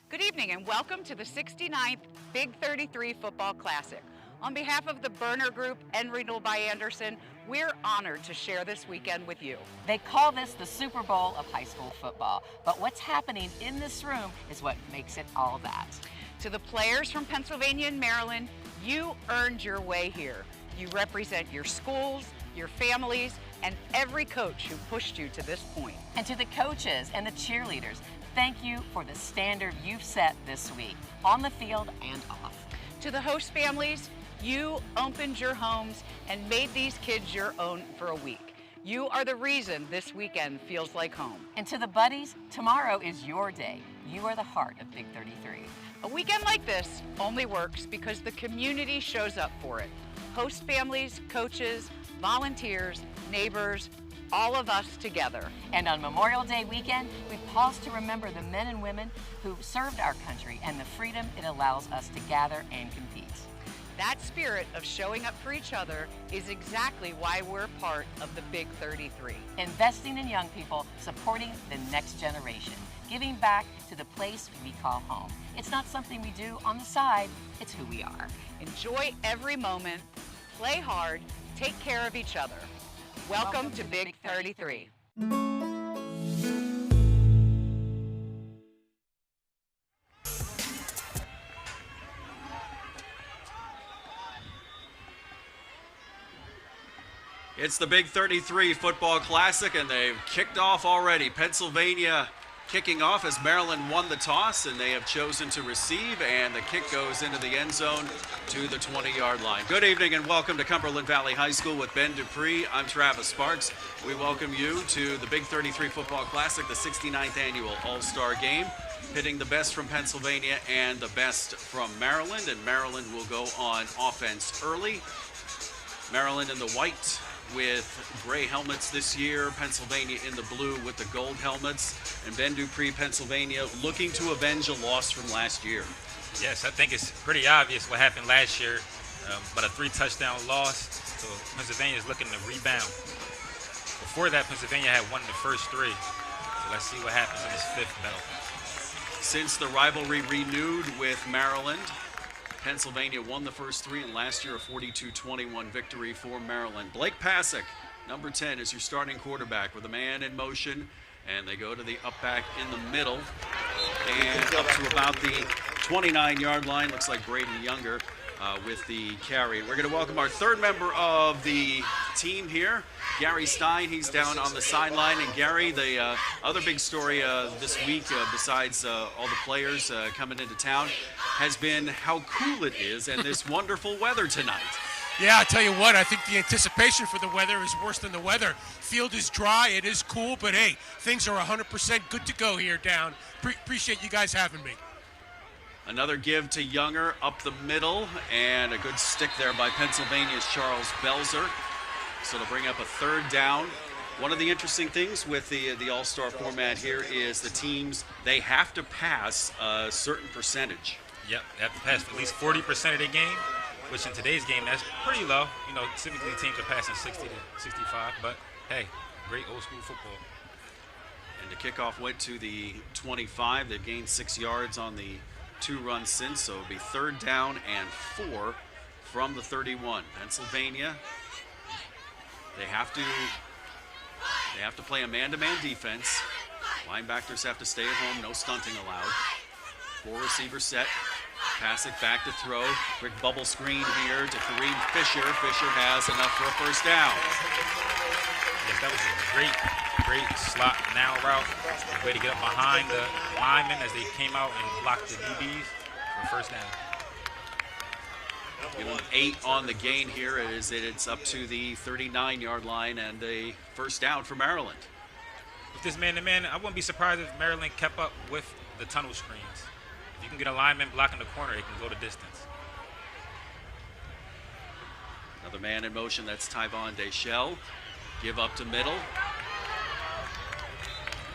Good evening and welcome to the 69th Big 33 Football Classic. On behalf of the Burner Group and Renewal by Anderson, we're honored to share this weekend with you. They call this the Super Bowl of high school football, but what's happening in this room is what makes it all that. To the players from Pennsylvania and Maryland, you earned your way here. You represent your schools, your families, and every coach who pushed you to this point. And to the coaches and the cheerleaders, thank you for the standard you've set this week, on the field and off. To the host families, you opened your homes and made these kids your own for a week. You are the reason this weekend feels like home. And to the buddies, tomorrow is your day. You are the heart of Big 33. A weekend like this only works because the community shows up for it. Host families, coaches, volunteers, neighbors, all of us together. And on Memorial Day weekend, we pause to remember the men and women who served our country and the freedom it allows us to gather and compete. That spirit of showing up for each other is exactly why we're part of the Big 33. Investing in young people, supporting the next generation, giving back to the place we call home. It's not something we do on the side, it's who we are. Enjoy every moment, play hard, take care of each other. Welcome to Big 33. It's the Big 33 Football Classic, and they've kicked off already. Pennsylvania kicking off as Maryland won the toss, and they have chosen to receive, and the kick goes into the end zone to the 20-yard line. Good evening and welcome to Cumberland Valley High School with Ben Dupree. I'm Travis Sparks. We welcome you to the Big 33 Football Classic, the 69th annual All-Star Game, pitting the best from Pennsylvania and the best from Maryland, and Maryland will go on offense early. Maryland in the white with gray helmets this year, Pennsylvania in the blue with the gold helmets, and Ben Dupree, Pennsylvania, looking to avenge a loss from last year. Yes, I think it's pretty obvious what happened last year, but a 3-touchdown loss, so Pennsylvania is looking to rebound. Before that, Pennsylvania had won the first 3, so let's see what happens in this 5th battle. Since the rivalry renewed with Maryland, Pennsylvania won the first 3, and last year a 42-21 victory for Maryland. Blake Pasick, number 10, is your starting quarterback with a man in motion, and they go to the up back in the middle and up to about the 29-yard line. Looks like Braden Younger with the carry. We're going to welcome our third member of the team here, Gary Stein. He's down on the sideline. And Gary, the other big story this week, besides all the players coming into town, has been how cool it is and this wonderful weather tonight. Yeah, I tell you what, I think the anticipation for the weather is worse than the weather. Field is dry, it is cool, but hey, things are 100% good to go here down. Appreciate you guys having me. Another give to Younger up the middle, and a good stick there by Pennsylvania's Charles Belzer. So to bring up a third down. One of the interesting things with the All-Star format here is the teams, they have to pass a certain percentage. Yep, they have to pass at least 40% of the game, which in today's game, that's pretty low. You know, typically teams are passing 60 to 65, but hey, great old school football. And the kickoff went to the 25. They've gained 6 yards on the 2 runs since, so it'll be third down and 4 from the 31. Pennsylvania, they have to play a man-to-man defense. Linebackers have to stay at home, no stunting allowed. 4 receiver set. Pasick back to throw. Quick bubble screen here to Kareem Fisher. Fisher has enough for a first down. Yes, that was a great slot now route. Way to get up behind the linemen as they came out and blocked the DBs for first down. Give them 8 on the gain here as it's up to the 39-yard line and a first down for Maryland. With this man-to-man, I wouldn't be surprised if Maryland kept up with the tunnel screens. If you can get a lineman blocking the corner, it can go the distance. Another man in motion, that's Tyvon Deschelle. Give up to middle.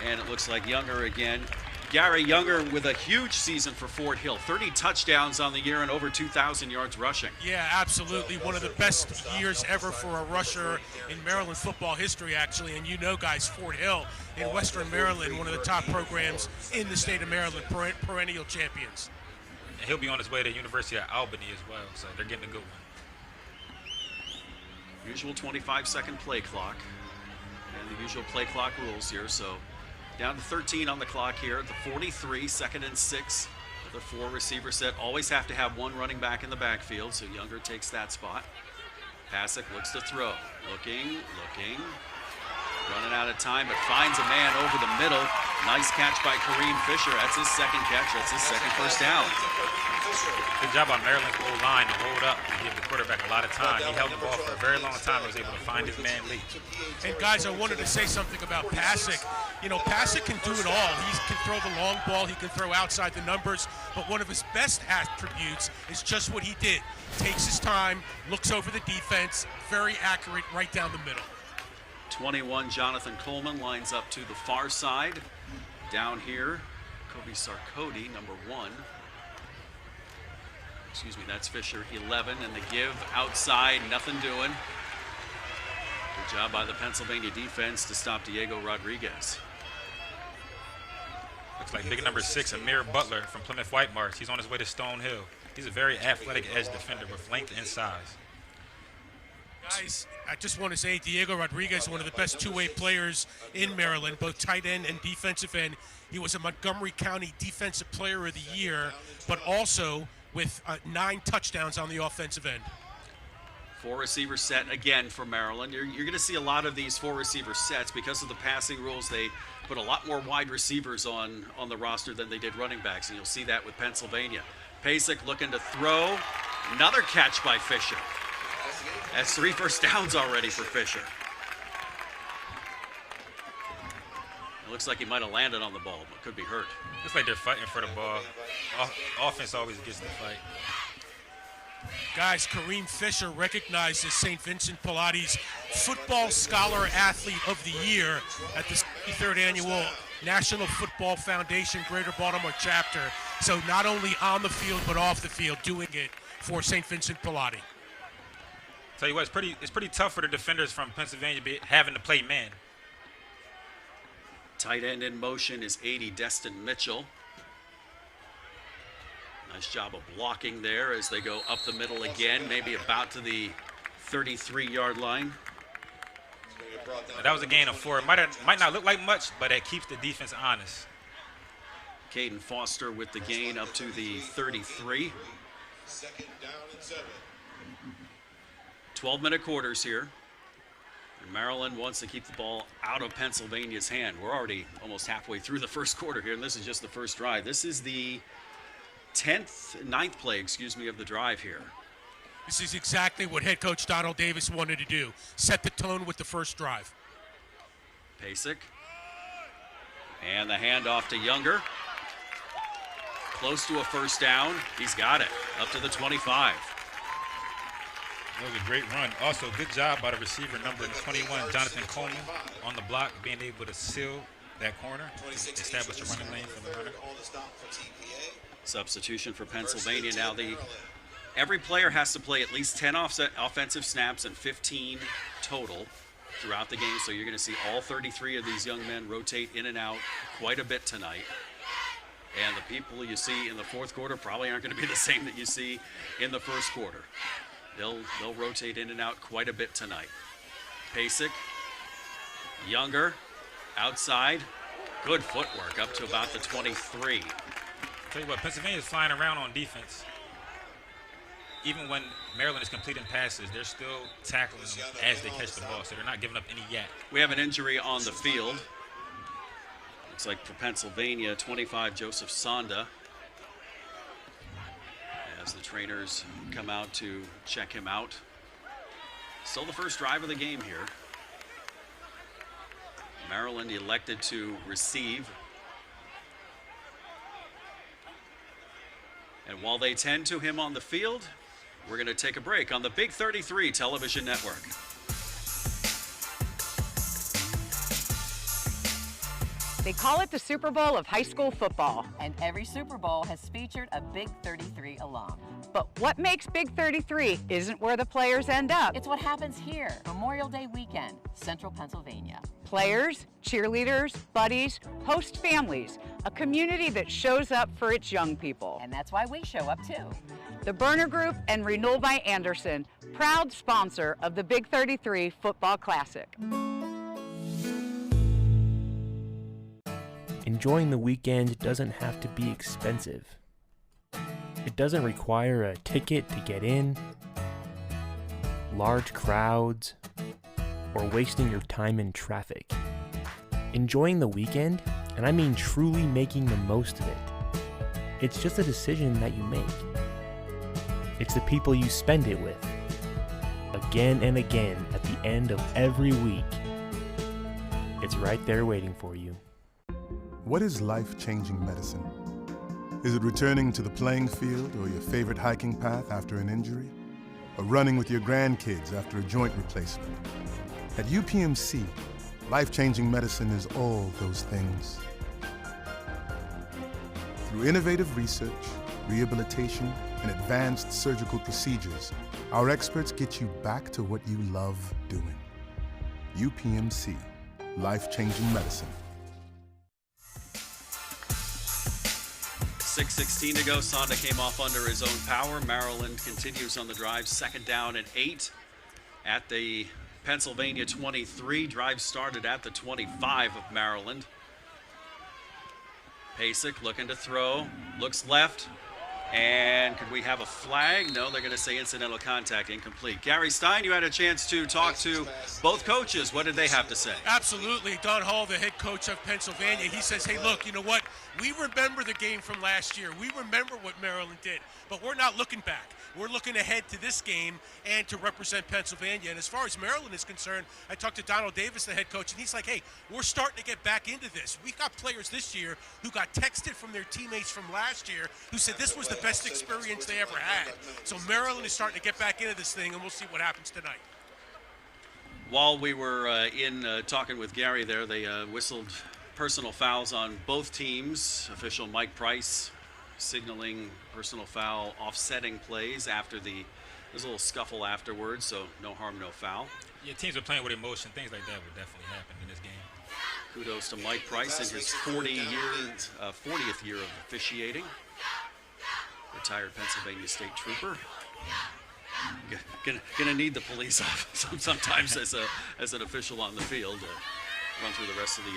And it looks like Younger again Gary Younger with a huge season for Fort Hill. 30 touchdowns on the year and over 2,000 yards rushing. Yeah, absolutely. One of the best years ever for a rusher in Maryland football history, actually. And you know, guys, Fort Hill in Western Maryland, one of the top programs in the state of Maryland, perennial champions. And he'll be on his way to the University of Albany as well, so they're getting a good one. Usual 25-second play clock. And the usual play clock rules here, so down to 13 on the clock here at the 43, 2nd and 6. The 4 receiver set. Always have to have one running back in the backfield, so Younger takes that spot. Pasick looks to throw. Looking. Running out of time, but finds a man over the middle. Nice catch by Kareem Fisher. That's his second catch. That's his second first down. Good job on Maryland's O-line to hold up and give the quarterback a lot of time. He held the ball for a very long time and was able to find his man Lee. And guys, I wanted to say something about Pasick. You know, Pasick can do it all. He can throw the long ball, he can throw outside the numbers, but one of his best attributes is just what he did. Takes his time, looks over the defense, very accurate right down the middle. 21, Jonathan Coleman lines up to the far side. Down here, Kobe Sarkodie, number 1. Excuse me, that's Fisher, 11, and the give outside, nothing doing. Good job by the Pennsylvania defense to stop Diego Rodriguez. Looks like big number 6, Amir Butler from Plymouth White Marsh. He's on his way to Stone Hill. He's a very athletic edge defender with length and size. Guys, I just want to say Diego Rodriguez, one of the best two-way players in Maryland, both tight end and defensive end. He was a Montgomery County Defensive Player of the Year, but also with 9 touchdowns on the offensive end. 4 receiver set again for Maryland. You're going to see a lot of these 4 receiver sets because of the passing rules. They put a lot more wide receivers on the roster than they did running backs, and you'll see that with Pennsylvania. Pasick looking to throw. Another catch by Fisher. That's 3 first downs already for Fisher. It looks like he might have landed on the ball, but could be hurt. Looks like they're fighting for the ball. Offense always gets the fight. Guys, Kareem Fisher recognized as St. Vincent Pilates Football Scholar Athlete of the Year at the 63rd Annual National Football Foundation Greater Baltimore Chapter. So not only on the field, but off the field, doing it for St. Vincent Pilates. Tell you what, it's pretty tough for the defenders from Pennsylvania having to play man. Tight end in motion is 80, Destin Mitchell. Nice job of blocking there as they go up the middle again, maybe about to the 33-yard line. That was a gain of 4. It might not look like much, but it keeps the defense honest. Caden Foster with the gain up to the 33. 12-minute quarters here. And Maryland wants to keep the ball out of Pennsylvania's hand. We're already almost halfway through the first quarter here, and this is just the first drive. This is the 9th play, of the drive here. This is exactly what head coach Donald Davis wanted to do. Set the tone with the first drive. Pasick. And the handoff to Younger. Close to a first down. He's got it. Up to the 25. That was a great run. Also, good job by the receiver number 21, Jonathan Coleman, on the block, being able to seal that corner, establish a running lane for the runner. Substitution for Pennsylvania. Now every player has to play at least 10 offensive snaps and 15 total throughout the game. So you're going to see all 33 of these young men rotate in and out quite a bit tonight. And the people you see in the fourth quarter probably aren't going to be the same that you see in the first quarter. They'll rotate in and out quite a bit tonight. Pasick, Younger, outside. Good footwork up to about the 23. Tell you what, Pennsylvania's flying around on defense. Even when Maryland is completing passes, they're still tackling them as they catch the ball, so they're not giving up any yak. We have an injury on the field. Looks like for Pennsylvania, 25, Joseph Sonda. As the trainers come out to check him out. Still the first drive of the game here. Maryland elected to receive. And while they tend to him on the field, we're going to take a break on the Big 33 television network. They call it the Super Bowl of high school football. And every Super Bowl has featured a Big 33 alum. But what makes Big 33 isn't where the players end up. It's what happens here, Memorial Day weekend, Central Pennsylvania. Players, cheerleaders, buddies, host families, a community that shows up for its young people. And that's why we show up too. The Burner Group and Renewal by Anderson, proud sponsor of the Big 33 Football Classic. Enjoying the weekend doesn't have to be expensive. It doesn't require a ticket to get in, large crowds, or wasting your time in traffic. Enjoying the weekend, and I mean truly making the most of it, it's just a decision that you make. It's the people you spend it with, again and again at the end of every week. It's right there waiting for you. What is life-changing medicine? Is it returning to the playing field or your favorite hiking path after an injury? Or running with your grandkids after a joint replacement? At UPMC, life-changing medicine is all those things. Through innovative research, rehabilitation, and advanced surgical procedures, our experts get you back to what you love doing. UPMC, life-changing medicine. 6:16 to go. Sonda came off under his own power. Maryland continues on the drive. 2nd down and 8 at the Pennsylvania 23. Drive started at the 25 of Maryland. Pasek looking to throw. Looks left. And could we have a flag? No, they're going to say incidental contact, incomplete. Gary Stein, you had a chance to talk to both coaches. What did they have to say? Absolutely. Don Hall, the head coach of Pennsylvania, he says, hey, look, you know what? We remember the game from last year. We remember what Maryland did, but we're not looking back. We're looking ahead to this game and to represent Pennsylvania. And as far as Maryland is concerned, I talked to Donald Davis, the head coach, and he's like, hey, we're starting to get back into this. We got players this year who got texted from their teammates from last year who said this was the best experience they ever had. So Maryland is starting to get back into this thing, and we'll see what happens tonight. While we were talking with Gary there, they whistled personal fouls on both teams. Official Mike Price signaling personal foul, offsetting plays after there's a little scuffle afterwards, so no harm, no foul. Yeah, teams are playing with emotion. Things like that would definitely happen in this game. Kudos to Mike Price in his 40th year of officiating. Retired Pennsylvania State Trooper. Gonna need the police officer sometimes as an official on the field. Run through the rest of the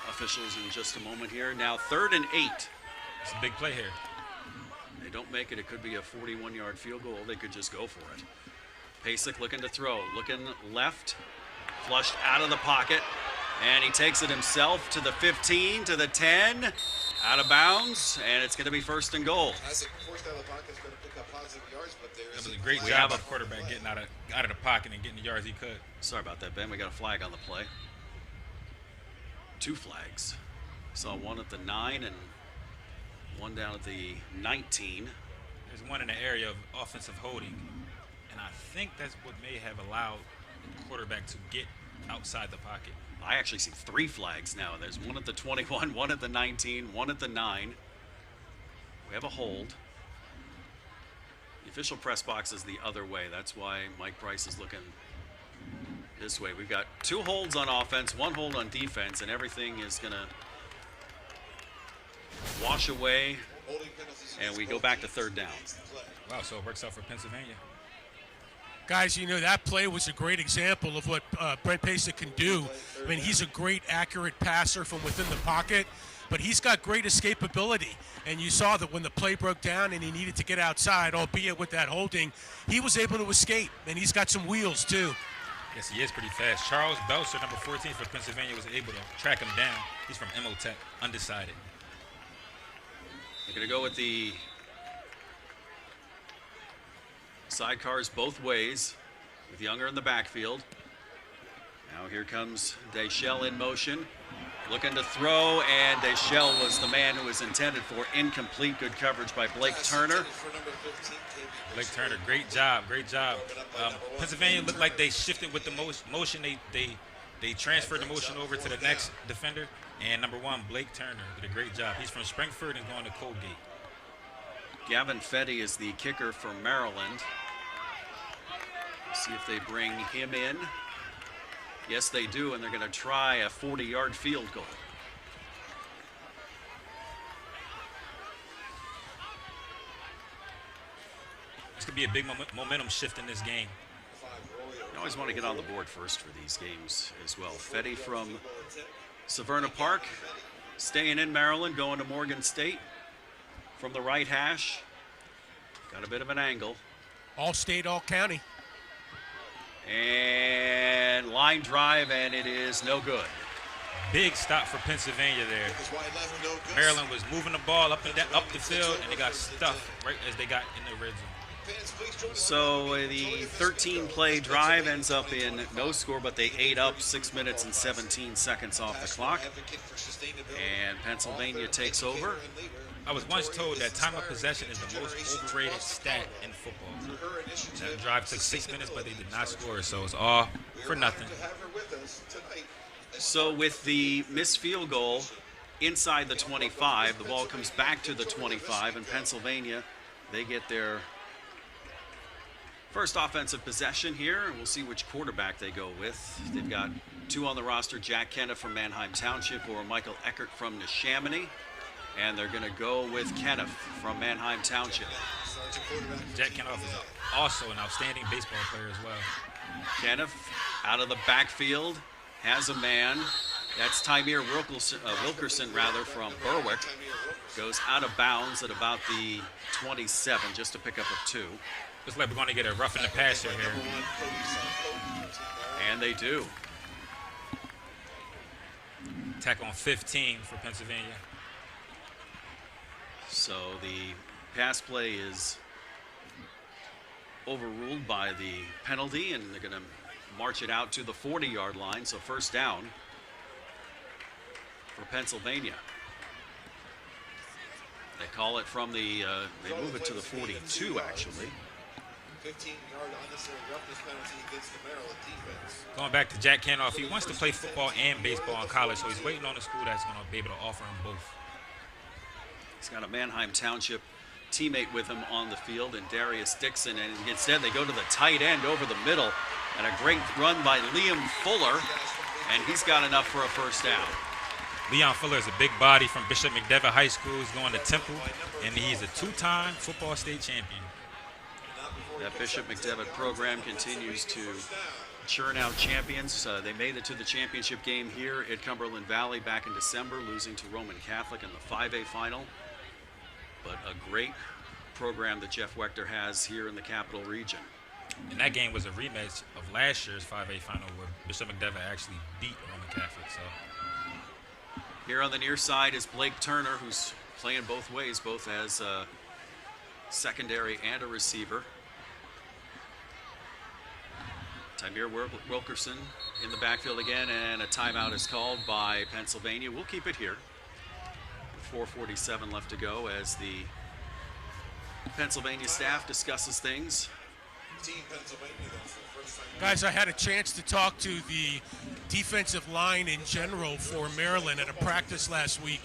officials in just a moment here. Now 3rd and 8. It's a big play here. They don't make it. It could be a 41-yard field goal. They could just go for it. Pasek looking to throw. Looking left. Flushed out of the pocket. And he takes it himself to the 15, to the 10. Out of bounds. And it's going to be 1st and goal. As it forced out of the pocket, it's going to pick up positive yards, but there is That was a great job by the quarterback getting out of the pocket and getting the yards he could. Sorry about that, Ben. We got a flag on the play. 2 flags. Saw one at the 9 and one down at the 19. There's one in the area of offensive holding, and I think that's what may have allowed the quarterback to get outside the pocket. I actually see 3 flags now. There's one at the 21, one at the 19, one at the 9. We have a hold. The official press box is the other way. That's why Mike Price is looking this way. We've got 2 holds on offense, 1 hold on defense, and everything is going to wash away, and we go back to 3rd down. Wow, so it works out for Pennsylvania. Guys, you know, that play was a great example of what Brent Pasek can do. I mean, he's a great, accurate passer from within the pocket, but he's got great escapability. And you saw that when the play broke down and he needed to get outside, albeit with that holding, he was able to escape, and he's got some wheels, too. Yes, he is pretty fast. Charles Belcher, number 14 for Pennsylvania, was able to track him down. He's from Emotech, undecided. They're going to go with the sidecars both ways with Younger in the backfield. Now here comes Deschel in motion, looking to throw, and Deschel was the man who was intended for. Incomplete. Good coverage by Blake Turner. Blake Turner, great job, great job. Pennsylvania looked like they shifted with the motion. They They transferred the motion over to the next defender, and number 1, Blake Turner, did a great job. He's from Springford and going to Colgate. Gavin Fetty is the kicker for Maryland. See if they bring him in. Yes, they do, and they're going to try a 40-yard field goal. This could be a big momentum shift in this game. You always want to get on the board first for these games as well. Fetty from Severna Park, staying in Maryland, going to Morgan State from the right hash. Got a bit of an angle. All state, all county. And line drive, and it is no good. Big stop for Pennsylvania there. Maryland was moving the ball up and down, up the field, and they got stuffed right as they got in the red zone. So the 13-play drive ends up in no score, but they ate up 6 minutes and 17 seconds off the clock. And Pennsylvania takes over. I was once told that time of possession is the most overrated stat in football. That drive took 6 minutes, but they did not score, so it's all for nothing. So with the missed field goal inside the 25, the ball comes back to the 25, and Pennsylvania, they get their first offensive possession here, and we'll see which quarterback they go with. They've got 2 on the roster, Jack Kenneth from Manheim Township or Michael Eckert from Neshaminy. And they're going to go with Kenneth from Manheim Township. Jack Kenneth is also an outstanding baseball player as well. Kenneth out of the backfield has a man. That's Tymir Wilkerson from Berwick. Goes out of bounds at about the 27, just to pick up a 2. Looks like we're going to get a roughing the passer here. And they do. Tack on 15 for Pennsylvania. So the pass play is overruled by the penalty, and they're going to march it out to the 40-yard line. So first down for Pennsylvania. They call it from the, they move it to the 42, actually. 15-yard unnecessary roughness penalty against the Maryland defense. Going back to Jack Kenneth, he wants to play football and baseball in college, so he's waiting on a school that's going to be able to offer him both. He's got a Manheim Township teammate with him on the field, and Darius Dixon, and instead they go to the tight end over the middle, and a great run by Liam Fuller, and he's got enough for a first down. Leon Fuller is a big body from Bishop McDevitt High School. He's going to Temple, and he's a 2-time football state champion. That Bishop McDevitt program continues to churn out champions. They made it to the championship game here at Cumberland Valley back in December, losing to Roman Catholic in the 5A final. But a great program that Jeff Wechter has here in the Capital Region. And that game was a rematch of last year's 5A final where Bishop McDevitt actually beat Roman Catholic. So here on the near side is Blake Turner, who's playing both ways, both as a secondary and a receiver. Tymir Wilkerson in the backfield again, and a timeout is called by Pennsylvania. We'll keep it here. 4:47 left to go as the Pennsylvania staff discusses things. Guys, I had a chance to talk to the defensive line in general for Maryland at a practice last week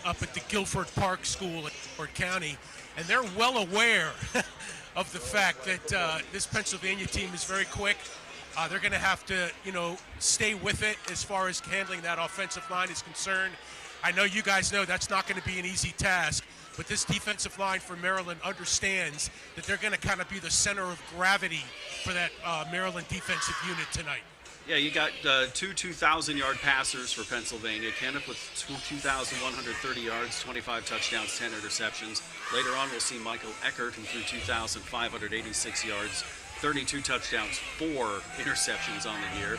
up at the Guilford Park School in Fort County, and they're well aware of the fact that this Pennsylvania team is very quick. They're going to have to, stay with it as far as handling that offensive line is concerned. I know you guys know that's not going to be an easy task, but this defensive line for Maryland understands that they're going to kind of be the center of gravity for that Maryland defensive unit tonight. Yeah, you got 2 2,000-yard passers for Pennsylvania. Kenneth with 2,130 yards, 25 touchdowns, 10 interceptions. Later on, we'll see Michael Eckert, who threw 2,586 yards, 32 touchdowns, 4 interceptions on the year.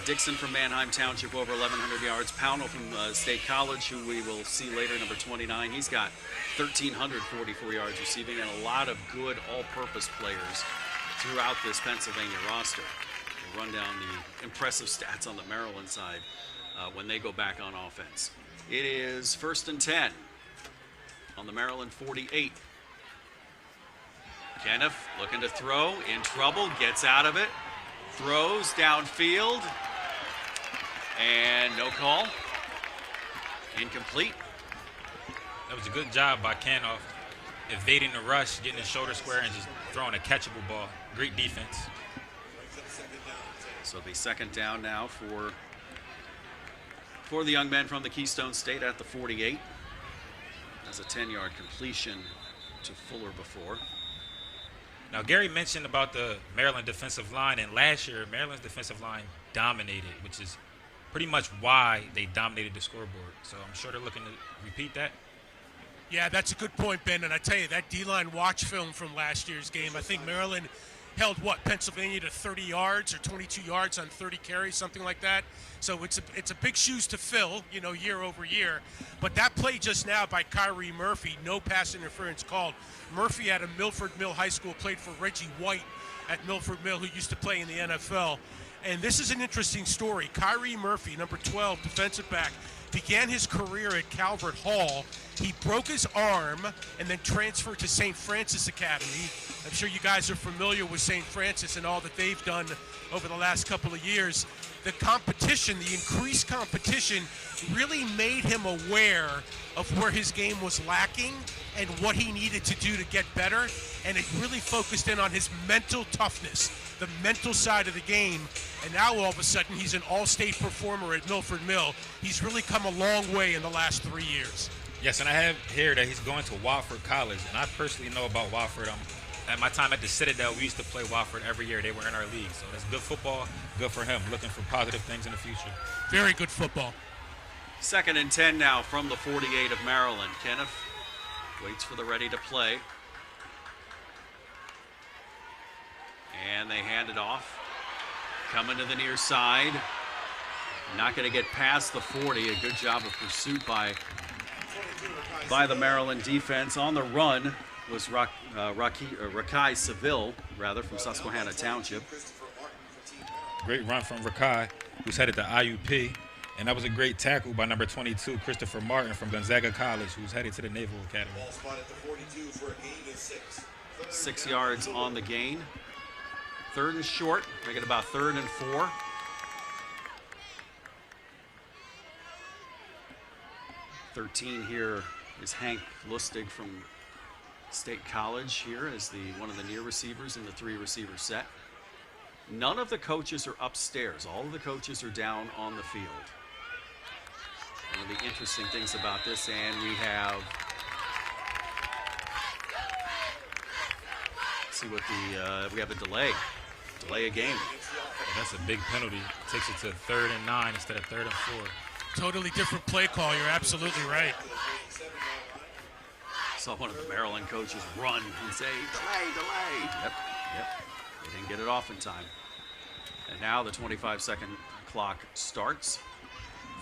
Dixon from Manheim Township, over 1,100 yards. Pownell from State College, who we will see later, number 29. He's got 1,344 yards receiving, and a lot of good all-purpose players throughout this Pennsylvania roster. We'll run down the impressive stats on the Maryland side when they go back on offense. It is 1st and 10 on the Maryland 48. Kenneth looking to throw, in trouble, gets out of it, throws downfield, And no call. Incomplete. That was a good job by Canoff, evading the rush, getting his shoulder square, and just throwing a catchable ball. Great defense. So the second down now for the young men from the Keystone State at the 48. As a 10-yard completion to Fuller before. Now, Gary mentioned about the Maryland defensive line, and last year, Maryland's defensive line dominated, which is pretty much why they dominated the scoreboard. So I'm sure they're looking to repeat that. Yeah, that's a good point, Ben. And I tell you, that D-line watch film from last year's game, I think Maryland held, Pennsylvania to 30 yards or 22 yards on 30 carries, something like that. So it's a big shoes to fill, year over year. But that play just now by Kyrie Murphy, no pass interference called. Murphy out of Milford Mill High School, played for Reggie White at Milford Mill, who used to play in the NFL. And this is an interesting story. Kyrie Murphy, number 12, defensive back, began his career at Calvert Hall. He broke his arm and then transferred to St. Francis Academy. I'm sure you guys are familiar with St. Francis and all that they've done over the last couple of years. The competition, the increased competition, really made him aware of where his game was lacking and what he needed to do to get better. And it really focused in on his mental toughness, the mental side of the game. And now all of a sudden he's an all-state performer at Milford Mill. He's really come a long way in the last 3 years. Yes, and I have here that he's going to Wofford College, and I personally know about Wofford. At my time at the Citadel, we used to play Wofford every year. They were in our league, so that's good football, good for him, looking for positive things in the future. Very good football. 2nd and 10 now from the 48 of Maryland. Kenneth waits for the ready to play. And they hand it off. Coming to the near side. Not going to get past the 40. A good job of pursuit by the Maryland defense. On the run was Rakai Seville, from Susquehanna Township. Great run from Rakai, who's headed to IUP. And that was a great tackle by number 22, Christopher Martin from Gonzaga College, who's headed to the Naval Academy. 6 yards on the gain. 3rd and short, make it about 3rd and 4. #13 here is Hank Lustig from State College here as one of the near receivers in the 3-receiver set. None of the coaches are upstairs. All of the coaches are down on the field. One of the interesting things about this, and we have, see what we have a delay a game. That's a big penalty. Takes it to 3rd and 9 instead of 3rd and 4. Totally different play call. You're absolutely right. Saw one of the Maryland coaches run and say, delay. Yep. They didn't get it off in time. And now the 25-second clock starts.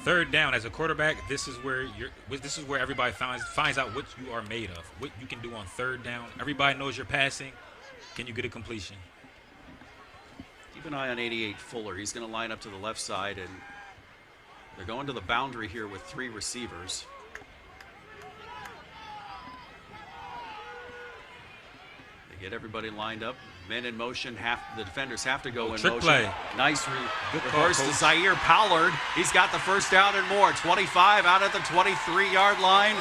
3rd down, as a quarterback, this is where everybody finds out what you are made of, what you can do on 3rd down. Everybody knows you're passing. Can you get a completion? Keep an eye on 88 Fuller. He's going to line up to the left side, and they're going to the boundary here with 3 receivers. They get everybody lined up. Men in motion. The defenders have to go in trick motion. Play. Nice Good reverse call, to Zaire Pollard. He's got the 1st down and more. 25 out at the 23-yard line.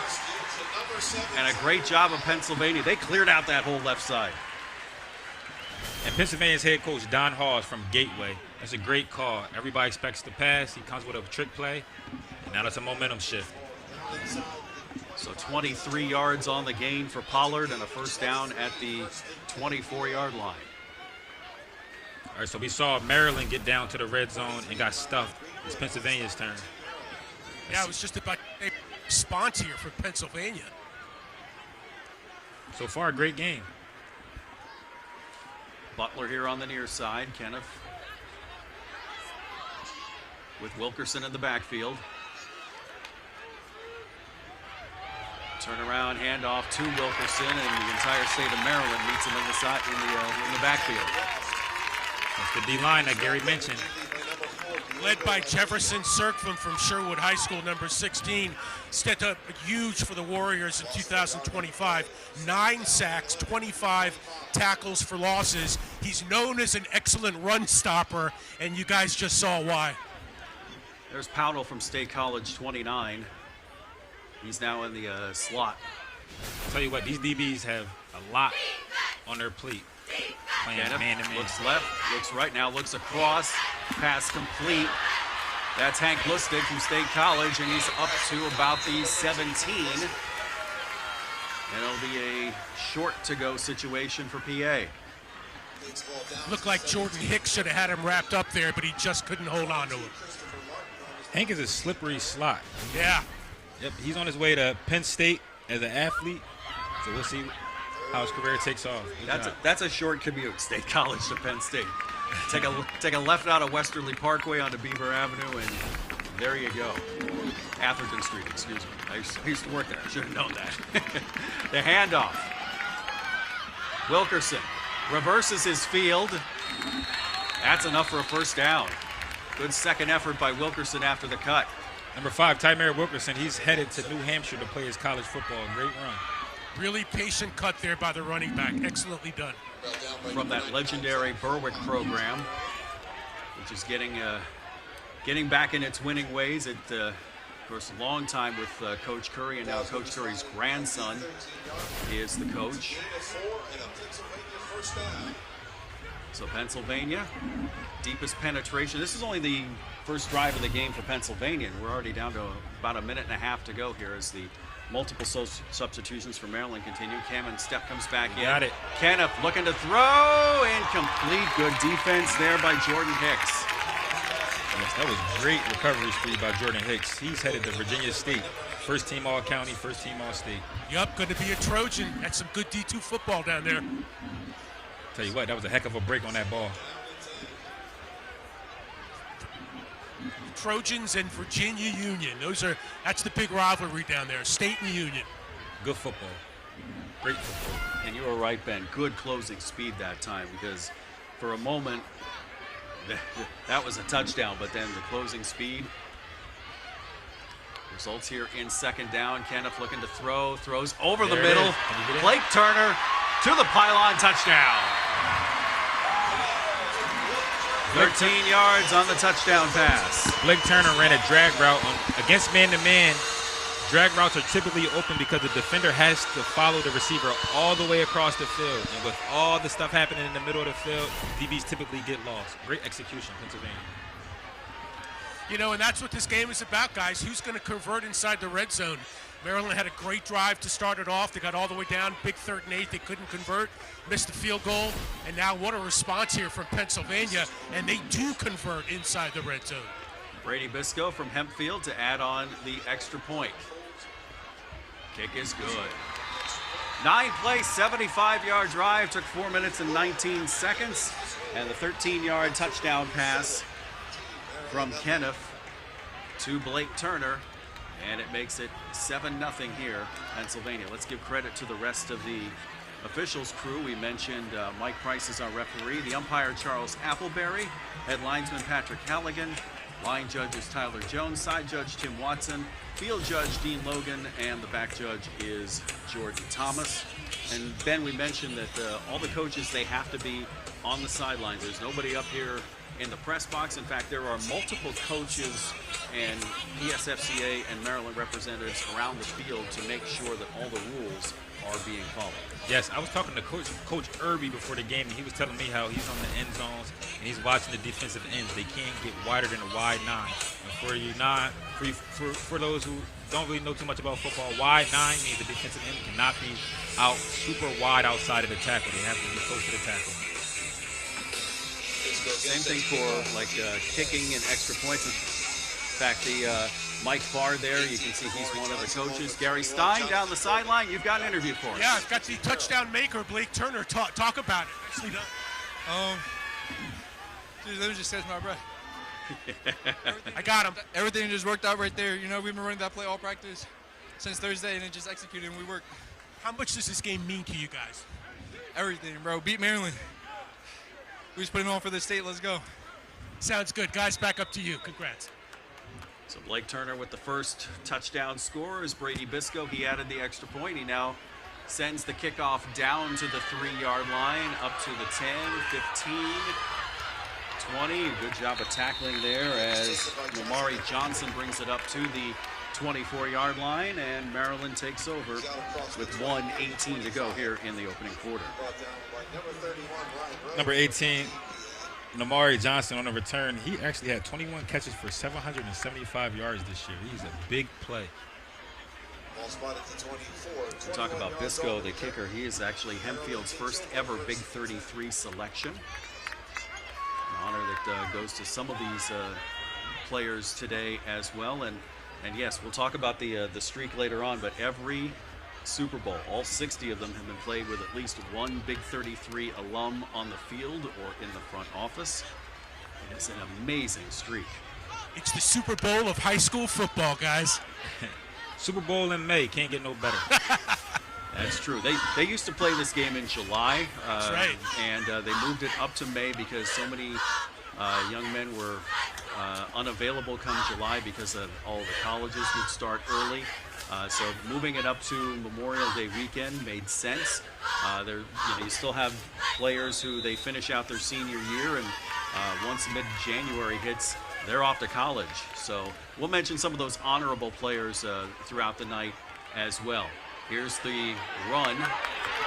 And a great job of Pennsylvania. They cleared out that whole left side. And Pennsylvania's head coach, Don Hawes from Gateway. That's a great call. Everybody expects to pass. He comes with a trick play. And now that's a momentum shift. So 23 yards on the gain for Pollard and a 1st down at the 24-yard line. All right, so we saw Maryland get down to the red zone and got stuffed. It's Pennsylvania's turn. Yeah, it was just about a response here for Pennsylvania. So far, a great game. Butler here on the near side. Kenneth with Wilkerson in the backfield. Turnaround handoff to Wilkerson, and the entire state of Maryland meets him in the backfield. That's the D-line that Gary mentioned. Led by Jefferson Serkvan from Sherwood High School, number 16. Stepped up huge for the Warriors in 2025. 9 sacks, 25 tackles for losses. He's known as an excellent run stopper, and you guys just saw why. There's Pownell from State College, 29. He's now in the slot. I'll tell you what, these DBs have a lot on their plate. Playing man-to-man. Looks left, looks right now, looks across. Pass complete. That's Hank Lustig from State College, and he's up to about the 17. And it'll be a short-to-go situation for PA. Looked like Jordan Hicks should have had him wrapped up there, but he just couldn't hold on to him. Hank is a slippery slot. Yeah. Yep, he's on his way to Penn State as an athlete, so we'll see how his career takes off. That's a short commute, State College to Penn State. Take a left out of Westerly Parkway onto Beaver Avenue, and there you go. Atherton Street, excuse me. I used to work there. I should have known that. The handoff. Wilkerson reverses his field. That's enough for a first down. Good second effort by Wilkerson after the cut. Number 5, Tymere Wilkerson, he's headed to New Hampshire to play his college football. Great run. Really patient cut there by the running back. Excellently done. From that legendary Berwick program, which is getting back in its winning ways. It, of course, a long time with Coach Curry, and now Coach Curry's grandson is the coach. So Pennsylvania, deepest penetration. This is only the first drive of the game for Pennsylvania, and we're already down to about a minute and a half to go here as the multiple substitutions for Maryland continue. Cameron Stepp comes back in. Got it. Kenneth looking to throw, incomplete. Good defense there by Jordan Hicks. Yes, that was great recovery speed by Jordan Hicks. He's headed to Virginia State. First team All-County, first team All-State. Yup, going to be a Trojan. That's some good D2 football down there. Tell you what, that was a heck of a break on that ball. Trojans and Virginia Union. That's the big rivalry down there, State and Union. Good football. Great football. And you were right, Ben. Good closing speed that time, because for a moment, that was a touchdown, but then the closing speed. Results here in second down. Kenneth looking to throw, throws over the middle. Blake Turner to the pylon, touchdown. 13 yards on the touchdown pass. Blake Turner ran a drag route against man-to-man. Drag routes are typically open because the defender has to follow the receiver all the way across the field. And with all the stuff happening in the middle of the field, DBs typically get lost. Great execution, Pennsylvania. You know, and that's what this game is about, guys. Who's going to convert inside the red zone? Maryland had a great drive to start it off. They got all the way down, big 3rd and 8. They couldn't convert, missed the field goal. And now what a response here from Pennsylvania. And they do convert inside the red zone. Brady Bisco from Hempfield to add on the extra point. Kick is good. 9-play, 75-yard drive. Took 4 minutes and 19 seconds. And the 13-yard touchdown pass from Kenneth to Blake Turner. And it makes it 7-0 here, Pennsylvania. Let's give credit to the rest of the officials crew. We mentioned Mike Price is our referee. The umpire, Charles Appleberry. Head linesman, Patrick Halligan. Line judge is Tyler Jones. Side judge, Tim Watson. Field judge, Dean Logan. And the back judge is Jordan Thomas. And Ben, we mentioned that all the coaches, they have to be on the sidelines. There's nobody up here in the press box. In fact, there are multiple coaches and ESFCA and Maryland representatives around the field to make sure that all the rules are being followed. Yes, I was talking to Coach Irby before the game, and he was telling me how he's on the end zones and he's watching the defensive ends. They can't get wider than a wide 9. And for those who don't really know too much about football, wide 9 means the defensive end cannot be out super wide outside of the tackle. They have to be close to the tackle. Same thing for like kicking and extra points. In fact, the Mike Farr there, you can see he's one of the coaches. Gary Stein down the sideline. You've got an interview for us. Yeah, I've got the touchdown maker, Blake Turner. Talk about it. Nicely done. Dude, let me just catch my breath. I got him. Everything just worked out right there. You know, we've been running that play all practice since Thursday, and it just executed, and we worked. How much does this game mean to you guys? Everything, bro. Beat Maryland. We just put it on for the state. Let's go. Sounds good. Guys, back up to you. Congrats. So Blake Turner with the first touchdown score is Brady Bisco. He added the extra point. He now sends the kickoff down to the 3-yard line, up to the 10, 15, 20. Good job of tackling there as Lamari Johnson brings it up to the 24-yard line, and Maryland takes over with 1:18 to go here in the opening quarter. Number 18, Namari Johnson on the return. He actually had 21 catches for 775 yards this year. He's a big play. To talk about Bisco, the kicker, he is actually Hempfield's first ever Big 33 selection. An honor that goes to some of these players today as well. And yes, we'll talk about the streak later on, but every Super Bowl, all 60 of them have been played with at least one Big 33 alum on the field or in the front office. It is an amazing streak. It's the Super Bowl of high school football, guys. Super Bowl in May, can't get no better. That's true. They used to play this game in July. That's right. And they moved it up to May because so many young men were unavailable come July because all the colleges would start early. So moving it up to Memorial Day weekend made sense. You still have players who they finish out their senior year, and once mid-January hits, they're off to college. So we'll mention some of those honorable players throughout the night as well. Here's the run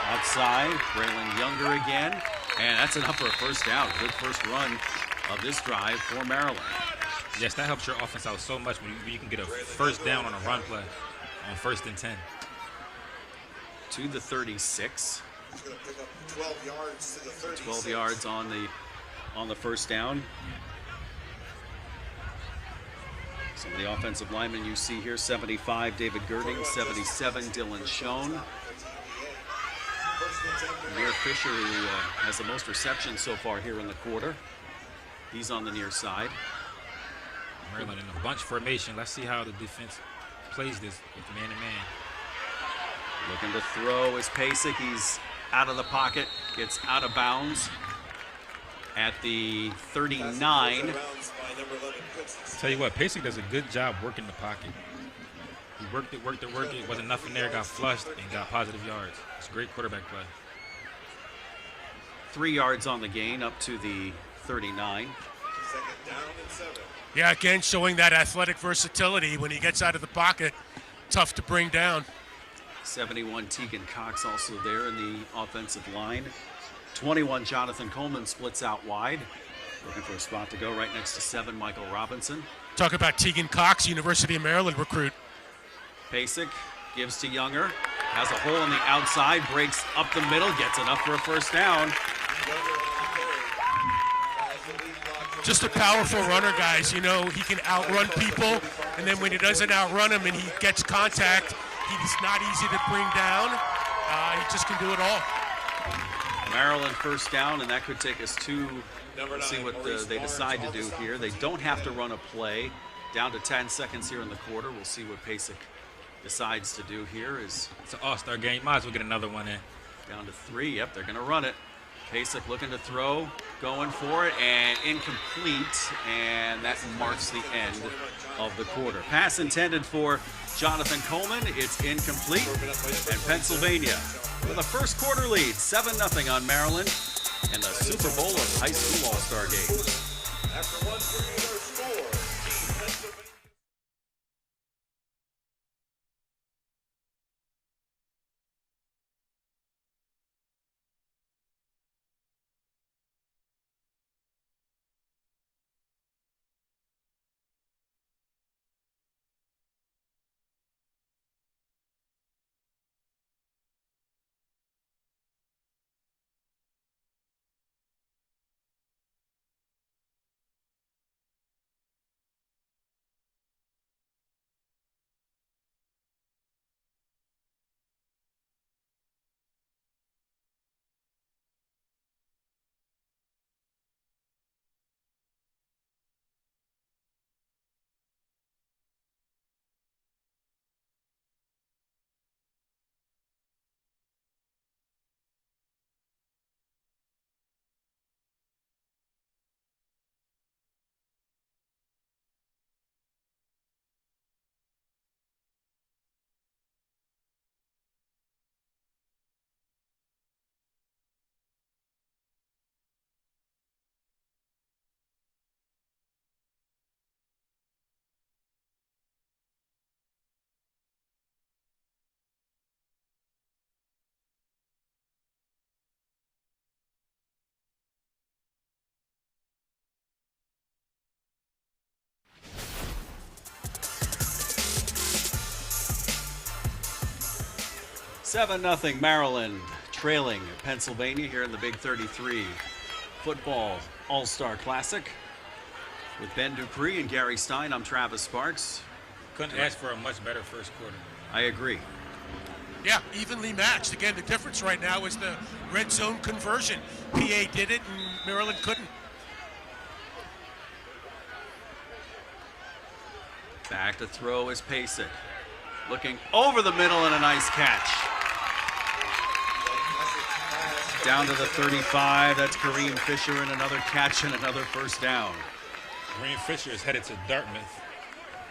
outside, Braylon Younger again, and that's enough for a first down. Good first run of this drive for Maryland. Yes, that helps your offense out so much when you can get a first down on a run play on 1st and 10. To the 36. He's going to pick up 12 yards to the 36. 12 yards on the first down. Some of the offensive linemen you see here, 75, David Girding, 77, Dylan Schoen. Amir Fisher, who has the most receptions so far here in the quarter. He's on the near side. Maryland in a bunch formation. Let's see how the defense plays this with man-to-man. Looking to throw is Pasek. He's out of the pocket, gets out of bounds at the 39. Tell you what, Pasek does a good job working the pocket. He worked it. Wasn't nothing there, got flushed, and got positive yards. It's a great quarterback play. 3 yards on the gain up to the 39. Yeah, again, showing that athletic versatility when he gets out of the pocket. Tough to bring down. 71, Tegan Cox also there in the offensive line. 21, Jonathan Coleman splits out wide. Looking for a spot to go right next to 7, Michael Robinson. Talk about Tegan Cox, University of Maryland recruit. Pasek gives to Younger. Has a hole on the outside, breaks up the middle, gets enough for a first down. Just a powerful runner, guys. You know, he can outrun people, and then when he doesn't outrun them and he gets contact, he's not easy to bring down. He just can do it all. Maryland first down, and that could take us to, we'll see what they decide to do here. They don't have to run a play. Down to 10 seconds here in the quarter. We'll see what Pasek decides to do here. It's an all-star game. Might as well get another one in. Down to 3. Yep, they're going to run it. Pasek looking to throw, going for it, and incomplete, and that marks the end of the quarter. Pass intended for Jonathan Coleman. It's incomplete, and Pennsylvania with a first quarter lead, 7-0 on Maryland in the Super Bowl of high school all-star game. After 1 period or score. 7-0 Maryland trailing Pennsylvania here in the Big 33 Football All-Star Classic. With Ben Dupree and Gary Stein, I'm Travis Sparks. Couldn't ask for a much better first quarter. I agree. Yeah, evenly matched. Again, the difference right now is the red zone conversion. PA did it and Maryland couldn't. Back to throw is Pasek. Looking over the middle and a nice catch. Down to the 35. That's Kareem Fisher and another catch and another first down. Kareem Fisher is headed to Dartmouth.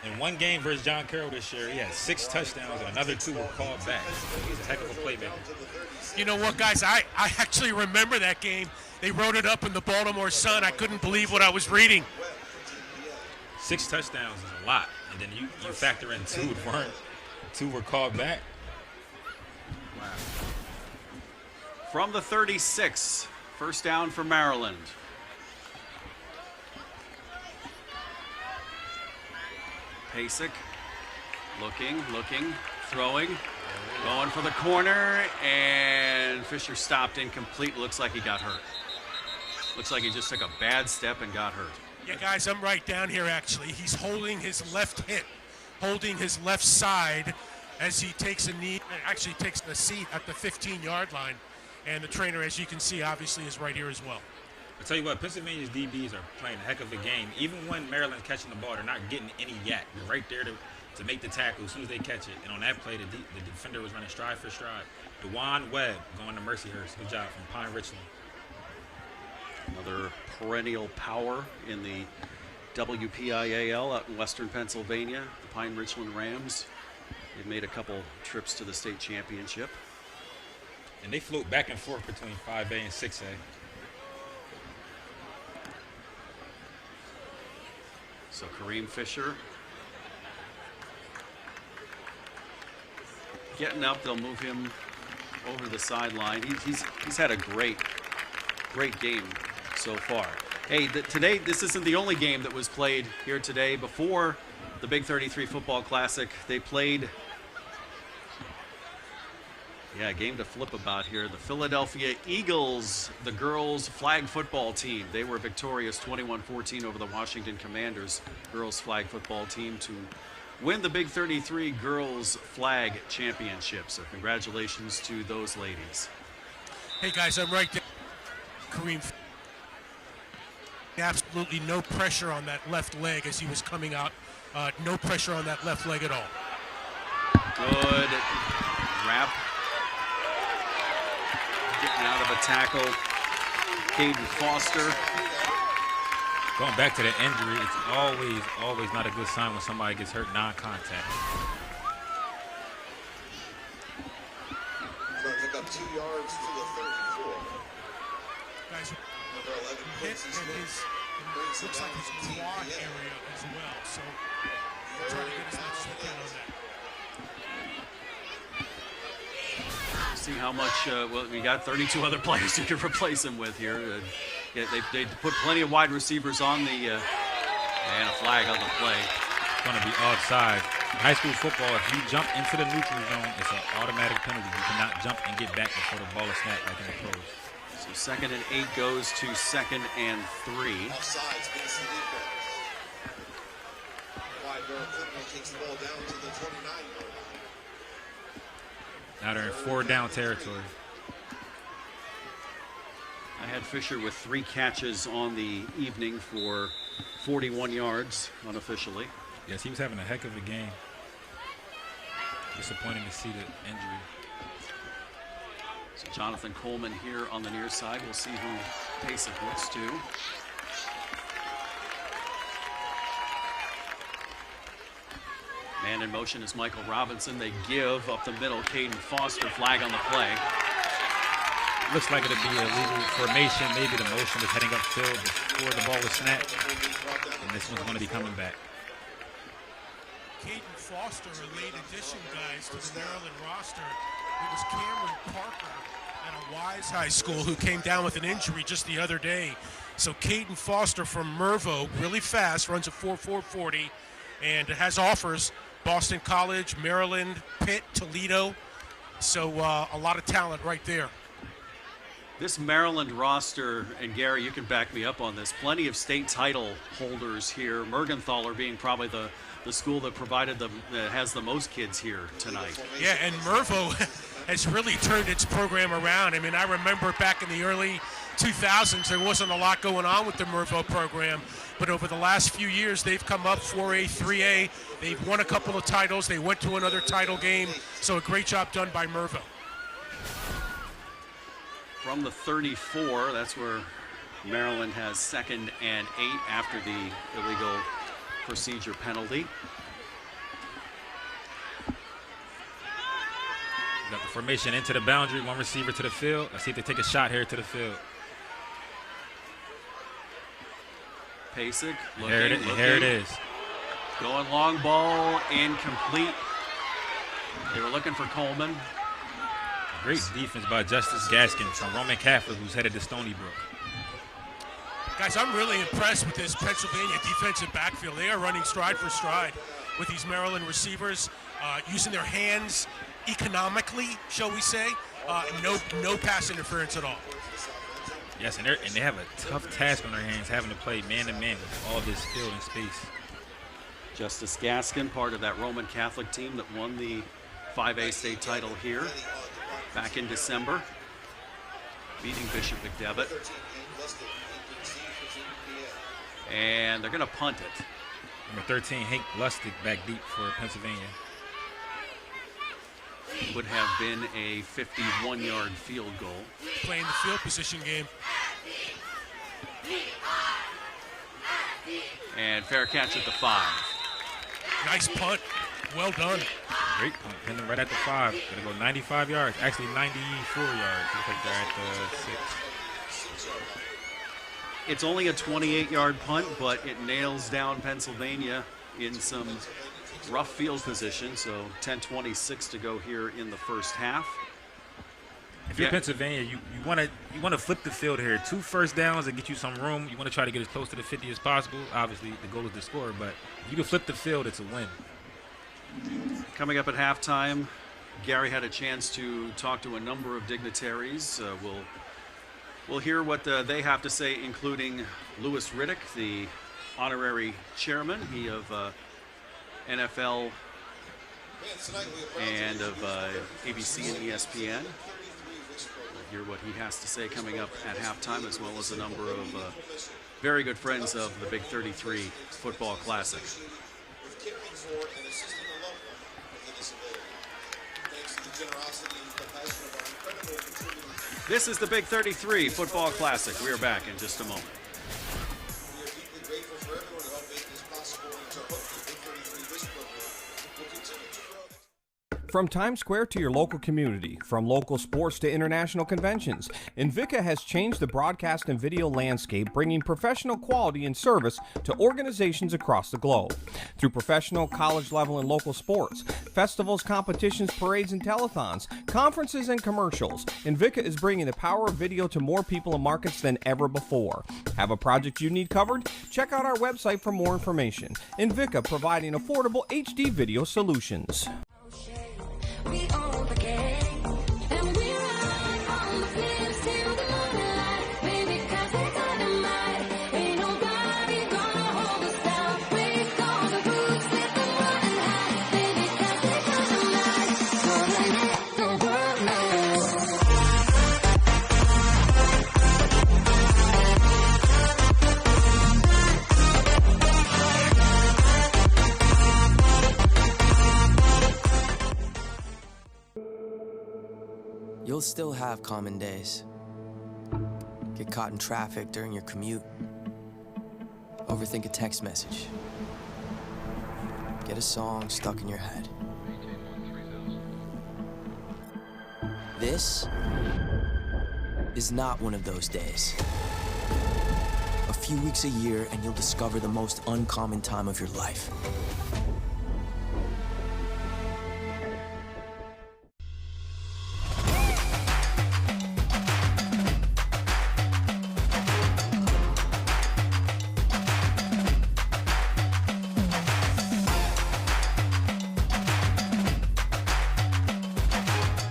In one game versus John Carroll this year, he had 6 touchdowns and another 2 were called back. He's a heck of a playmaker. You know what, guys? I actually remember that game. They wrote it up in the Baltimore Sun. I couldn't believe what I was reading. 6 touchdowns is a lot. And then you factor in 2 were called back. Wow. From the 36, first down for Maryland. Pasek looking, throwing, going for the corner, and Fisher stopped incomplete. Looks like he got hurt. Looks like he just took a bad step and got hurt. Yeah, guys, I'm right down here, actually. He's holding his left hip, holding his left side as he takes a knee, actually takes the seat at the 15-yard line. And the trainer, as you can see, obviously is right here as well. I tell you what, Pennsylvania's DBs are playing a heck of a game. Even when Maryland's catching the ball, they're not getting any yak. They're right there to make the tackle as soon as they catch it. And on that play, the defender was running stride for stride. DeJuan Webb going to Mercyhurst. Good job from Pine Richland. Another perennial power in the WPIAL out in western Pennsylvania, the Pine Richland Rams. They've made a couple trips to the state championship. And they float back and forth between 5A and 6A. So Kareem Fisher getting up. They'll move him over the sideline. He's had a great game so far. Hey, today this isn't the only game that was played here today. Before the Big 33 Football Classic, they played a game to flip about here. The Philadelphia Eagles, the girls flag football team. They were victorious 21-14 over the Washington Commanders girls flag football team to win the Big 33 girls flag championship. So congratulations to those ladies. Hey, guys, I'm right there. Kareem, absolutely no pressure on that left leg as he was coming out. No pressure on that left leg at all. Good wrap. Getting out of a tackle, Caden Foster. Going back to the injury, it's always not a good sign when somebody gets hurt non-contact. Going to pick up 2 yards to the 34. Guys, Number 11, hit Quincy and Smith. his looks like his quad area as well. So we'll try to get as much as we can on that. See how much, well, we got 32 other players you can replace him with here. They put plenty of wide receivers on the, and a flag on the play. It's going to be offside. In high school football, if you jump into the neutral zone, it's an automatic penalty. You cannot jump and get back before the ball is snapped like in the pros. So 2nd and 8 goes to 2nd and 3. Offsides, BC defense. Wide Merrill Clinton takes the ball down to the 29-yard line. Now they're in 4-down territory. I had Fisher with 3 catches on the evening for 41 yards unofficially. Yes, he was having a heck of a game. Disappointing to see the injury. So Jonathan Coleman here on the near side. We'll see who Pasek looks to. Man in motion is Michael Robinson. They give up the middle. Caden Foster, flag on the play. Looks like it'll be a legal formation. Maybe the motion was heading upfield before the ball was snapped. And this one's going to be coming back. Caden Foster, a late addition, guys, to the Maryland roster. It was Cameron Parker at a Wise High School who came down with an injury just the other day. So Caden Foster from Mervo, really fast, runs a 4.440, and has offers. Boston College, Maryland, Pitt, Toledo. So a lot of talent right there. This Maryland roster, and Gary, you can back me up on this, plenty of state title holders here. Mergenthaler being probably the school that that has the most kids here tonight. Yeah, and Mervo has really turned its program around. I mean, I remember back in the early 2000s, there wasn't a lot going on with the Mervo program, but over the last few years, they've come up 4A, 3A. They've won a couple of titles. They went to another title game, so a great job done by Mervo. From the 34, that's where Maryland has 2nd and 8 after the illegal procedure penalty. Got the formation into the boundary, one receiver to the field. Let's see if they take a shot here to the field. Pasek looking, Here it is. Going long ball, incomplete. They were looking for Coleman. Great defense by Justice Gaskin from Roman Catholic, who's headed to Stony Brook. Guys, I'm really impressed with this Pennsylvania defensive backfield. They are running stride for stride with these Maryland receivers, using their hands economically, shall we say. No pass interference at all. Yes, and they have a tough task on their hands, having to play man-to-man with all this field and space. Justice Gaskin, part of that Roman Catholic team that won the 5A state title here back in December, beating Bishop McDevitt. And they're going to punt it. Number 13, Hank Lustig, back deep for Pennsylvania. Would have been a 51-yard field goal. Playing the field position game. And fair catch at the 5. Nice punt. Well done. Great punt. Pin them right at the 5. Gonna go 95 yards. Actually 94 yards. Looks like they're at the 6. It's only a 28-yard punt, but it nails down Pennsylvania in some rough field position. So 10:26 to go here in the first half. If you're Pennsylvania, you want to flip the field here. 2 first downs and get you some room. You want to try to get as close to the 50 as possible. Obviously, the goal is to score, but if you can flip the field, it's a win. Coming up at halftime, Gary had a chance to talk to a number of dignitaries. We'll hear what they have to say, including Louis Riddick, the honorary chairman. He of NFL and of ABC and ESPN. We'll hear what he has to say coming up at halftime, as well as a number of very good friends of the Big 33 Football Classic. This is the Big 33 Football Classic. We are back in just a moment. We are deeply grateful for everyone who helped make this possible, and to hope the Big 33 this program will continue to grow. From Times Square to your local community, from local sports to international conventions, Invicta has changed the broadcast and video landscape, bringing professional quality and service to organizations across the globe. Through professional, college level, and local sports, festivals, competitions, parades, and telethons, conferences, and commercials, Invicta is bringing the power of video to more people and markets than ever before. Have a project you need covered? Check out our website for more information. Invicta, providing affordable HD video solutions. We own the game, and we ride on the fence till the moonlight, baby, 'cause it's dynamite. Ain't nobody gonna hold us down. Raise all the roots, set them running high, baby, 'cause it's dynamite. Gonna let the world know. You'll still have common days. Get caught in traffic during your commute. Overthink a text message. Get a song stuck in your head. This is not one of those days. A few weeks a year and you'll discover the most uncommon time of your life.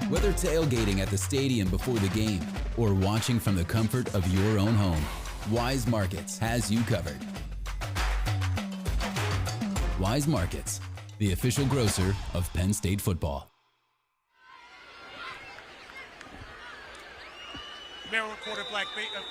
Whether tailgating at the stadium before the game or watching from the comfort of your own home, Wise Markets has you covered. Wise Markets, the official grocer of Penn State football. Maryland quarterback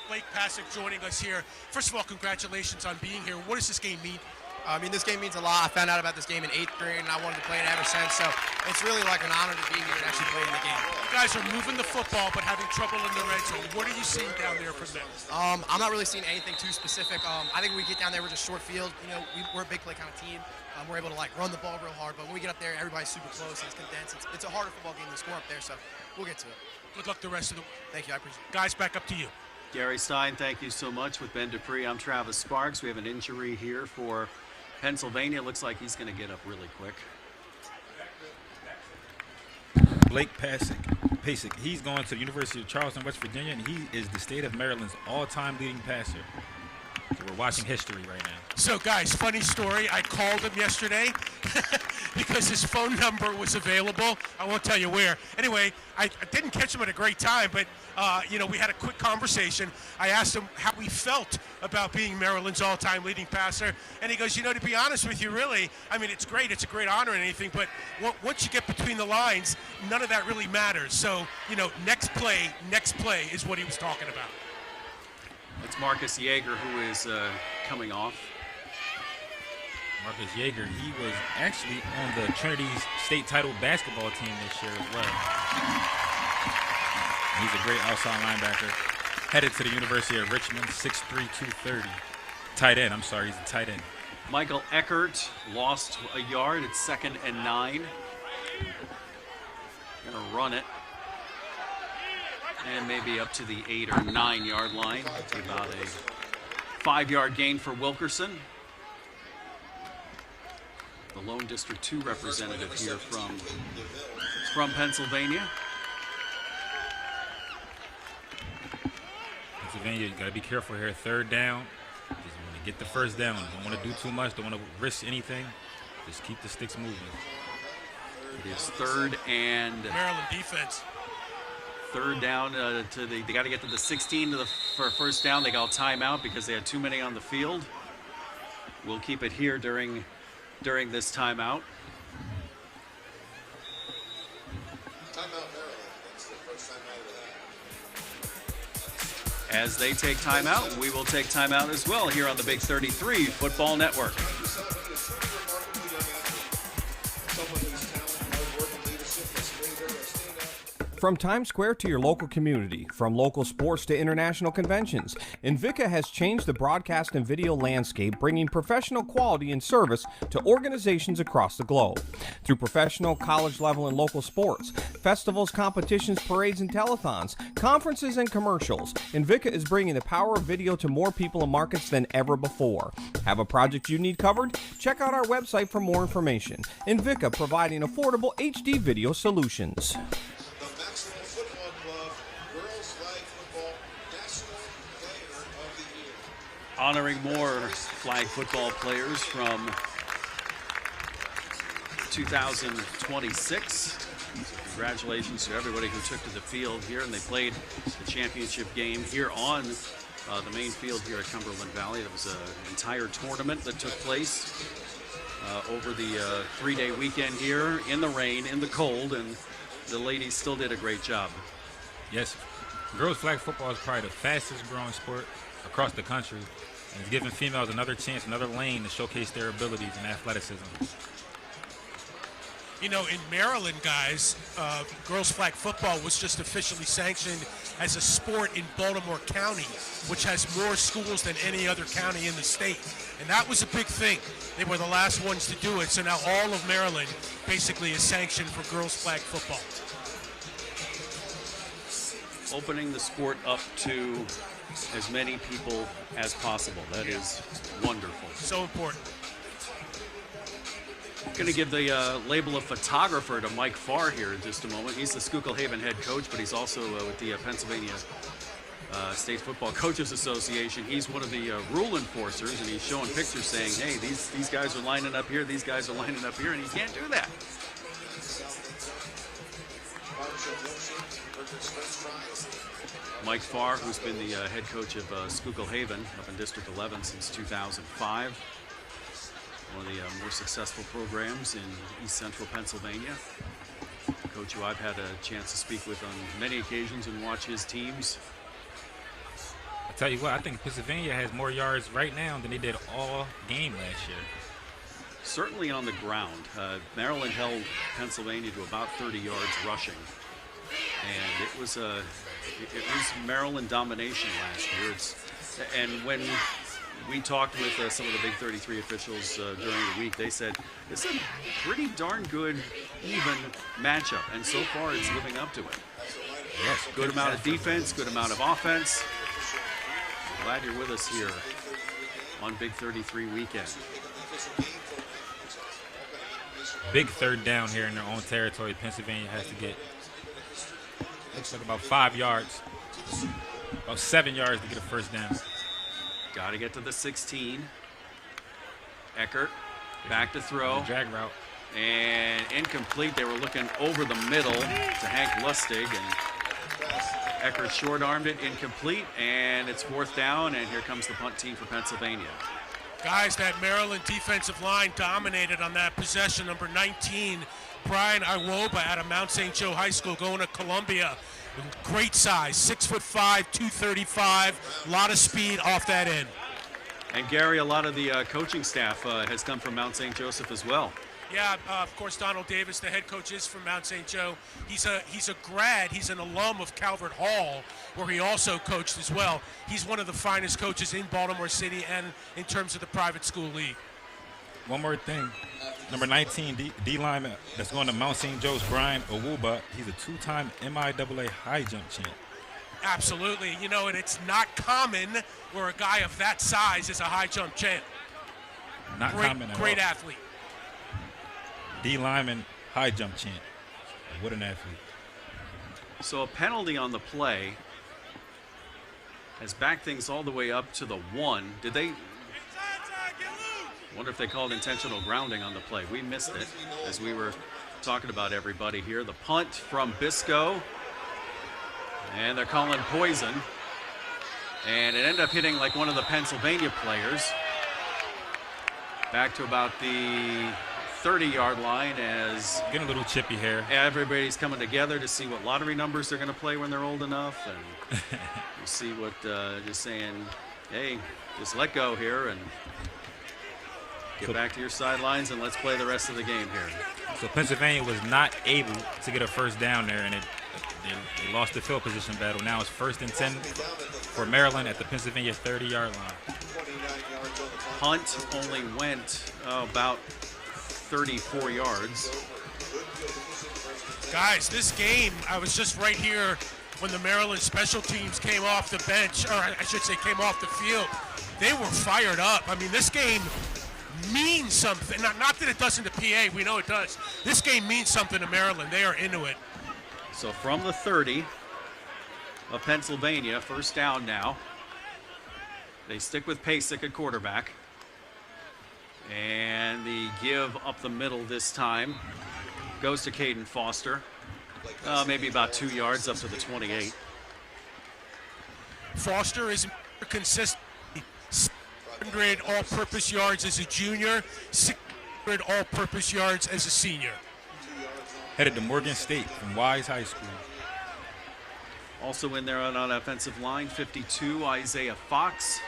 Blake Pasek joining us here. First of all, congratulations on being here. What does this game mean? I mean, this game means a lot. I found out about this game in 8th grade, and I wanted to play it ever since. So it's really like an honor to be here and actually play in the game. You guys are moving the football, but having trouble in the red zone. What are you seeing down there from them? I'm not really seeing anything too specific. I think when we get down there, we're just short field. You know, we're a big play kind of team. We're able to like run the ball real hard, but when we get up there, everybody's super close and it's condensed. It's a harder football game to score up there, so we'll get to it. Good luck the rest of the week. Thank you, I appreciate it. Guys, back up to you. Gary Stein, thank you so much. With Ben Dupree, I'm Travis Sparks. We have an injury here for Pennsylvania. Looks like he's going to get up really quick. Blake Pasek, he's going to the University of Charleston, West Virginia, and he is the state of Maryland's all-time leading passer. So we're watching history right now. So, guys, funny story. I called him yesterday because his phone number was available. I won't tell you where. Anyway, I didn't catch him at a great time, but, you know, we had a quick conversation. I asked him how he felt about being Maryland's all-time leading passer, and he goes, you know, to be honest with you, really, I mean, it's great. It's a great honor and anything, but once you get between the lines, none of that really matters. So, you know, next play is what he was talking about. It's Marcus Yeager who is coming off. Marcus Yeager, he was actually on the Trinity's state title basketball team this year as well. He's a great outside linebacker. Headed to the University of Richmond, 6'3", 230. Tight end, I'm sorry, he's a tight end. Michael Eckert lost a yard. It's 2nd and 9. Gonna run it. And maybe up to the 8 or 9 yard line. About a 5-yard gain for Wilkerson. The lone District 2 representative here from Pennsylvania. Pennsylvania, you gotta be careful here. 3rd down. Just want to get the 1st down. Don't want to do too much. Don't want to risk anything. Just keep the sticks moving. It is 3rd and Maryland defense. 3rd down they got to get to the 16 for 1st down. They got a timeout because they had too many on the field. We'll keep it here during this timeout. Timeout Maryland. That's the first timeout of that. As they take timeout, we will take timeout as well here on the Big 33 Football Network. From Times Square to your local community, from local sports to international conventions, Invika has changed the broadcast and video landscape, bringing professional quality and service to organizations across the globe. Through professional, college level, and local sports, festivals, competitions, parades, and telethons, conferences, and commercials, Invika is bringing the power of video to more people and markets than ever before. Have a project you need covered? Check out our website for more information. Invika, providing affordable HD video solutions. Honoring more flag football players from 2026. Congratulations to everybody who took to the field here, and they played the championship game here on the main field here at Cumberland Valley. It was an entire tournament that took place over the 3-day weekend here in the rain, in the cold, and the ladies still did a great job. Yes, girls flag football is probably the fastest growing sport across the country, and it's giving females another chance, another lane to showcase their abilities and athleticism. You know, in Maryland, guys, girls flag football was just officially sanctioned as a sport in Baltimore County, which has more schools than any other county in the state. And that was a big thing. They were the last ones to do it, so now all of Maryland basically is sanctioned for girls flag football. Opening the sport up to as many people as possible. That is wonderful. So important. Going to give the label of photographer to Mike Farr here in just a moment. He's the Schuylkill Haven head coach, but he's also with the Pennsylvania State Football Coaches Association. He's one of the rule enforcers, and he's showing pictures saying, hey, these guys are lining up here, these guys are lining up here, and he can't do that. Mike Farr, who's been the head coach of Schuylkill Haven up in District 11 since 2005. One of the more successful programs in East Central Pennsylvania. A coach who I've had a chance to speak with on many occasions and watch his teams. I tell you what, I think Pennsylvania has more yards right now than they did all game last year. Certainly on the ground. Maryland held Pennsylvania to about 30 yards rushing. And it was Maryland domination last year. And when we talked with some of the Big 33 officials during the week, they said it's a pretty darn good, even matchup. And so far, it's living up to it. Yes, good amount of defense, good amount of offense. Glad you're with us here on Big 33 weekend. Big third down here in their own territory. Pennsylvania has to get, looks like about 5 yards, about 7 yards to get a first down. Got to get to the 16. Eckert back to throw. Drag route. And incomplete. They were looking over the middle to Hank Lustig, and Eckert short-armed it, incomplete, and it's 4th down, and here comes the punt team for Pennsylvania. Guys, that Maryland defensive line dominated on that possession. Number 19, Brian Iwoba out of Mount St. Joe High School going to Columbia. Great size, 6'5", 235, a lot of speed off that end. And Gary, a lot of the coaching staff has come from Mount St. Joseph as well. Yeah, of course, Donald Davis, the head coach, is from Mount St. Joe. He's a grad. He's an alum of Calvert Hall, where he also coached as well. He's one of the finest coaches in Baltimore City and in terms of the private school league. One more thing. Number 19, D lineman that's going to Mount St. Joe's, Brian Owuba. He's a 2-time MIAA high jump champ. Absolutely. You know, and it's not common where a guy of that size is a high jump champ. Not common at all. Great athlete. D lineman, high jump champ. What an athlete. So a penalty on the play has backed things all the way up to the 1. Did they? Wonder if they called intentional grounding on the play. We missed it as we were talking about everybody here. The punt from Bisco. And they're calling poison. And it ended up hitting like one of the Pennsylvania players. Back to about the 30-yard line as getting a little chippy here. Everybody's coming together to see what lottery numbers they're going to play when they're old enough, and we'll see what just saying, hey, just let go here and get back to your sidelines and let's play the rest of the game here. So Pennsylvania was not able to get a first down there, and they lost the field position battle. Now it's 1st and 10 for Maryland at the Pennsylvania 30-yard line. Punt only went about 34 yards. Guys, this game, I was just right here when the Maryland special teams came off the bench, or I should say came off the field. They were fired up. I mean, this game means something. Not that it doesn't to PA, we know it does. This game means something to Maryland. They are into it. So from the 30 of Pennsylvania, 1st down now. They stick with Pasek at quarterback. And the give up the middle this time goes to Caden Foster. Maybe about 2 yards up to the 28. Foster is consistent. 600 all-purpose yards as a junior, 600 all-purpose yards as a senior. Headed to Morgan State from Wise High School. Also in there on offensive line, 52, Isaiah Fox.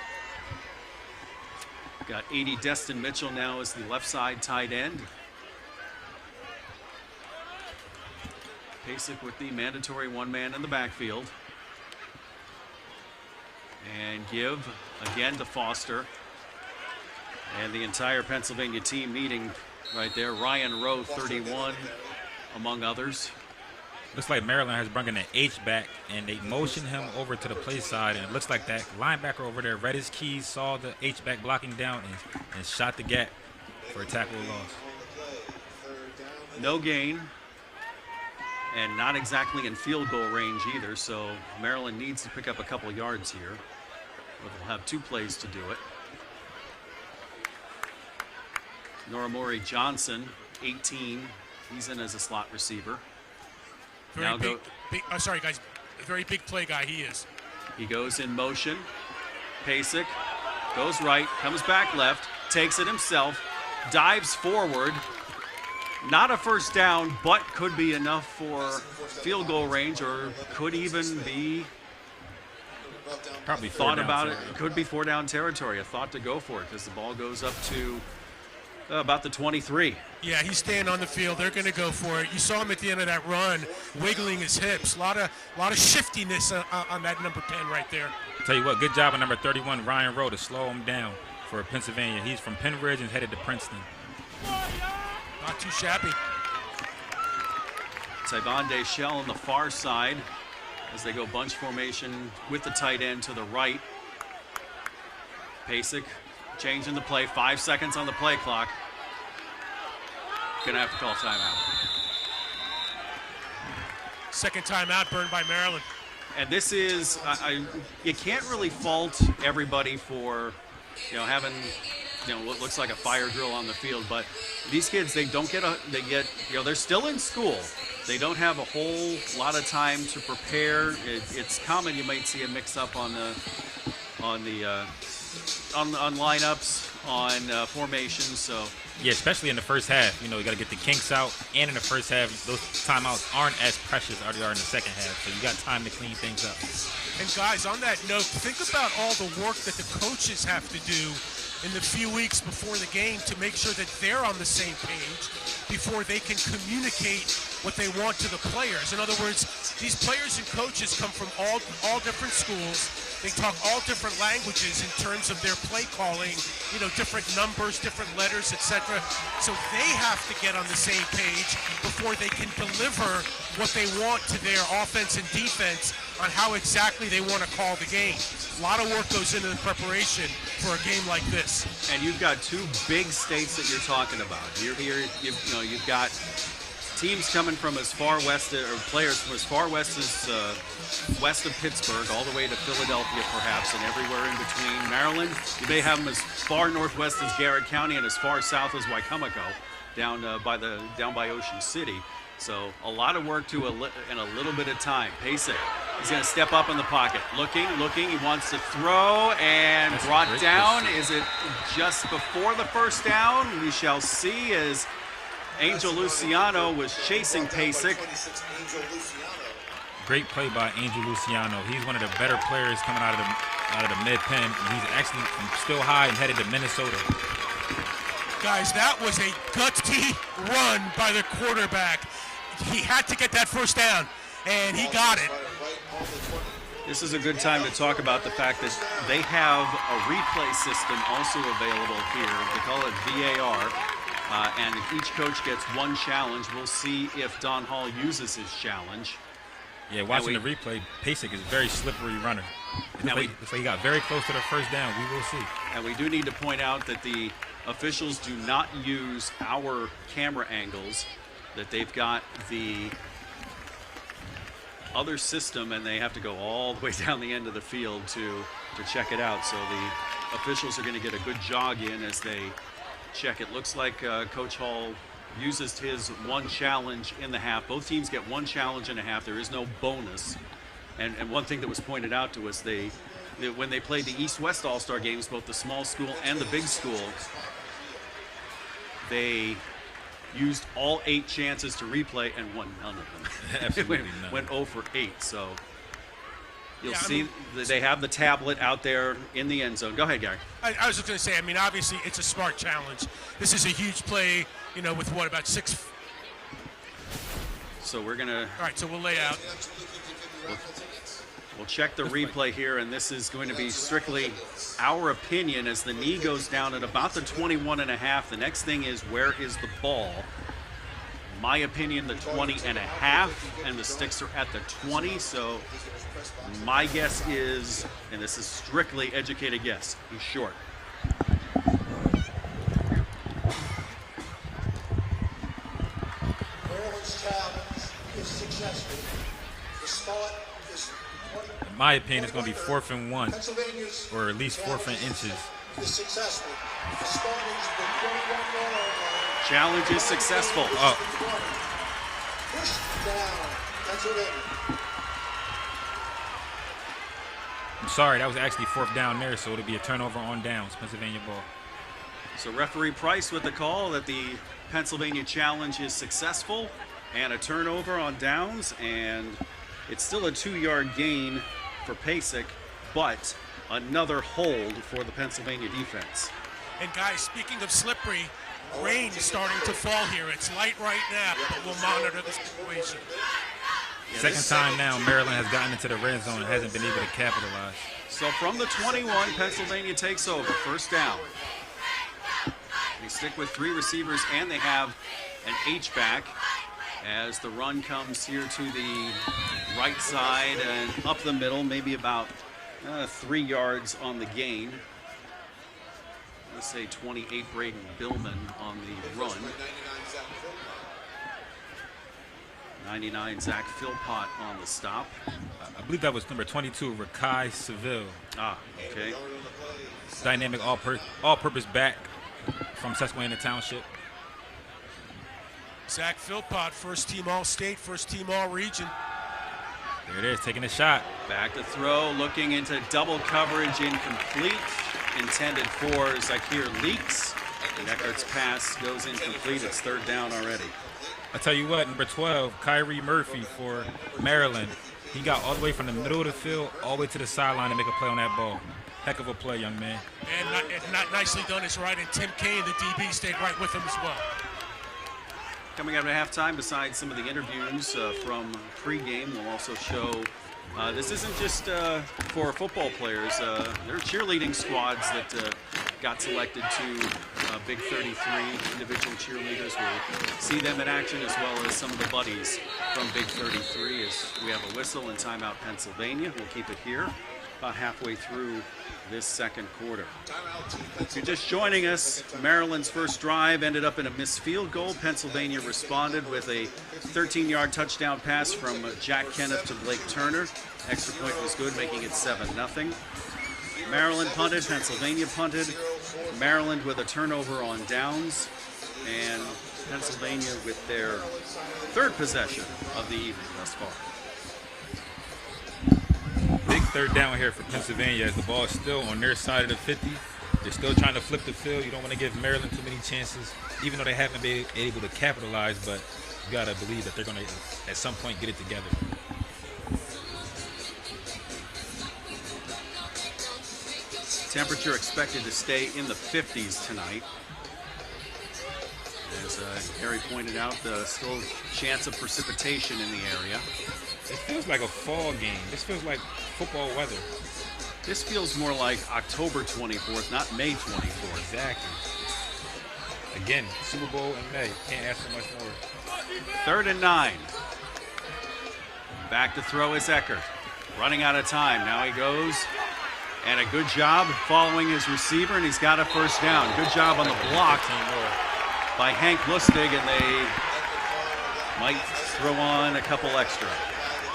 Got 80, Destin Mitchell now as the left side tight end. Pasek with the mandatory 1-man in the backfield. And give again to Foster. And the entire Pennsylvania team meeting right there. Ryan Rowe, 31, among others. Looks like Maryland has brought in an H-back, and they motioned him over to the play side, and it looks like that linebacker over there read his keys, saw the H-back blocking down, and shot the gap for a tackle loss. No gain, and not exactly in field goal range either, so Maryland needs to pick up a couple yards here. They'll have 2 plays to do it. Noramori Johnson, 18. He's in as a slot receiver. Sorry, guys. A very big play guy he is. He goes in motion. Pasek goes right, comes back left, takes it himself, dives forward. Not a first down, but could be enough for field goal range, or could even be probably thought about it. It could be 4-down territory. A thought to go for it because the ball goes up to about the 23. Yeah, he's staying on the field. They're going to go for it. You saw him at the end of that run, wiggling his hips. A lot of shiftiness on that number 10 right there. Tell you what, good job on number 31, Ryan Rowe, to slow him down for Pennsylvania. He's from Penn Ridge and headed to Princeton. Not too shabby. Tyvon Deschel on the far side as they go bunch formation with the tight end to the right. Pasek changing the play, 5 seconds on the play clock. Gonna have to call timeout. Second timeout burned by Maryland. And this is, you can't really fault everybody for, having, what looks like a fire drill on the field, but these kids, they're still in school. They don't have a whole lot of time to prepare. It's common you might see a mix-up on lineups, on formations. So yeah, especially in the first half. You got to get the kinks out, and in the first half, those timeouts aren't as precious as they are in the second half. So you got time to clean things up. And guys, on that note, think about all the work that the coaches have to do in the few weeks before the game to make sure that they're on the same page before they can communicate what they want to the players. In other words, these players and coaches come from all different schools. They talk all different languages in terms of their play calling, different numbers, different letters, etc. So they have to get on the same page before they can deliver what they want to their offense and defense on how exactly they want to call the game. A lot of work goes into the preparation for a game like this. And you've got two big states that you're talking about. You've got teams coming from as far west, or players from as far west as west of Pittsburgh, all the way to Philadelphia, perhaps, and everywhere in between. Maryland, you may have them as far northwest as Garrett County and as far south as Wicomico, down by Ocean City. So a lot of work in a little bit of time. Pasek, he's going to step up in the pocket, looking. He wants to throw, and that's brought down. Is it just before the first down? We shall see, as Angel Luciano was chasing Pasek. Great play by Angel Luciano. He's one of the better players coming out of the mid-pen. He's actually still high and headed to Minnesota. Guys, that was a gutsy run by the quarterback. He had to get that first down, and he got it. This is a good time to talk about the fact that they have a replay system also available here. They call it VAR. And each coach gets one challenge. We'll see if Don Hall uses his challenge. Yeah, watching the replay, Pasek is a very slippery runner. It's like he got very close to the first down. We will see. And we do need to point out that the officials do not use our camera angles, that they've got the other system, and they have to go all the way down the end of the field to check it out. So the officials are going to get a good jog in as they check. It looks like Coach Hall uses his one challenge in the half. Both teams get one challenge in a half. There is no bonus. And one thing that was pointed out to us, when they played the East-West All-Star games, both the small school and the big school, they used all 8 chances to replay and won none of them. Absolutely none. Went 0 for 8. So you'll see they have the tablet out there in the end zone. Go ahead, Gary. I was just going to say, obviously it's a smart challenge. This is a huge play, with about 6. So we're going to. All right, so we'll lay out. We'll check the replay here, and this is going to be strictly our opinion as the knee goes down at about the 21.5. The next thing is, where is the ball? My opinion, the 20.5, and the sticks are at the 20. So my guess is, and this is strictly educated guess, he's short. Maryland's challenge is successful. The start is 20. In my opinion, it's going to be 4th and 1, or at least 4th and inches. Is successful. The start is the 21-yard line. Challenge is successful. Pushed down Pennsylvania. I'm sorry, that was actually 4th down there, so it'll be a turnover on downs, Pennsylvania ball. So referee Price with the call that the Pennsylvania challenge is successful and a turnover on downs, and it's still a 2-yard gain for Pasek, but another hold for the Pennsylvania defense. And guys, speaking of slippery, rain is starting to fall here. It's light right now, but we'll monitor the situation. Second time now Maryland has gotten into the red zone and hasn't been able to capitalize. So from the 21, Pennsylvania takes over, 1st down. They stick with 3 receivers, and they have an H-back as the run comes here to the right side and up the middle, maybe about 3 yards on the gain. Let's say 28 Braden Billman on the run. 99 Zach Philpott on the stop. I believe that was number 22, Rakai Seville. Ah, okay. Dynamic all-purpose back from Susquehanna Township. Zach Philpott, first team All-State, first team All-Region. There it is, taking a shot. Back to throw, looking into double coverage, incomplete. Intended for Zakir Leaks. And Eckert's pass goes incomplete. It's 3rd down already. I tell you what, number 12, Kyrie Murphy for Maryland. He got all the way from the middle of the field all the way to the sideline to make a play on that ball. Heck of a play, young man. And not nicely done is right, and Tim Kane, the DB, stayed right with him as well. Coming up at halftime, besides some of the interviews from pregame, we'll also show this isn't just for football players. There are cheerleading squads that got selected to Big 33 individual cheerleaders. We'll see them in action, as well as some of the buddies from Big 33 as we have a whistle and timeout Pennsylvania. We'll keep it here about halfway through this 2nd quarter. If you're just joining us, Maryland's first drive ended up in a missed field goal. Pennsylvania responded with a 13-yard touchdown pass from Jack Kenneth to Blake Turner. Extra point was good, making it 7-0. Maryland punted, Pennsylvania punted. Maryland with a turnover on downs, and Pennsylvania with their 3rd possession of the evening thus far. Big 3rd down here for Pennsylvania as the ball is still on their side of the 50. They're still trying to flip the field. You don't want to give Maryland too many chances, even though they haven't been able to capitalize, but you got to believe that they're going to, at some point, get it together. Temperature expected to stay in the 50s tonight. As Harry pointed out, still chance of precipitation in the area. It feels like a fall game. This feels like football weather. This feels more like October 24th, not May 24th. Exactly. Again, Super Bowl in May. Can't ask for much more. 3rd and 9. Back to throw is Eckert. Running out of time. Now he goes. And a good job following his receiver, and he's got a 1st down. Good job on the block by Hank Lustig, and they might throw on a couple extra.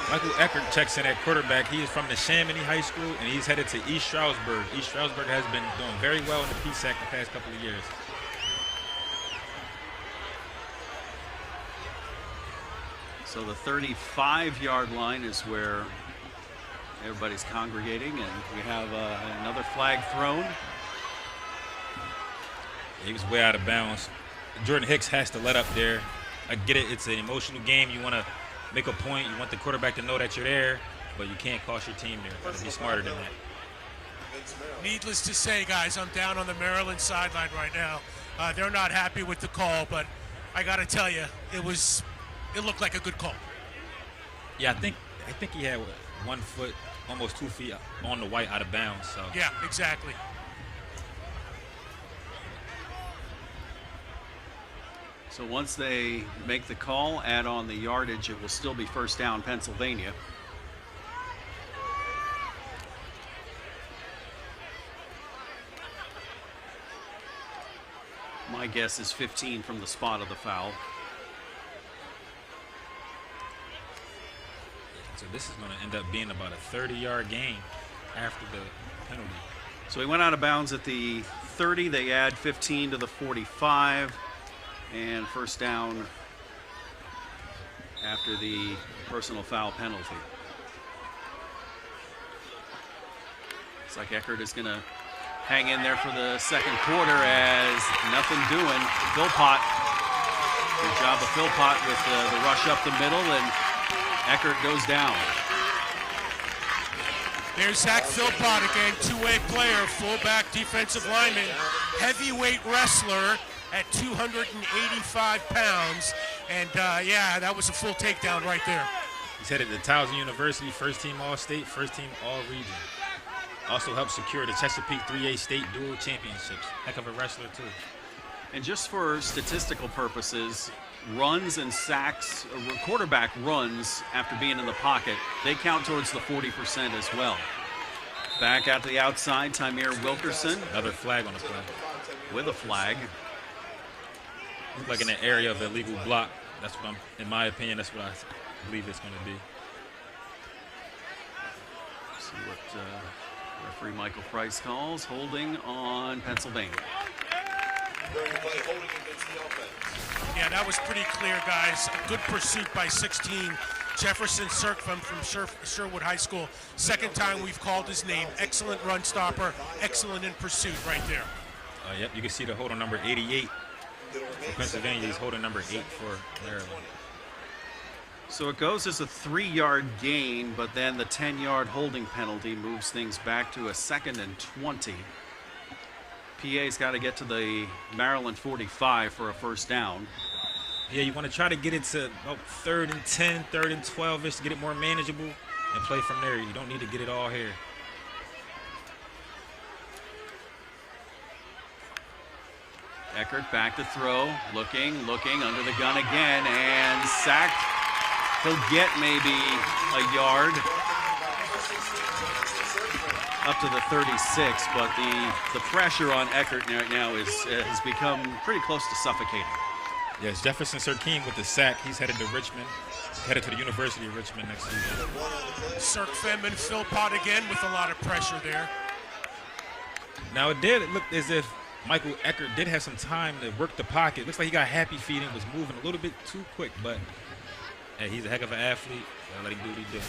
Michael Eckert checks in at quarterback. He is from the Chamonix High School, and he's headed to East Stroudsburg. East Stroudsburg has been doing very well in the PSAC the past couple of years. So the 35-yard line is where everybody's congregating, and we have another flag thrown. He was way out of bounds. Jordan Hicks has to let up there. I get it. It's an emotional game. You want to make a point. You want the quarterback to know that you're there, but you can't cost your team there. You got to be smarter than that. Needless to say, guys, I'm down on the Maryland sideline right now. They're not happy with the call, but I got to tell you, it looked like a good call. Yeah, I think he had 1 foot, almost 2 feet on the white out of bounds. So yeah, exactly. So once they make the call, add on the yardage, it will still be 1st down Pennsylvania. My guess is 15 from the spot of the foul. So this is going to end up being about a 30-yard gain after the penalty. So he went out of bounds at the 30. They add 15 to the 45. And 1st down after the personal foul penalty. Looks like Eckert is going to hang in there for the second quarter as nothing doing. Philpott, good job of Philpott with the rush up the middle, and Eckert goes down. There's Zach Philpott again, two-way player, fullback, defensive lineman, heavyweight wrestler at 285 pounds. And yeah, that was a full takedown right there. He's headed to Towson University, first team All-State, first team All-Region. Also helped secure the Chesapeake 3A State Dual Championships. Heck of a wrestler, too. And just for statistical purposes, runs and sacks, quarterback runs after being in the pocket, they count towards the 40% as well. Back out to the outside, Tymere Wilkerson. Another flag on the play. With a flag. Looks like in the area of the illegal block. That's what in my opinion, that's what I believe it's going to be. See what referee Michael Price calls. Holding on Pennsylvania. Yeah, that was pretty clear, guys. A good pursuit by 16. Jefferson Serkfam from Sherwood High School. Second time we've called his name. Excellent run stopper. Excellent in pursuit right there. Yep, you can see the hold on number 88 for Pennsylvania. He's holding number 8 for Maryland. So it goes as a 3-yard gain, but then the 10-yard holding penalty moves things back to a 2nd and 20. PA's got to get to the Maryland 45 for a first down. Yeah, you want to try to get it to about 3rd and 10, 3rd and 12-ish to get it more manageable and play from there. You don't need to get it all here. Eckert back to throw, looking under the gun again, and sacked. He'll get maybe a yard up to the 36, but the pressure on Eckert right now has become pretty close to suffocating. Yes, Jefferson Serkeen with the sack. He's headed to Richmond, headed to the University of Richmond next season. Serkfam and Philpott again with a lot of pressure there. Now it looked as if Michael Eckert did have some time to work the pocket. Looks like he got happy feet and was moving a little bit too quick, but hey, he's a heck of an athlete. Gotta let him do what he did.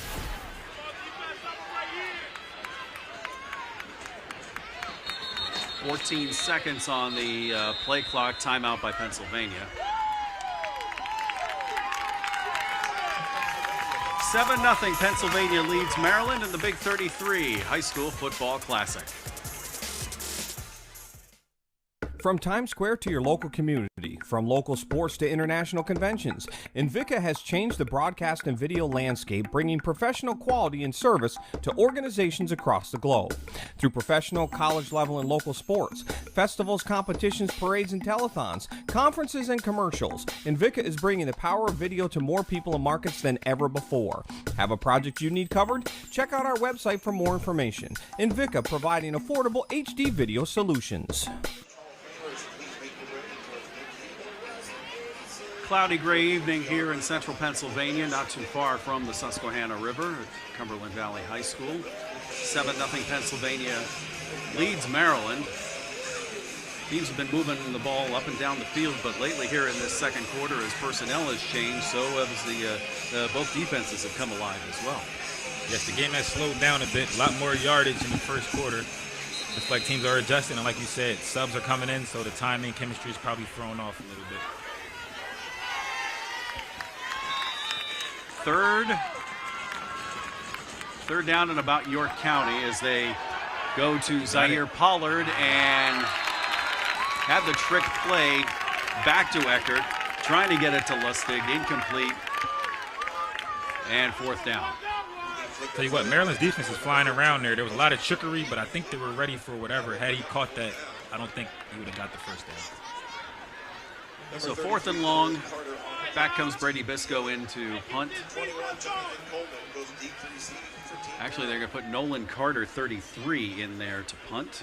.14 seconds on the play clock. Timeout by Pennsylvania. 7-0 Pennsylvania leads Maryland in the Big 33 High School Football Classic. From Times Square to your local community, from local sports to international conventions, Invicta has changed the broadcast and video landscape, bringing professional quality and service to organizations across the globe. Through professional, college level, and local sports, festivals, competitions, parades, and telethons, conferences, and commercials, Invicta is bringing the power of video to more people and markets than ever before. Have a project you need covered? Check out our website for more information. Invicta, providing affordable HD video solutions. Cloudy gray evening here in central Pennsylvania, not too far from the Susquehanna River at Cumberland Valley High School. 7-0 Pennsylvania leads Maryland. Teams have been moving the ball up and down the field, but lately here in this second quarter, as personnel has changed, so has both defenses have come alive as well. Yes, the game has slowed down a bit. A lot more yardage in the first quarter. Looks like teams are adjusting, and like you said, subs are coming in, so the timing, chemistry is probably thrown off a little bit. Third down and about York County as they go to Zaire Pollard and have the trick play back to Eckert, trying to get it to Lustig, incomplete, and fourth down. Tell you what, Maryland's defense is flying around there. There was a lot of trickery, but I think they were ready for whatever. Had he caught that, I don't think he would have got the first down. So fourth and long. Back comes Brady Bisco in to punt. Actually, they're going to put Nolan Carter, 33, in there to punt.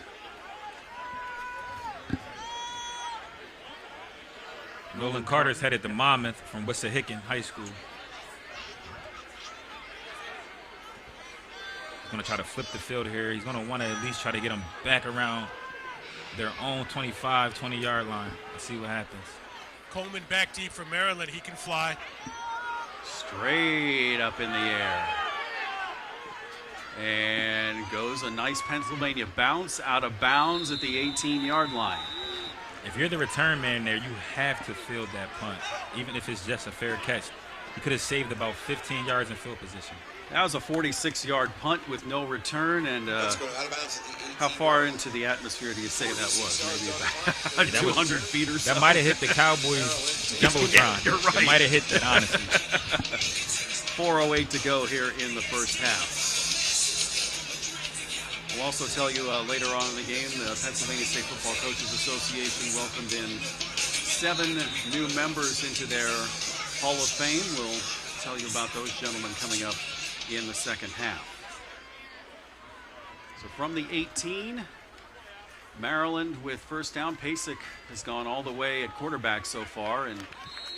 Nolan Carter's headed to Monmouth from Wissahickon High School. He's going to try to flip the field here. He's going to want to at least try to get them back around their own 25, 20-yard line. Let's see what happens. Coleman back deep for Maryland. He can fly. Straight up in the air. And goes a nice Pennsylvania bounce out of bounds at the 18-yard line. If you're the return man there, you have to field that punt, even if it's just a fair catch. You could have saved about 15 yards in field position. That was a 46-yard punt with no return, and how far into the atmosphere do you say that was? Maybe about 200 feet or so. That might have hit the Cowboys jumbotron. Yeah, you're right. It might have hit that, honestly. 4:08 to go here in the first half. We'll also tell you later on in the game, the Pennsylvania State Football Coaches Association welcomed in 7 new members into their Hall of Fame. We'll tell you about those gentlemen coming up in the second half. So from the 18, Maryland with first down. Pasek has gone all the way at quarterback so far, and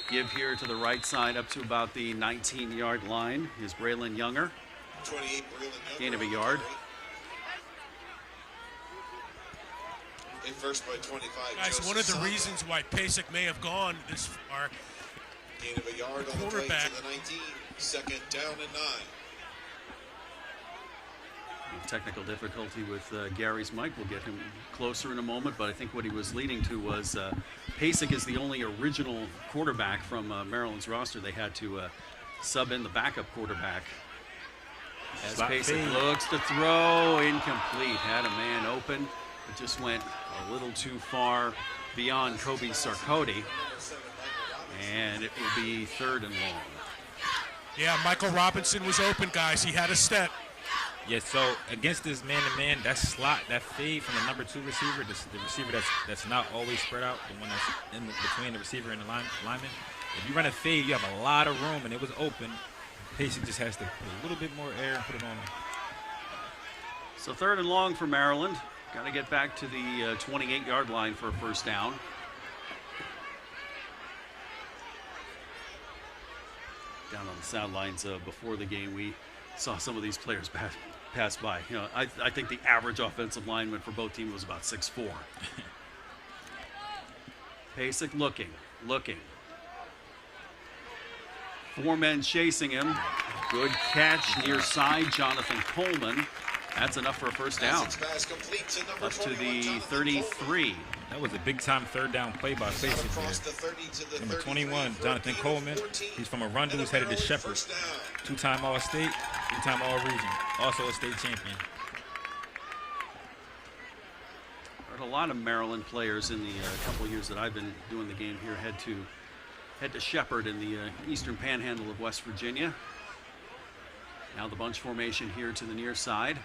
give here to the right side up to about the 19-yard line is Braylon Younger. 28 Braylon Younger. Gain of a yard. In first by 25. Guys, Joseph one of the Saka. reasons why Pasek may have gone this far. Gain of a yard on the play to the 19. Second down and 9. Technical difficulty with Gary's mic. We'll get him closer in a moment, but I think what he was leading to was Pasek is the only original quarterback from Maryland's roster. They had to sub in the backup quarterback. As Pasek looks to throw, incomplete. Had a man open, but just went a little too far beyond Kobe Sarkodie. And it will be 3rd and long. Yeah, Michael Robinson was open, guys. He had a step. Yeah, so against this man-to-man, that slot, that fade from the number 2 receiver, the receiver that's not always spread out, the one that's in between the receiver and the lineman. If you run a fade, you have a lot of room, and it was open. Pasek just has to put a little bit more air and put it on him. So 3rd and long for Maryland. Got to get back to the 28-yard line for a first down. Down on the sidelines before the game, we saw some of these players pass by. You know, I think the average offensive lineman for both teams was about 6'4". Pasek looking. 4 men chasing him. Good catch near side, Jonathan Coleman. That's enough for a first down. Up to the 33. That was a big-time 3rd down play by Pasek there. Number 21, Jonathan Coleman. He's from Arundel. He's headed to Shepherd. 2-time All-State, 3-time All-Region. Also a state champion. Heard a lot of Maryland players in the couple years that I've been doing the game here head to Shepherd in the eastern panhandle of West Virginia. Now the bunch formation here to the near side.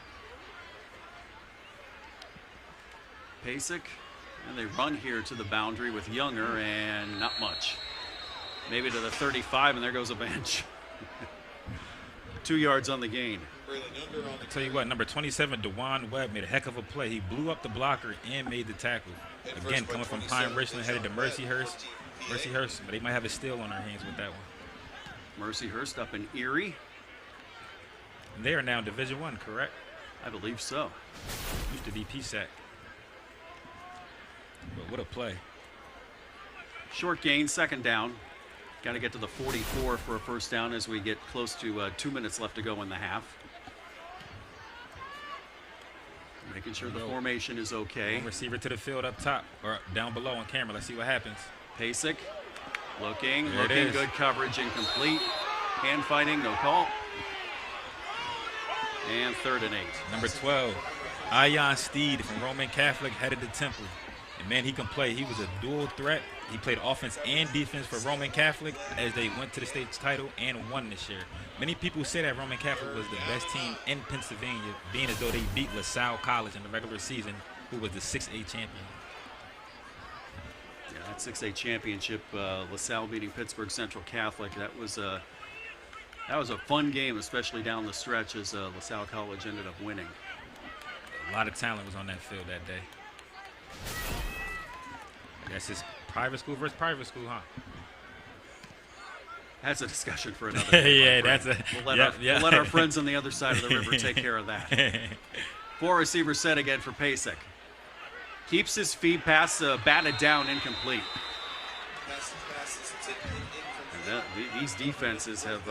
Pasek, and they run here to the boundary with Younger, and not much. Maybe to the 35, and there goes a bench. 2 yards on the gain. I tell you what, number 27, DeJuan Webb, made a heck of a play. He blew up the blocker and made the tackle. Again, coming from Pine Richland, headed to Mercyhurst, but they might have a steal on their hands with that one. Mercyhurst up in Erie. And they are now Division I, correct? I believe so. Used to be PSAC. But what a play. Short gain, 2nd down. Got to get to the 44 for a first down as we get close to 2 minutes left to go in the half. Making sure the formation is okay. One receiver to the field up top, or down below on camera. Let's see what happens. Pasek looking, There good coverage, incomplete. Hand fighting, no call. And 3rd and 8. Number 12, Ion Steed from Roman Catholic, headed to Temple. And man, he can play. He was a dual threat. He played offense and defense for Roman Catholic as they went to the state title and won this year. Many people say that Roman Catholic was the best team in Pennsylvania, being as though they beat LaSalle College in the regular season, who was the 6A champion. Yeah, that 6A championship, LaSalle beating Pittsburgh Central Catholic, that was a fun game, especially down the stretch as LaSalle College ended up winning. A lot of talent was on that field that day. That's his private school versus private school, huh? That's a discussion for another day. Yeah, that's a. We'll let our friends on the other side of the river take care of that. 4 receivers set again for Pasek. Keeps his feet pass, batted down, incomplete. And These defenses have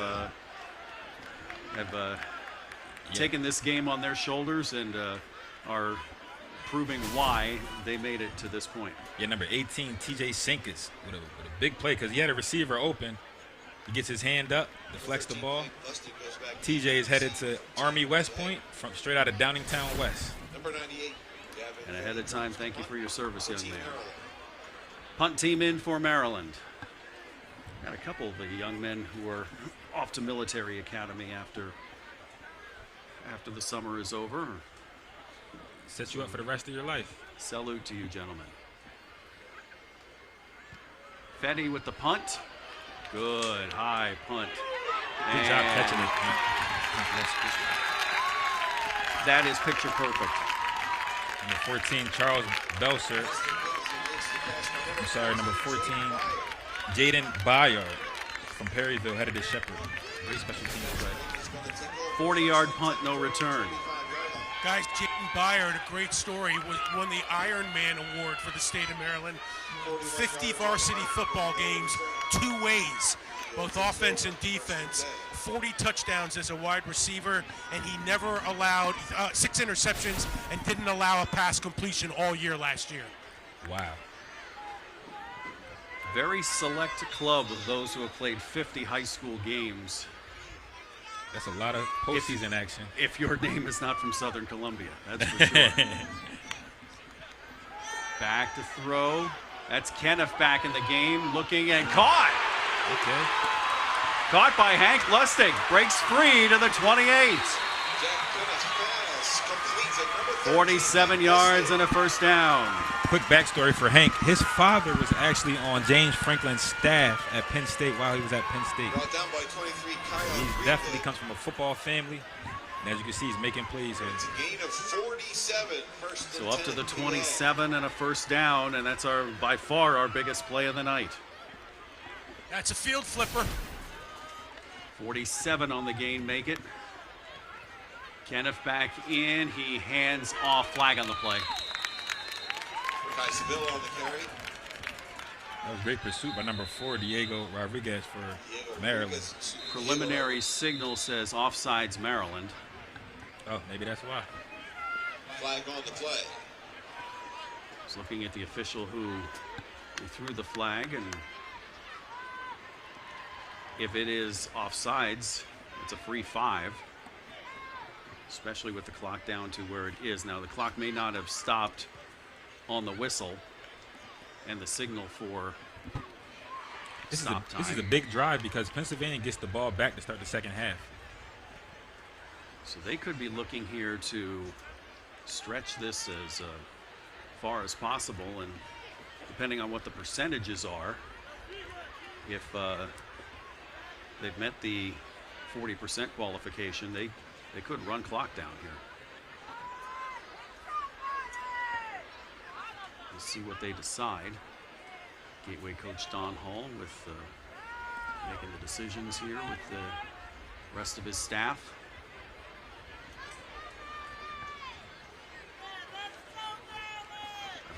taken this game on their shoulders and are proving why they made it to this point. Yeah, number 18, TJ Sinkus with a big play because he had a receiver open. He gets his hand up, deflects the ball. TJ is headed to Army West Point from straight out of Downingtown West. Number 98. And ahead of time, thank you for your service, young man. Punt team in for Maryland. Got a couple of the young men who are off to military academy after the summer is over. Sets you up for the rest of your life. Salute to you, gentlemen. Fetty with the punt. Good high punt. Good job catching it. That is picture perfect. Number 14, Charles Belser. I'm sorry, number 14, Jaden Bayard from Perryville, headed to Shepherd. Great special teams play. 40-yard punt, no return. Guys, Jaden Bayard, a great story, won the Iron Man Award for the state of Maryland. 50 varsity football games, 2 ways, both offense and defense. 40 touchdowns as a wide receiver, and he never allowed 6 interceptions and didn't allow a pass completion all year last year. Wow. Very select club of those who have played 50 high school games. That's a lot of postseason action. If your name is not from Southern Columbia, that's for sure. Back to throw. That's Kenneth back in the game, looking and caught. Okay. Caught by Hank Lustig. Breaks free to the 28. 47 yards and a first down. Quick backstory for Hank. His father was actually on James Franklin's staff at Penn State while he was at Penn State. Brought down by 23, Kyle. He definitely comes from a football family. And as you can see, he's making plays here. It's a gain of 47. So up to the 27 and a first down, and that's by far our biggest play of the night. That's a field flipper. 47 on the game, make it. Kenneth back in. He hands off, flag on the play. Kai Seville on the carry. That was great pursuit by number 4, Diego Rodriguez for Maryland. Preliminary signal says offsides Maryland. Oh, maybe that's why. Flag on the play. Just looking at the official who threw the flag, and if it is offsides, it's a free 5, especially with the clock down to where it is. Now, the clock may not have stopped on the whistle and the signal for stop time. This is a big drive because Pennsylvania gets the ball back to start the second half. So they could be looking here to stretch this as far as possible, and depending on what the percentages are, if they've met the 40% qualification, they could run clock down here. We'll see what they decide. Gateway coach Don Hall with making the decisions here with the rest of his staff.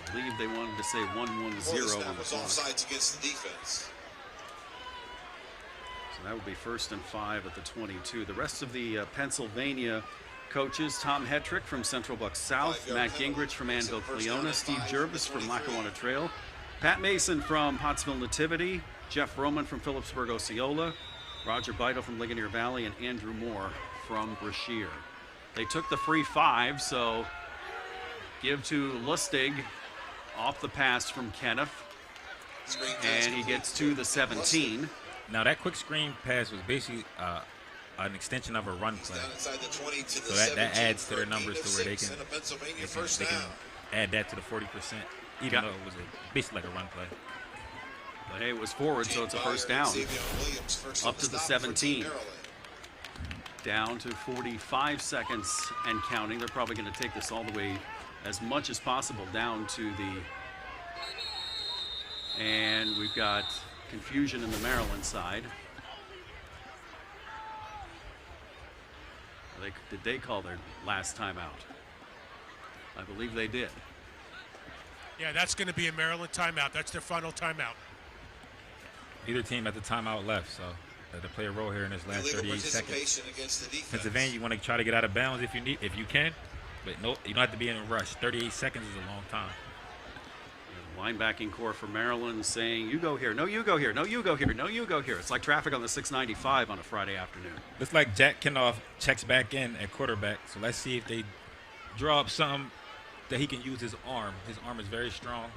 I believe they wanted to say 1-1-0 on the Snap was clock. offsides against the defense. So that would be 1st and 5 at the 22. The rest of the Pennsylvania coaches: Tom Hetrick from Central Bucks South, Matt Gingrich from Anvil Cleona, Steve Jervis from Lackawanna Trail, Pat Mason from Pottsville Nativity, Jeff Roman from Phillipsburg Osceola, Roger Beidel from Ligonier Valley, and Andrew Moore from Brashear. They took the free 5, so give to Lustig off the pass from Kenneth, and he gets to the 17. Now that quick screen pass was basically an extension of a run play. So that adds to their numbers to where they can add that to the 40%, even though it was basically like a run play. But hey, it was forward, so it's a first down. Up to the 17. Down to 45 seconds and counting. They're probably going to take this all the way as much as possible down to the... And we've got confusion in the Maryland side. Did they call their last timeout? I believe they did. Yeah, that's going to be a Maryland timeout. That's their final timeout. Either team at the timeout left, so to play a role here in this last Illegal 38 seconds. participation against the defense. Pennsylvania, you want to try to get out of bounds if you can, but no, you don't have to be in a rush. 38 seconds is a long time. Linebacking core for Maryland saying, you go here, no, you go here, no, you go here, no, you go here. It's like traffic on the 695 on a Friday afternoon. Looks like Jack Kenoff checks back in at quarterback, so let's see if they draw up something that he can use his arm. His arm is very strong.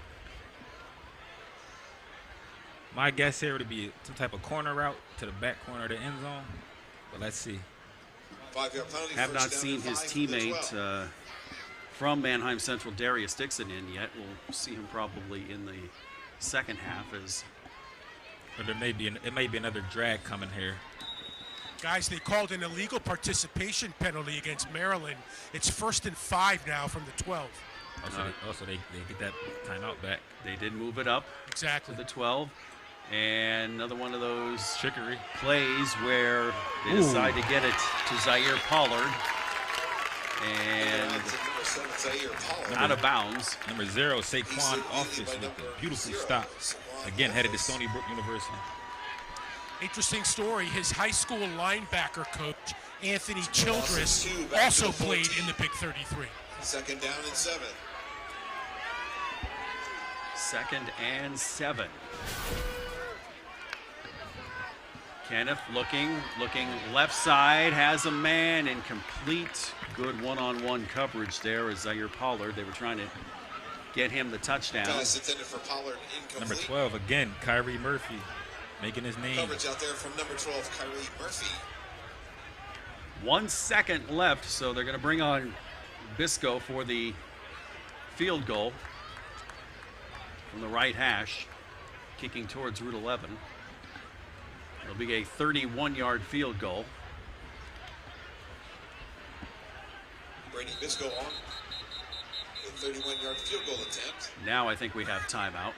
My guess here would be some type of corner route to the back corner of the end zone, but let's see. 5-yard penalty. Have not seen his teammate from Manheim Central, Darius Dixon, in yet. We'll see him probably in the second half. But it may be another drag coming here. Guys, they called an illegal participation penalty against Maryland. It's 1st and 5 now from the 12. Also, they get that timeout back. They did move it up exactly to the 12. And another one of those trickery plays where they decide to get it to Zaire Pollard. And out of bounds. Number 0, Saquon Office with a beautiful stop. Again, headed to Stony Brook University. Interesting story. His high school linebacker coach, Anthony Childress, also played in the Big 33. 2nd down and 7. 2nd and 7. Kenneth looking left side, has a man in complete good one-on-one coverage there as Zaire Pollard. They were trying to get him the touchdown. Pass intended for Pollard, incomplete. Number 12, again, Kyrie Murphy, making his name. Coverage out there from number 12, Kyrie Murphy. 1 second left, so they're going to bring on Bisco for the field goal from the right hash, kicking towards Route 11. It'll be a 31-yard field goal. Brady Bisco on the 31-yard field goal attempt. Now I think we have timeout.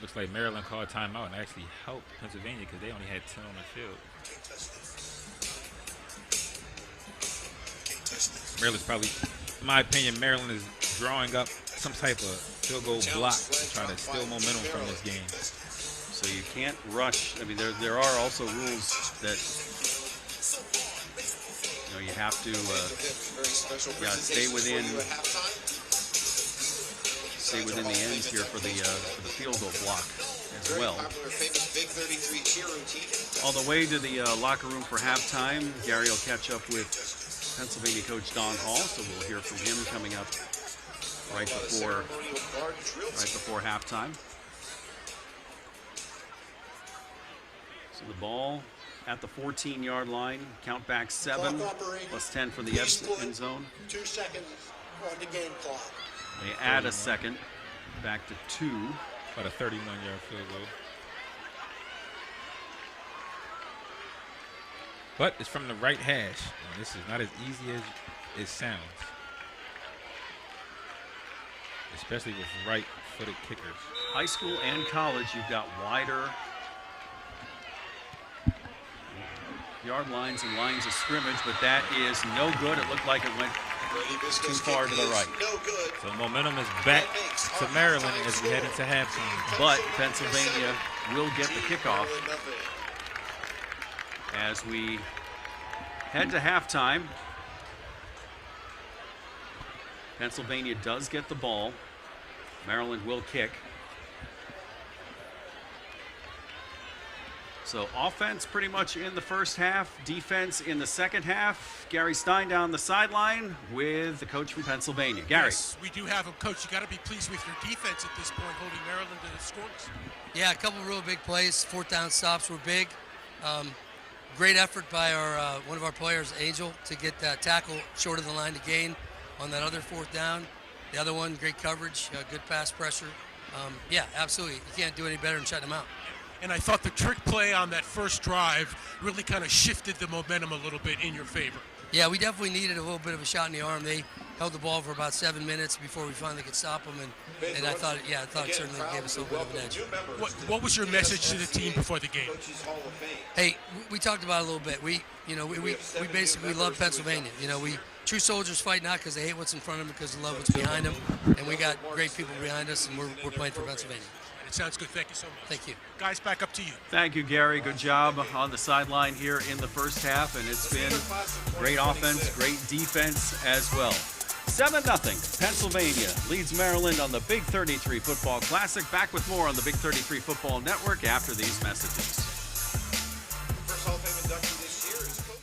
Looks like Maryland called timeout and actually helped Pennsylvania because they only had 10 on the field. Maryland's probably, in my opinion, Maryland is drawing up some type of field goal block to try to steal momentum from this game. So you can't rush. I mean, there are also rules that you have to stay within the ends here for the field goal block as well. On the way to the locker room for halftime, Gary will catch up with Pennsylvania coach Don Hall, so we'll hear from him coming up right before halftime. So the ball at the 14-yard line, count back 7 plus 10 for the end zone. 2 seconds on the game clock. They add a second, back to 2. About a 31-yard field goal. But it's from the right hash. And this is not as easy as it sounds. Especially with right-footed kickers. High school and college, you've got wider yard lines and lines of scrimmage, but that is no good. It looked like it went too far to the right. So momentum is back to Maryland as we head into halftime. But Pennsylvania will get the kickoff as we head to halftime. Pennsylvania does get the ball. Maryland will kick. So offense pretty much in the first half, defense in the second half. Gary Stein down the sideline with the coach from Pennsylvania. Gary. Yes, we do have him, Coach. You got to be pleased with your defense at this point, holding Maryland to the scoreless. Yeah, a couple of real big plays. 4th down stops were big. Great effort by our one of our players, Angel, to get that tackle short of the line to gain on that other 4th down. The other one, great coverage, good pass pressure. Yeah, absolutely. You can't do any better than shutting them out. And I thought the trick play on that first drive really kind of shifted the momentum a little bit in your favor. Yeah, we definitely needed a little bit of a shot in the arm. They held the ball for about 7 minutes before we finally could stop them, and I thought it certainly gave us a little bit of an edge. What was your message to the team before the game? Hey, we talked about it a little bit. We basically love Pennsylvania. True soldiers fight not because they hate what's in front of them, because they love what's behind them, and we got great people behind us, and we're playing for Pennsylvania. It sounds good. Thank you so much. Thank you. Guys, back up to you. Thank you, Gary. Good job on the sideline here in the first half, and it's been great offense, great defense as well. 7-0. Pennsylvania leads Maryland on the Big 33 Football Classic. Back with more on the Big 33 Football Network after these messages. First Hall of Fame inductee this year is Coach.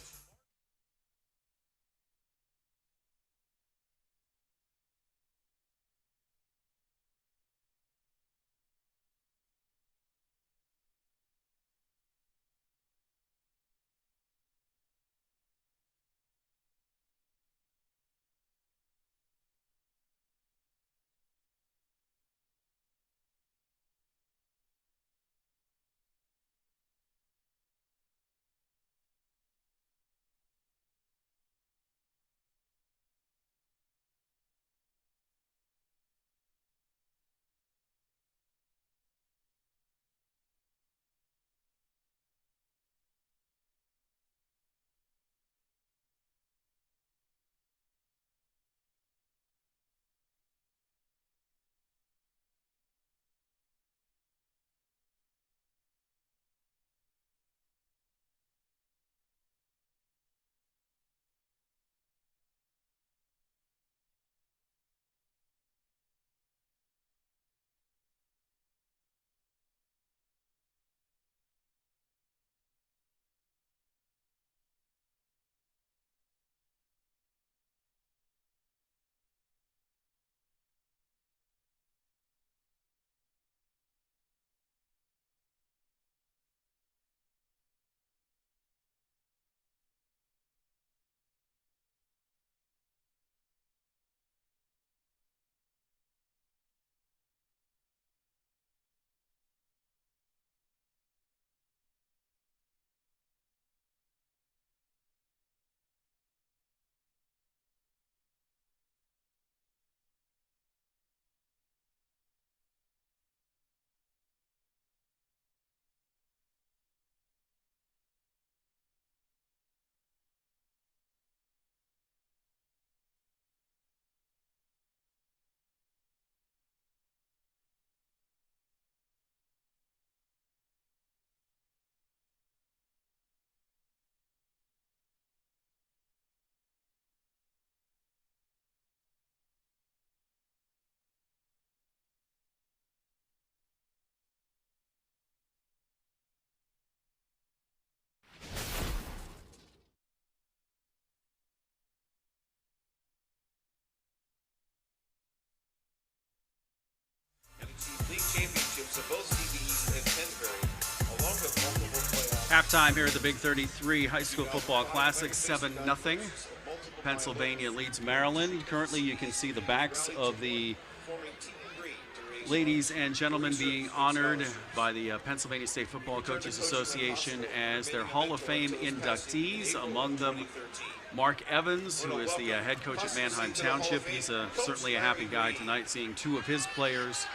League championships of both CB East and Pennsbury, along with multiple playoffs. Halftime here at the Big 33 High School Football Classic, 7-0. Pennsylvania leads Maryland. Currently, you can see the backs of the ladies and gentlemen being honored by the Pennsylvania State Football Coaches Association as their Hall of Fame inductees. Among them, Mark Evans, who is the head coach at Manheim Township. He's certainly a happy guy tonight, seeing two of his players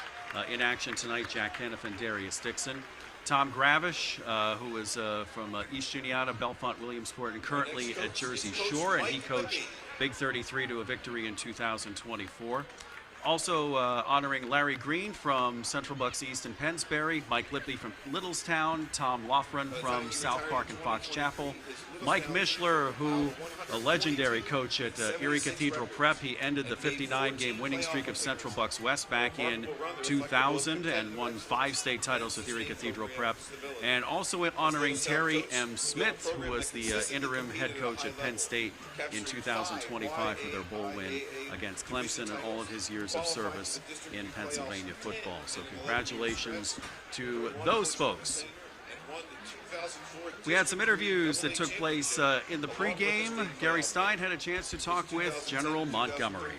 in action tonight, Jack Kenneth and Darius Dixon. Tom Gravish, who is from East Juniata, Belfont Williamsport, and currently at Jersey Shore, and he coached Big 33 to a victory in 2024. Also honoring Larry Green from Central Bucks East and Pennsbury, Mike Lippy from Littlestown, Tom Loughran from South Park and Fox Chapel, Mike Mishler, who a legendary coach at Erie Cathedral Prep. He ended the 59-game winning streak of Central Bucks West back in 2000 and won 5 state titles with Erie Cathedral Prep. And also honoring Terry M. Smith, who was the interim head coach at Penn State in 2025 for their bowl win against Clemson and all of his years of service in Pennsylvania football. So congratulations to those folks. We had some interviews that took place in the pregame. Gary Stein had a chance to talk with General Montgomery.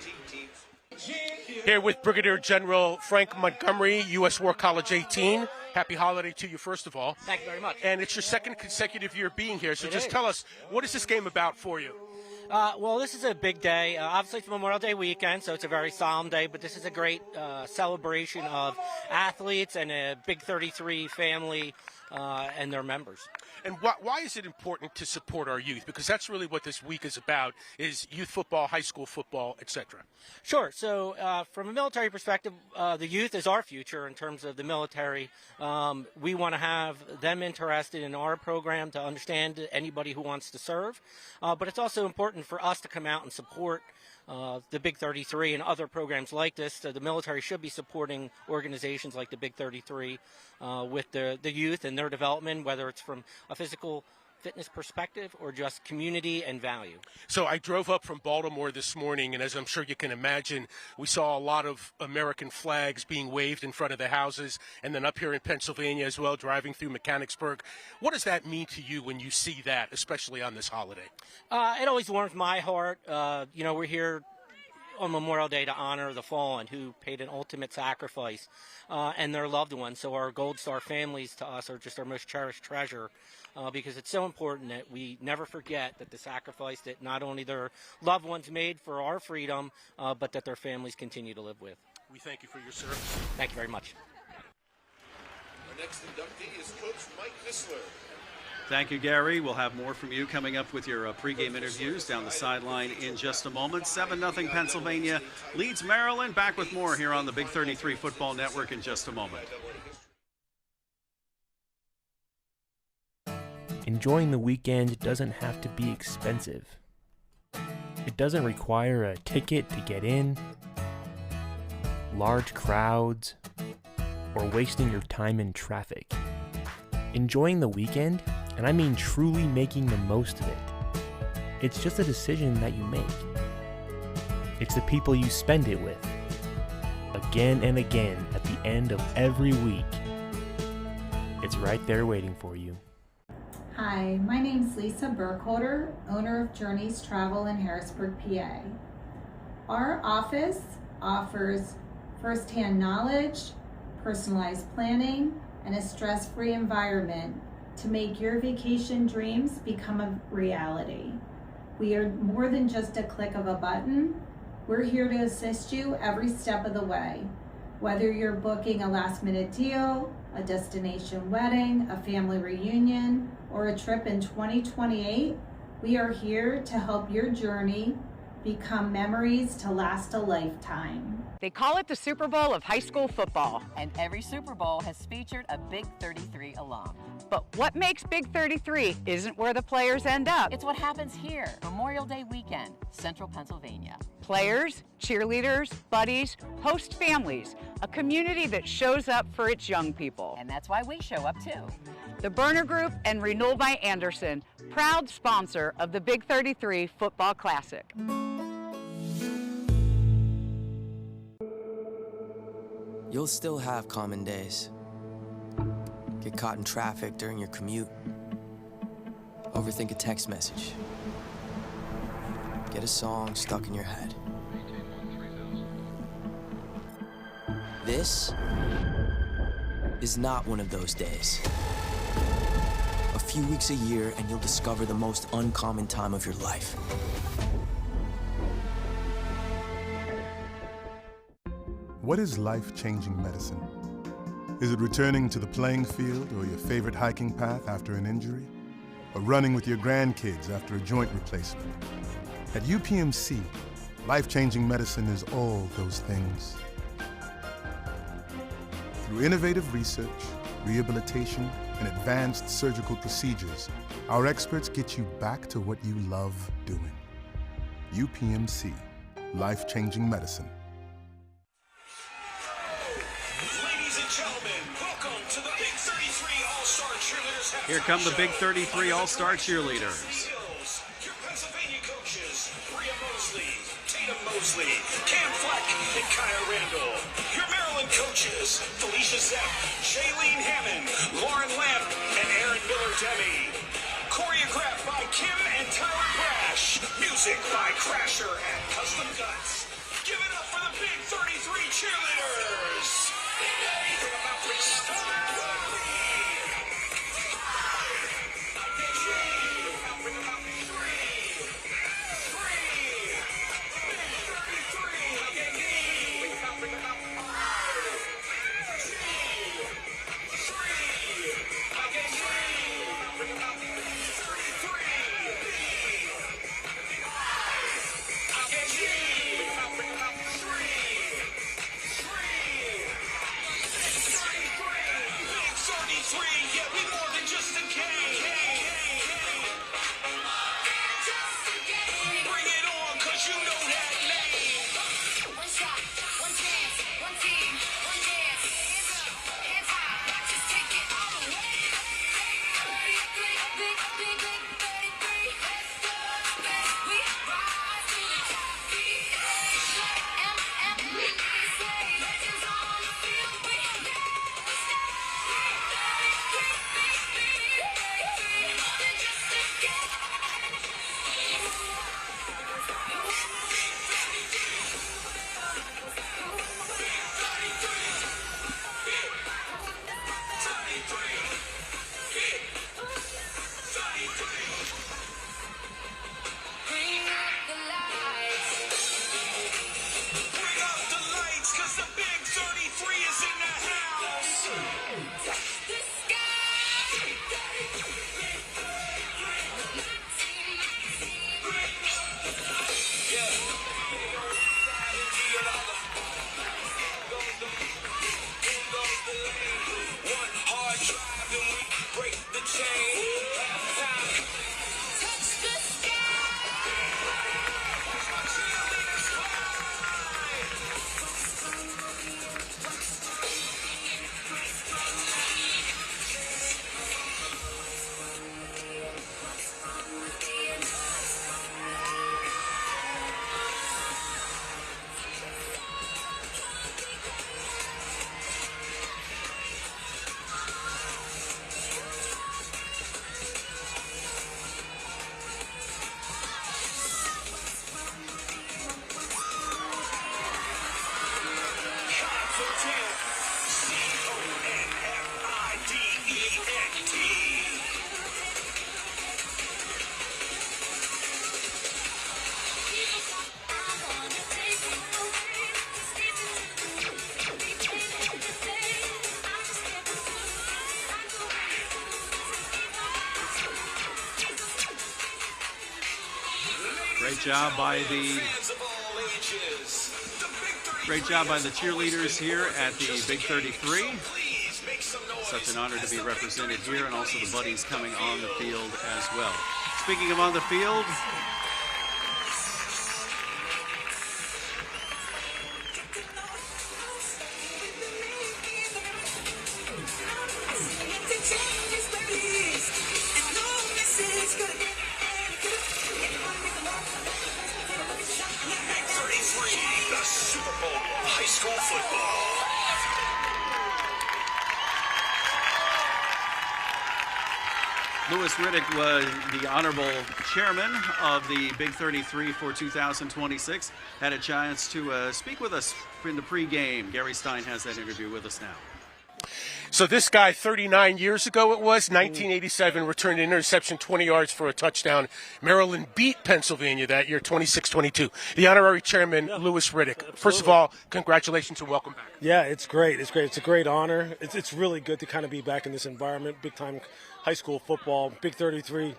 Here with Brigadier General Frank Montgomery, U.S. War College 18. Happy holiday to you, first of all. Thank you very much. And it's your second consecutive year being here, so just tell us, what is this game about for you? Well, this is a big day. Obviously, it's Memorial Day weekend, so it's a very solemn day, but this is a great celebration of athletes and a Big 33 family and their members. And why is it important to support our youth? Because that's really what this week is about, is youth football, high school football, etc. Sure. So from a military perspective, the youth is our future in terms of the military. We want to have them interested in our program to understand anybody who wants to serve. But it's also important for us to come out and support the Big 33 and other programs like this. So the military should be supporting organizations like the Big 33 with the youth and their development, whether it's from a physical fitness perspective or just community and value. So I drove up from Baltimore this morning, and as I'm sure you can imagine, we saw a lot of American flags being waved in front of the houses, and then up here in Pennsylvania as well, driving through Mechanicsburg. What does that mean to you when you see that, especially on this holiday? It always warms my heart. We're here on Memorial Day to honor the fallen who paid an ultimate sacrifice and their loved ones. So our Gold Star families to us are just our most cherished treasure because it's so important that we never forget that the sacrifice that not only their loved ones made for our freedom, but that their families continue to live with. We thank you for your service. Thank you very much. Our next inductee is Coach Mike Visler. Thank you, Gary. We'll have more from you coming up with your pregame interviews down the sideline in just a moment. 7-0 Pennsylvania leads Maryland. Back with more here on the Big 33 Football Network in just a moment. Enjoying the weekend doesn't have to be expensive. It doesn't require a ticket to get in, large crowds, or wasting your time in traffic. Enjoying the weekend, and I mean truly making the most of it, it's just a decision that you make. It's the people you spend it with, again and again at the end of every week. It's right there waiting for you. Hi, my name's Lisa Burkholder, owner of Journeys Travel in Harrisburg, PA. Our office offers first-hand knowledge, personalized planning, and a stress-free environment to make your vacation dreams become a reality. We are more than just a click of a button. We're here to assist you every step of the way. Whether you're booking a last-minute deal, a destination wedding, a family reunion, or a trip in 2028, we are here to help your journey become memories to last a lifetime. They call it the Super Bowl of high school football. And every Super Bowl has featured a Big 33 alum. But what makes Big 33 isn't where the players end up. It's what happens here, Memorial Day weekend, Central Pennsylvania. Players, cheerleaders, buddies, host families, a community that shows up for its young people. And that's why we show up too. The Burner Group and Renewal by Anderson, proud sponsor of the Big 33 Football Classic. You'll still have common days. Get caught in traffic during your commute. Overthink a text message. Get a song stuck in your head. This is not one of those days. A few weeks a year and you'll discover the most uncommon time of your life. What is life-changing medicine? Is it returning to the playing field or your favorite hiking path after an injury? Or running with your grandkids after a joint replacement? At UPMC, life-changing medicine is all those things. Through innovative research, rehabilitation, and advanced surgical procedures, our experts get you back to what you love doing. UPMC, life-changing medicine. Ladies and gentlemen, welcome to the Big 33 All-Star Cheerleaders. Here come the Big 33 All-Star Cheerleaders. Your Pennsylvania coaches, Bria Mosley, Tatum Mosley, Cam Fleck, and Kaya Randall. Your Maryland coaches, Felicia Zepp, Shailene Hammond, Lauren Lamp, and Aaron Miller-Demi. Choreographed by Kim and Tyler Brash. Music by Crasher and Custom Guts. Give it up for the Big 33 Cheerleaders. From the Maverick Star Rugby. job by the cheerleaders here at the Big 33. Such an honor to be represented here, and also the buddies coming on the field as well. Speaking of on the field, the Super Bowl high school football. Lewis Riddick was the honorable chairman of the Big 33 for 2026. Had a chance to speak with us in the pregame. Gary Stein has that interview with us now. So this guy, 39 years ago it was, 1987, returned an interception 20 yards for a touchdown. Maryland beat Pennsylvania that year, 26-22. The honorary chairman, Lewis Riddick. First of all, congratulations and welcome back. Yeah, it's great. It's great. It's a great honor. It's really good to kind of be back in this environment, big-time high school football. Big 33,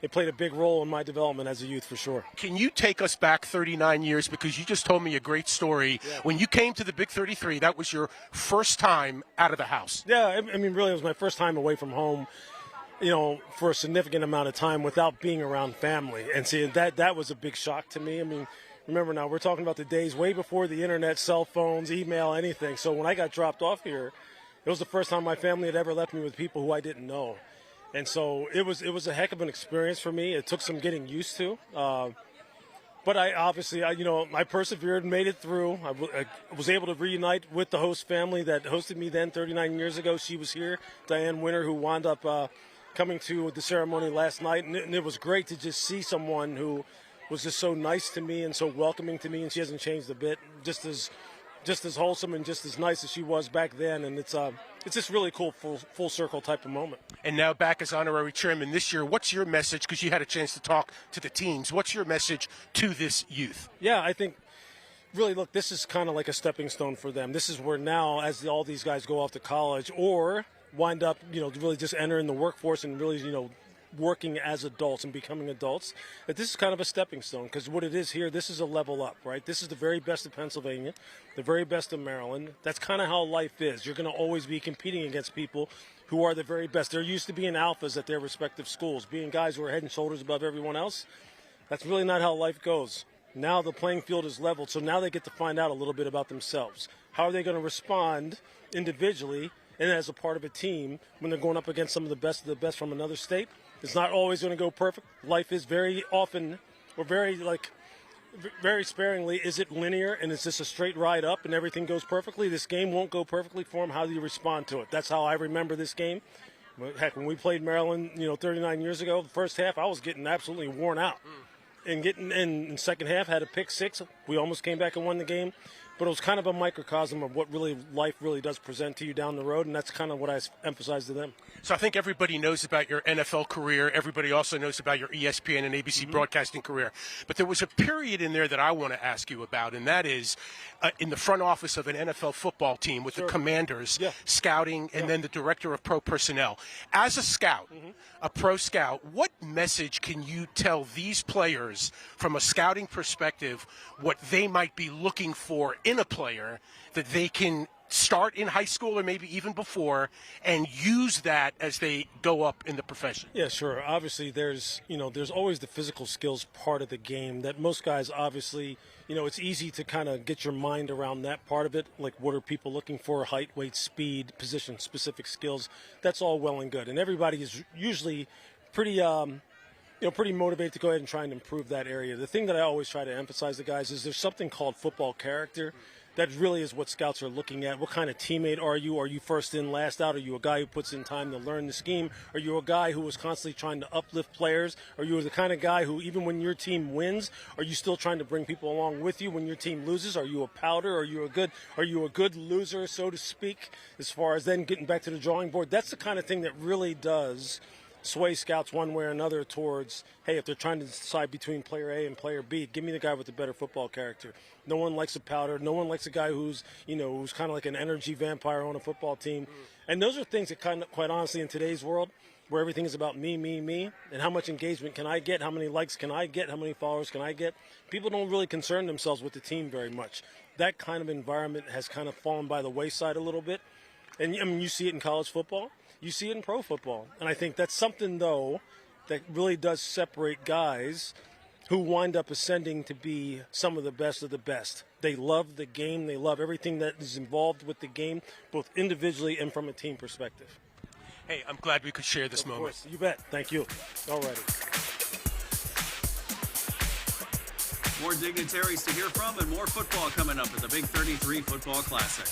it played a big role in my development as a youth for sure. Can you take us back 39 years? Because you just told me a great story. Yeah. When you came to the Big 33, that was your first time out of the house. Yeah, I mean, really, it was my first time away from home, for a significant amount of time without being around family. And see, that was a big shock to me. I mean, remember now, we're talking about the days way before the internet, cell phones, email, anything. So when I got dropped off here, it was the first time my family had ever left me with people who I didn't know. And so it was a heck of an experience for me. It took some getting used to. But I persevered, made it through. I was able to reunite with the host family that hosted me then 39 years ago. She was here, Diane Winter, who wound up coming to the ceremony last night. And it was great to just see someone who was just so nice to me and so welcoming to me. And she hasn't changed a bit, just as wholesome and just as nice as she was back then. And it's just really cool, full circle type of moment. And now back as honorary chairman this year, what's your message? Because you had a chance to talk to the teams. What's your message to this youth? Yeah, I think really, look, this is kind of like a stepping stone for them. This is where now, as all these guys go off to college or wind up, really just entering the workforce and really, working as adults and becoming adults, that this is kind of a stepping stone, because what it is here, this is a level up, right? This is the very best of Pennsylvania, the very best of Maryland. That's kind of how life is. You're going to always be competing against people who are the very best. They're used to being alphas at their respective schools, being guys who are head and shoulders above everyone else. That's really not how life goes. Now the playing field is leveled, so now they get to find out a little bit about themselves. How are they going to respond individually and as a part of a team when they're going up against some of the best from another state? It's not always going to go perfect. Life is very often, or very sparingly, is it linear and is this a straight ride up and everything goes perfectly? This game won't go perfectly for them. How do you respond to it? That's how I remember this game. Heck, when we played Maryland, 39 years ago, the first half, I was getting absolutely worn out. And in second half, had a pick six. We almost came back and won the game. But it was kind of a microcosm of what really life really does present to you down the road, and that's kind of what I emphasize to them. So I think everybody knows about your NFL career. Everybody also knows about your ESPN and ABC broadcasting career. But there was a period in there that I want to ask you about, and that is in the front office of an NFL football team with the Commanders, scouting, and then the director of pro personnel. As a scout, a pro scout, what message can you tell these players from a scouting perspective, what they might be looking for in a player that they can start in high school or maybe even before and use that as they go up in the profession? Yeah, sure. Obviously, there's always the physical skills part of the game that most guys obviously, it's easy to kind of get your mind around that part of it. Like, what are people looking for? Height, weight, speed, position, specific skills. That's all well and good. And everybody is usually pretty motivated to go ahead and try and improve that area. The thing that I always try to emphasize to guys is there's something called football character. That really is what scouts are looking at. What kind of teammate are you? Are you first in, last out? Are you a guy who puts in time to learn the scheme? Are you a guy who is constantly trying to uplift players? Are you the kind of guy who, even when your team wins, are you still trying to bring people along with you when your team loses? Are you a powder? Are you a good loser, so to speak, as far as then getting back to the drawing board? That's the kind of thing that really does sway scouts one way or another towards, hey, if they're trying to decide between player A and player B, give me the guy with the better football character. No one likes a powder. No one likes a guy who's kind of like an energy vampire on a football team. And those are things that quite honestly, in today's world, where everything is about me, and how much engagement can I get, how many likes can I get, how many followers can I get. People don't really concern themselves with the team very much. That kind of environment has kind of fallen by the wayside a little bit. And I mean, you see it in college football, you see it in pro football. And I think that's something, though, that really does separate guys who wind up ascending to be some of the best. They love the game. They love everything that is involved with the game, both individually and from a team perspective. Hey, I'm glad we could share this moment. Of course, you bet. Thank you. All righty. More dignitaries to hear from and more football coming up at the Big 33 Football Classic.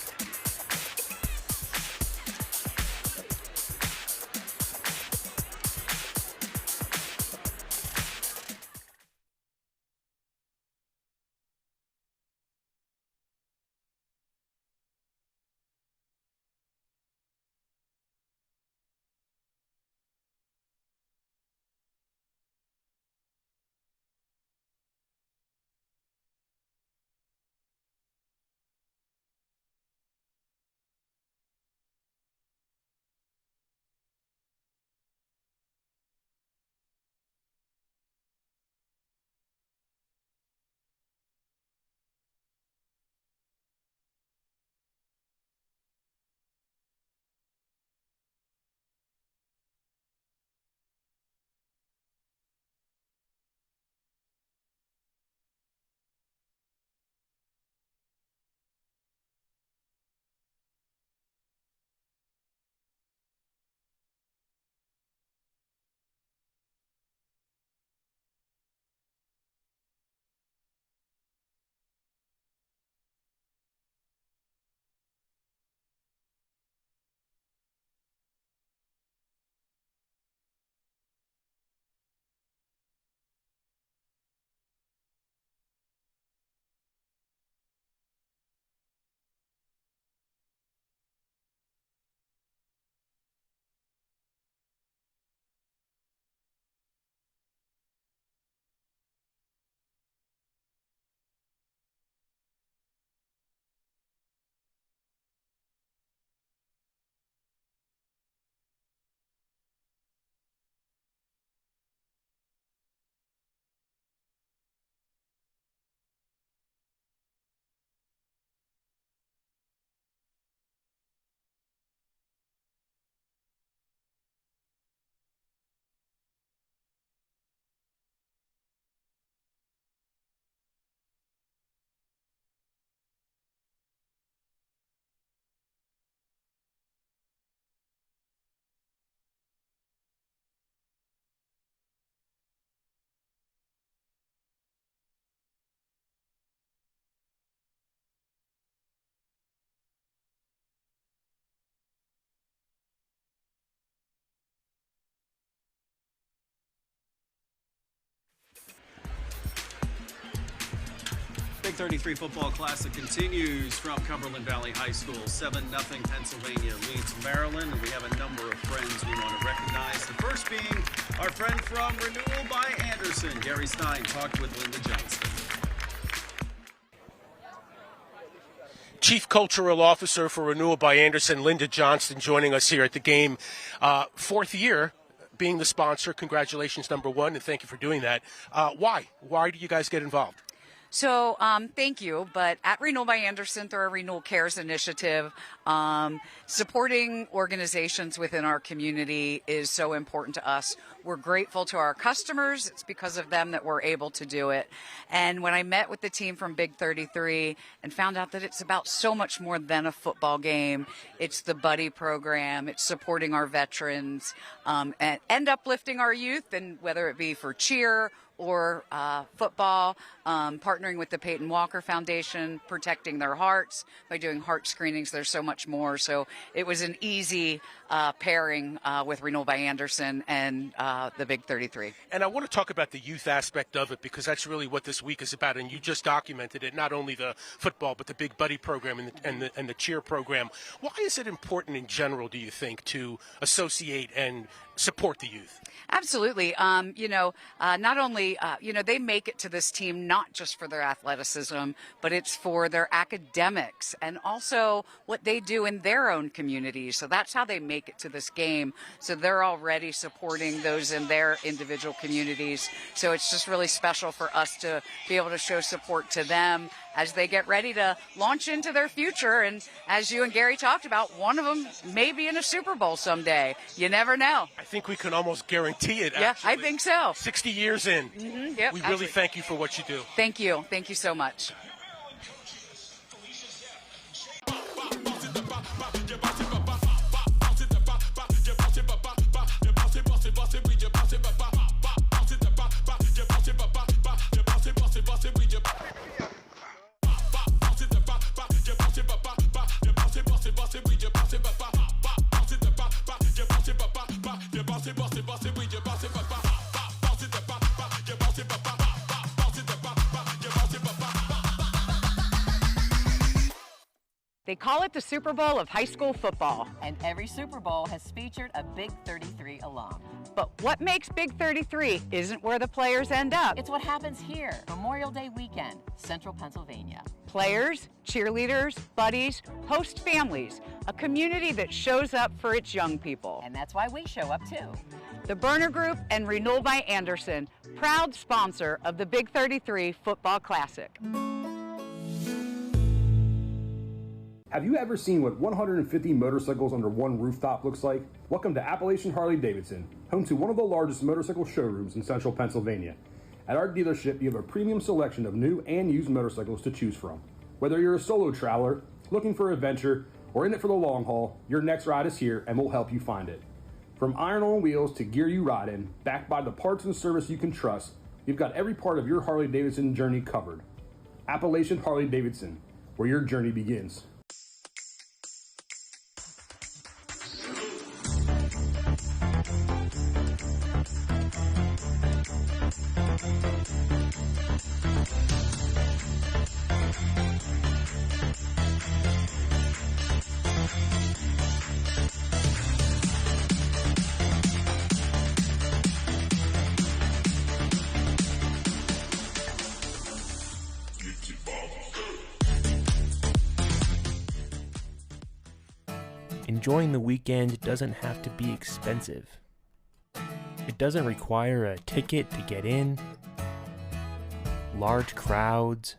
Big 33 Football Classic continues from Cumberland Valley High School. 7-0 Pennsylvania leads Maryland, and we have a number of friends we want to recognize. The first being our friend from Renewal by Anderson. Gary Stein talked with Linda Johnston. Chief Cultural Officer for Renewal by Anderson, Linda Johnston, joining us here at the game. Fourth year being the sponsor. Congratulations, number one, and thank you for doing that. Why? Why do you guys get involved? So thank you. But at Renewal by Anderson, through our Renewal Cares initiative, supporting organizations within our community is so important to us. We're grateful to our customers. It's because of them that we're able to do it. And when I met with the team from Big 33 and found out that it's about so much more than a football game, it's the buddy program, it's supporting our veterans, and uplifting our youth, and whether it be for cheer or football, partnering with the Peyton Walker Foundation, protecting their hearts by doing heart screenings. There's so much more. So it was an easy pairing with Renewal by Anderson and the Big 33. And I want to talk about the youth aspect of it, because that's really what this week is about. And you just documented it, not only the football, but the Big Buddy program and the cheer program. Why is it important in general, do you think, to associate and support the youth? Absolutely. Not only, they make it to this team not just for their athleticism, but it's for their academics and also what they do in their own communities. So that's how they make it to this game. So they're already supporting those in their individual communities. So it's just really special for us to be able to show support to them as they get ready to launch into their future. And as you and Gary talked about, one of them may be in a Super Bowl someday. You never know. I think we can almost guarantee it. Yeah, actually. I think so. 60 years in. Mm-hmm, yep, we really absolutely. thank you for what you do. Thank you. Thank you so much. They call it the Super Bowl of high school football. And every Super Bowl has featured a Big 33 alum. But what makes Big 33 isn't where the players end up. It's what happens here, Memorial Day weekend, Central Pennsylvania. Players, cheerleaders, buddies, host families, a community that shows up for its young people. And that's why we show up too. The Burner Group and Renewal by Anderson, proud sponsor of the Big 33 Football Classic. Have you ever seen what 150 motorcycles under one rooftop looks like? Welcome to Appalachian Harley-Davidson, home to one of the largest motorcycle showrooms in central Pennsylvania. At our dealership, you have a premium selection of new and used motorcycles to choose from. Whether you're a solo traveler, looking for adventure, or in it for the long haul, your next ride is here and we'll help you find it. From iron-on wheels to gear you ride in, backed by the parts and service you can trust, we've got every part of your Harley-Davidson journey covered. Appalachian Harley-Davidson, where your journey begins. Enjoying the weekend doesn't have to be expensive. It doesn't require a ticket to get in, large crowds,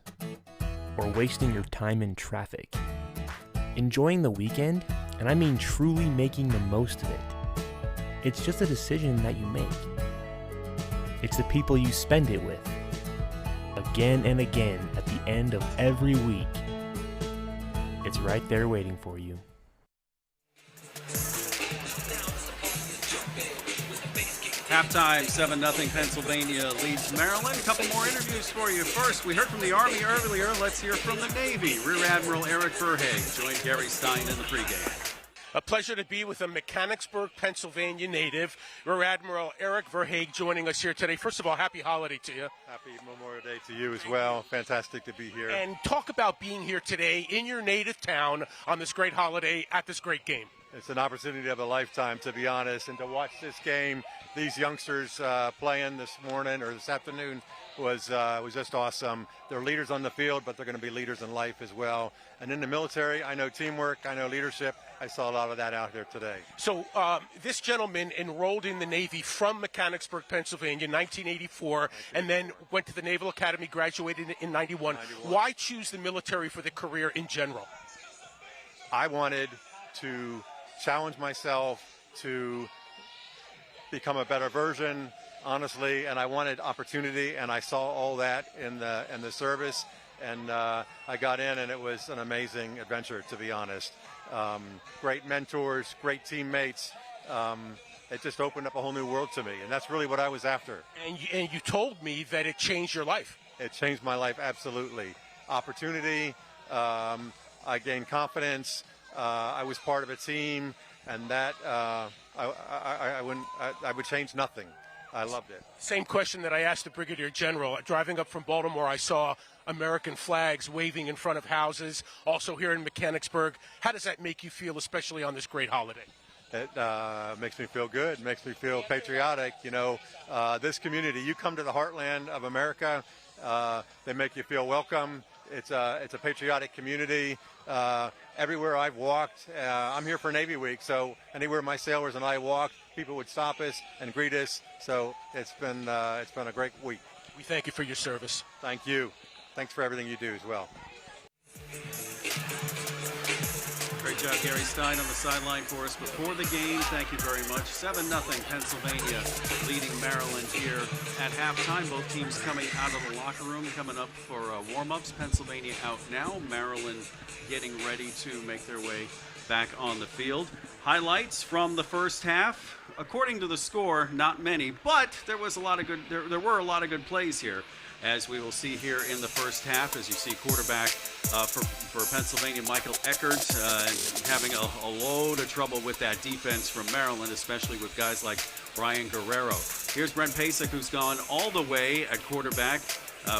or wasting your time in traffic. Enjoying the weekend, and I mean truly making the most of it, it's just a decision that you make. It's the people you spend it with, again and again at the end of every week. It's right there waiting for you. Halftime, 7-0 Pennsylvania leads Maryland. A couple more interviews for you. First, we heard from the Army earlier. Let's hear from the Navy. Rear Admiral Eric Verhaeg joined Gary Stein in the pregame. A pleasure to be with a Mechanicsburg, Pennsylvania native, Rear Admiral Eric Verhaeg, joining us here today. First of all, happy holiday to you. Happy Memorial Day to you as well. Fantastic to be here. And talk about being here today in your native town on this great holiday at this great game. It's an opportunity of a lifetime, to be honest, and to watch this game, these youngsters playing this morning or this afternoon was just awesome. They're leaders on the field, but they're going to be leaders in life as well. And in the military, I know teamwork, I know leadership. I saw a lot of that out here today. So this gentleman enrolled in the Navy from Mechanicsburg, Pennsylvania, 1984, and then went to the Naval Academy, graduated in 91. Why choose the military for the career in general? I wanted to challenge myself to become a better version, honestly, and I wanted opportunity, and I saw all that in the service, and I got in, and it was an amazing adventure, to be honest. Great mentors, great teammates. It just opened up a whole new world to me, and that's really what I was after. And you told me that it changed your life. It changed my life, absolutely. Opportunity, I gained confidence. I was part of a team, and that I would change nothing. I loved it. Same question that I asked the Brigadier General. Driving up from Baltimore, I saw American flags waving in front of houses, also here in Mechanicsburg. How does that make you feel, especially on this great holiday? It makes me feel good, makes me feel patriotic. You know, this community, you come to the heartland of America, they make you feel welcome. It's a patriotic community. Everywhere I've walked, I'm here for Navy Week, so anywhere my sailors and I walked, people would stop us and greet us. So it's been a great week. We thank you for your service. Thank you. Thanks for everything you do as well. Great job, Gary Stein, on the sideline for us before the game. Thank you very much. 7-0 Pennsylvania leading Maryland here at halftime. Both teams coming out of the locker room, coming up for warm-ups. Pennsylvania out now. Maryland getting ready to make their way back on the field. Highlights from the first half. According to the score, not many, but there was a lot of good. There were a lot of good plays here, as we will see here in the first half. As you see, quarterback for Pennsylvania, Michael Eckert, having a load of trouble with that defense from Maryland, especially with guys like Brian Guerrero. Here's Brent Pasek, who's gone all the way at quarterback.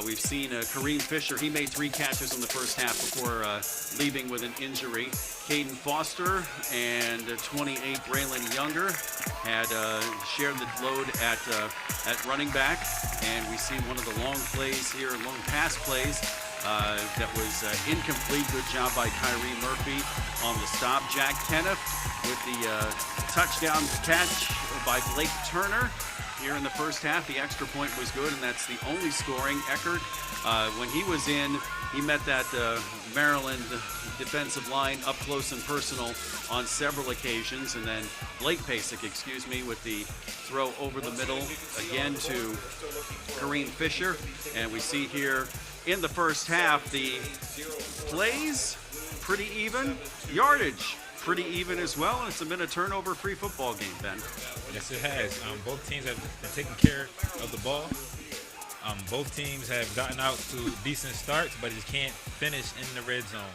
We've seen Kareem Fisher. He made 3 catches in the first half before leaving with an injury. Caden Foster and 28 Braylon Younger had shared the load at running back. And we see one of the long plays here, long pass plays, that was incomplete. Good job by Kyrie Murphy on the stop. Jack Kenneth with the touchdown catch by Blake Turner. Here in the first half, the extra point was good, and that's the only scoring. Eckert, when he was in, he met that Maryland defensive line up close and personal on several occasions. And then Blake Pasek, with the throw over the middle again to Kareem Fisher. And we see here in the first half, the plays pretty even, yardage pretty even as well, and it's been a turnover-free football game, Ben. Yes, it has. Both teams have been taking care of the ball. Both teams have gotten out to decent starts, but just can't finish in the red zone.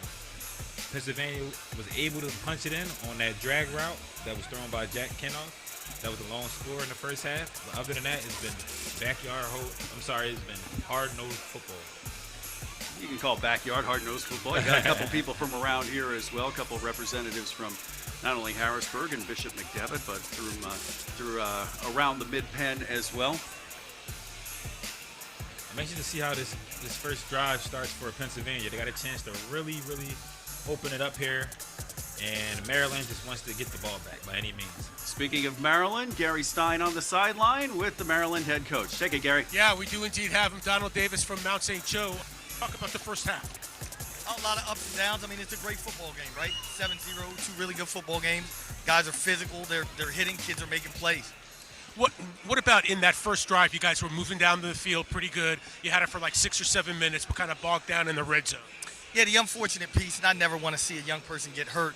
Pennsylvania was able to punch it in on that drag route that was thrown by Jack Kenneth. That was a long score in the first half. But other than that, it's been it's been hard-nosed football. You can call backyard hard-nosed football. You got a couple people from around here as well, a couple of representatives from not only Harrisburg and Bishop McDevitt, but through around the mid-pen as well. I'm anxious to see how this first drive starts for Pennsylvania. They got a chance to really, really open it up here, and Maryland just wants to get the ball back by any means. Speaking of Maryland, Gary Stein on the sideline with the Maryland head coach. Take it, Gary. Yeah, we do indeed have him. Donald Davis from Mount St. Joe. Talk about the first half. A lot of ups and downs. I mean, it's a great football game, right? 7-0, 2 really good football games. Guys are physical. They're hitting. Kids are making plays. What about in that first drive? You guys were moving down the field pretty good. You had it for like 6 or 7 minutes, but kind of bogged down in the red zone. Yeah, the unfortunate piece, and I never want to see a young person get hurt.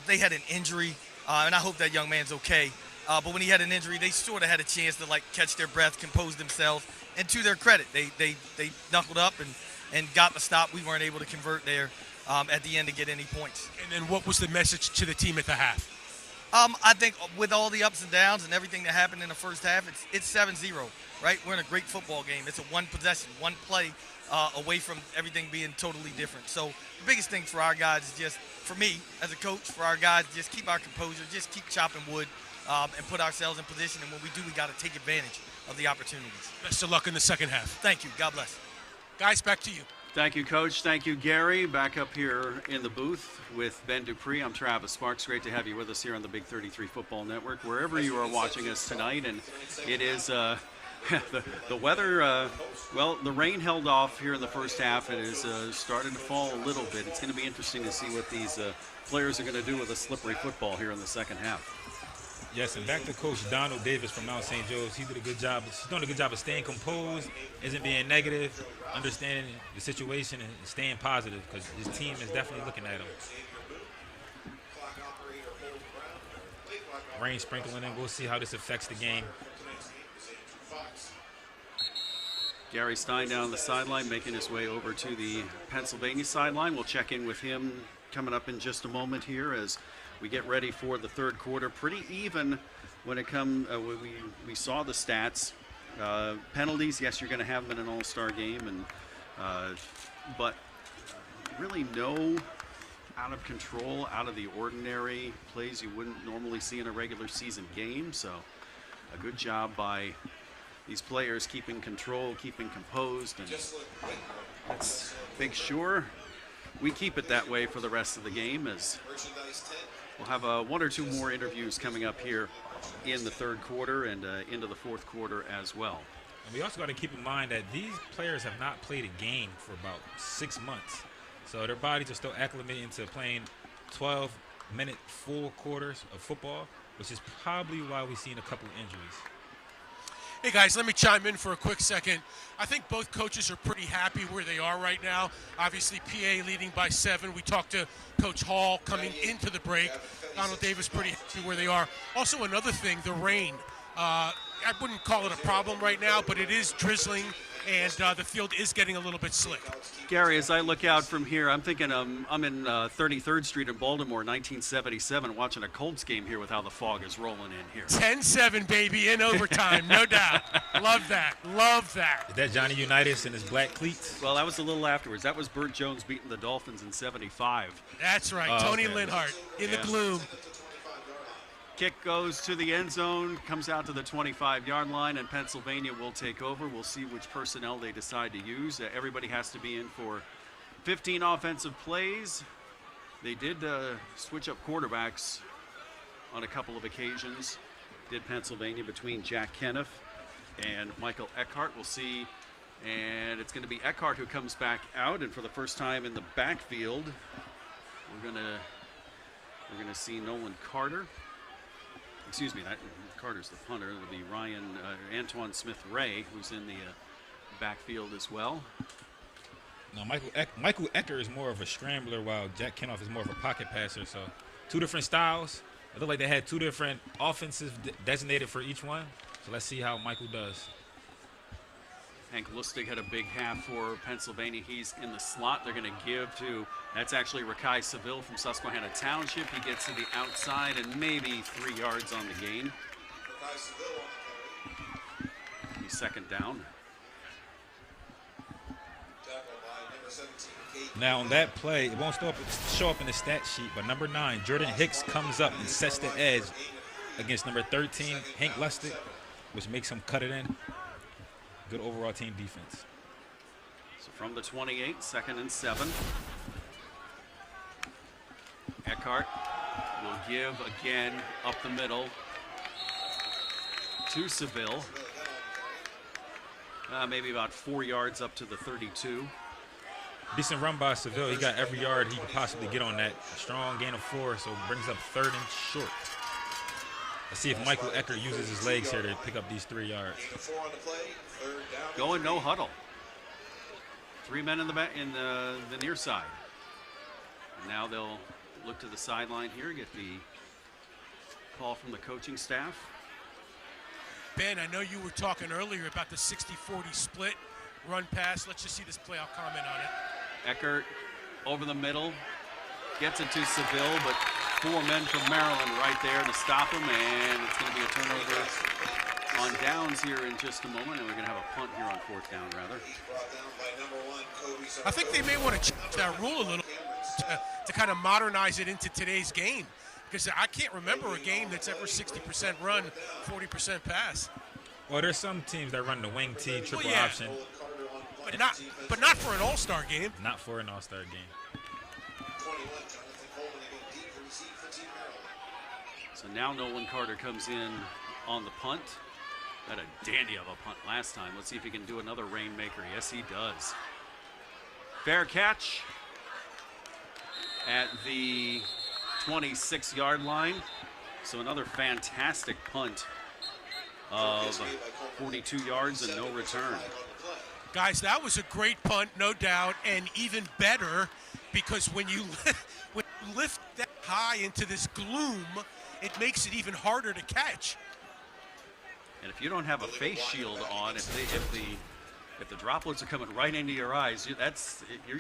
They had an injury, and I hope that young man's okay. But when he had an injury, they sort of had a chance to catch their breath, compose themselves. And to their credit, they knuckled up and got the stop. We weren't able to convert there at the end to get any points. And then what was the message to the team at the half? I think with all the ups and downs and everything that happened in the first half, it's 7-0, right? We're in a great football game. It's a one possession, one play away from everything being totally different. So the biggest thing for our guys is just, for me as a coach, for our guys, just keep our composure, just keep chopping wood and put ourselves in position. And when we do, we got to take advantage of the opportunities. Best of luck in the second half. Thank you. God bless. Guys, back to you. Thank you, Coach. Thank you, Gary. Back up here in the booth with Ben Dupree. I'm Travis Sparks. Great to have you with us here on the Big 33 Football Network, wherever you are watching us tonight. And it is the weather, the rain held off here in the first half. It is starting to fall a little bit. It's going to be interesting to see what these players are going to do with a slippery football here in the second half. Yes, and back to Coach Donald Davis from Mount St. Joe's. He's doing a good job of staying composed, isn't being negative, understanding the situation and staying positive, because his team is definitely looking at him. Rain sprinkling in. We'll see how this affects the game. Gary Stein down the sideline, making his way over to the Pennsylvania sideline. We'll check in with him coming up in just a moment here as we get ready for the third quarter. Pretty even when it comes. We saw the stats. Penalties, yes, you're going to have them in an all-star game, and but really no out of control, out of the ordinary, plays you wouldn't normally see in a regular season game. So a good job by these players keeping control, keeping composed, and let's make sure we keep it that way for the rest of the game, as we'll have one or two more interviews coming up here in the third quarter and into the fourth quarter as well. And we also got to keep in mind that these players have not played a game for about 6 months. So their bodies are still acclimating to playing 12-minute full quarters of football, which is probably why we've seen a couple injuries. Hey guys, let me chime in for a quick second. I think both coaches are pretty happy where they are right now. Obviously, PA leading by 7. We talked to Coach Hall coming into the break. Donald Davis pretty happy where they are. Also, another thing, the rain. I wouldn't call it a problem right now, but it is drizzling, and the field is getting a little bit slick. Gary, as I look out from here, I'm thinking I'm in 33rd Street in Baltimore, 1977, watching a Colts game here with how the fog is rolling in here. 10-7, baby, in overtime, no doubt. Love that, love that. Is that Johnny Unitas in his black cleats? Well, that was a little afterwards. That was Burt Jones beating the Dolphins in 75. That's right, Tony Linhart in the gloom. Kick goes to the end zone, comes out to the 25-yard line, and Pennsylvania will take over. We'll see which personnel they decide to use. Everybody has to be in for 15 offensive plays. They did switch up quarterbacks on a couple of occasions, did Pennsylvania, between Jack Keniff and Michael Eckhart. We'll see, and it's going to be Eckhart who comes back out, and for the first time in the backfield, we're going to see Nolan Carter. Excuse me, that Carter's the punter. It'll be Antoine Smith-Ray, who's in the backfield as well. No, Michael Ecker is more of a scrambler, while Jack Kenoff is more of a pocket passer. So 2 different styles. It looked like they had 2 different offenses designated for each one. So let's see how Michael does. Hank Lustig had a big half for Pennsylvania. He's in the slot. They're going to give to, that's actually Rakai Seville from Susquehanna Township. He gets to the outside and maybe 3 yards on the gain. He's second down. Now on that play, it won't show up in the stat sheet, but number 9, Jordan Hicks, comes up and sets the edge against number 13, Hank Lustig, which makes him cut it in. Good overall team defense. So from the 28, 2nd and 7. Eckhart will give again up the middle to Seville. Maybe about 4 yards up to the 32. Decent run by Seville. He got every yard he could possibly get on that. Strong gain of 4, so brings up 3rd and short. Let's see if Michael Ecker uses his legs here to pick up these 3 yards. Going no huddle. 3 men in the near side. And now they'll look to the sideline here, get the call from the coaching staff. Ben, I know you were talking earlier about the 60-40 split, run pass. Let's just see this play. I'll comment on it. Eckert over the middle, gets it to Seville, but 4 men from Maryland right there to stop him, and it's going to be a turnover on downs here in just a moment, and we're going to have a punt here on 4th down, rather. I think they may want to change that rule a little to kind of modernize it into today's game, because I can't remember a game that's ever 60% run, 40% pass. Well, there's some teams that run the wing T triple option. But not for an all-star game. Not for an all-star game. So now Nolan Carter comes in on the punt. Had a dandy of a punt last time. Let's see if he can do another rainmaker. Yes, he does. Fair catch at the 26-yard line. So another fantastic punt of 42 yards and no return. Guys, that was a great punt, no doubt, and even better because when you lift that high into this gloom, it makes it even harder to catch. And if you don't have a face shield on, if the droplets are coming right into your eyes,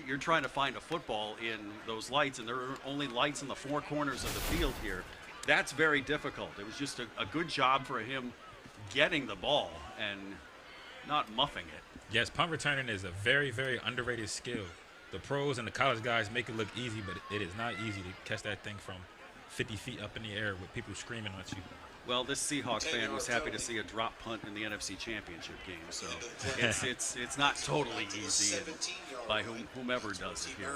you're trying to find a football in those lights, and there are only lights in the 4 corners of the field here. That's very difficult. It was just a good job for him getting the ball and not muffing it. Yes, punt returning is a very, very underrated skill. the pros and the college guys make it look easy, but it is not easy to catch that thing from 50 feet up in the air with people screaming at you. Well, this Seahawks fan was happy to see a drop punt in the NFC Championship game, so it's not totally easy by whomever does it here.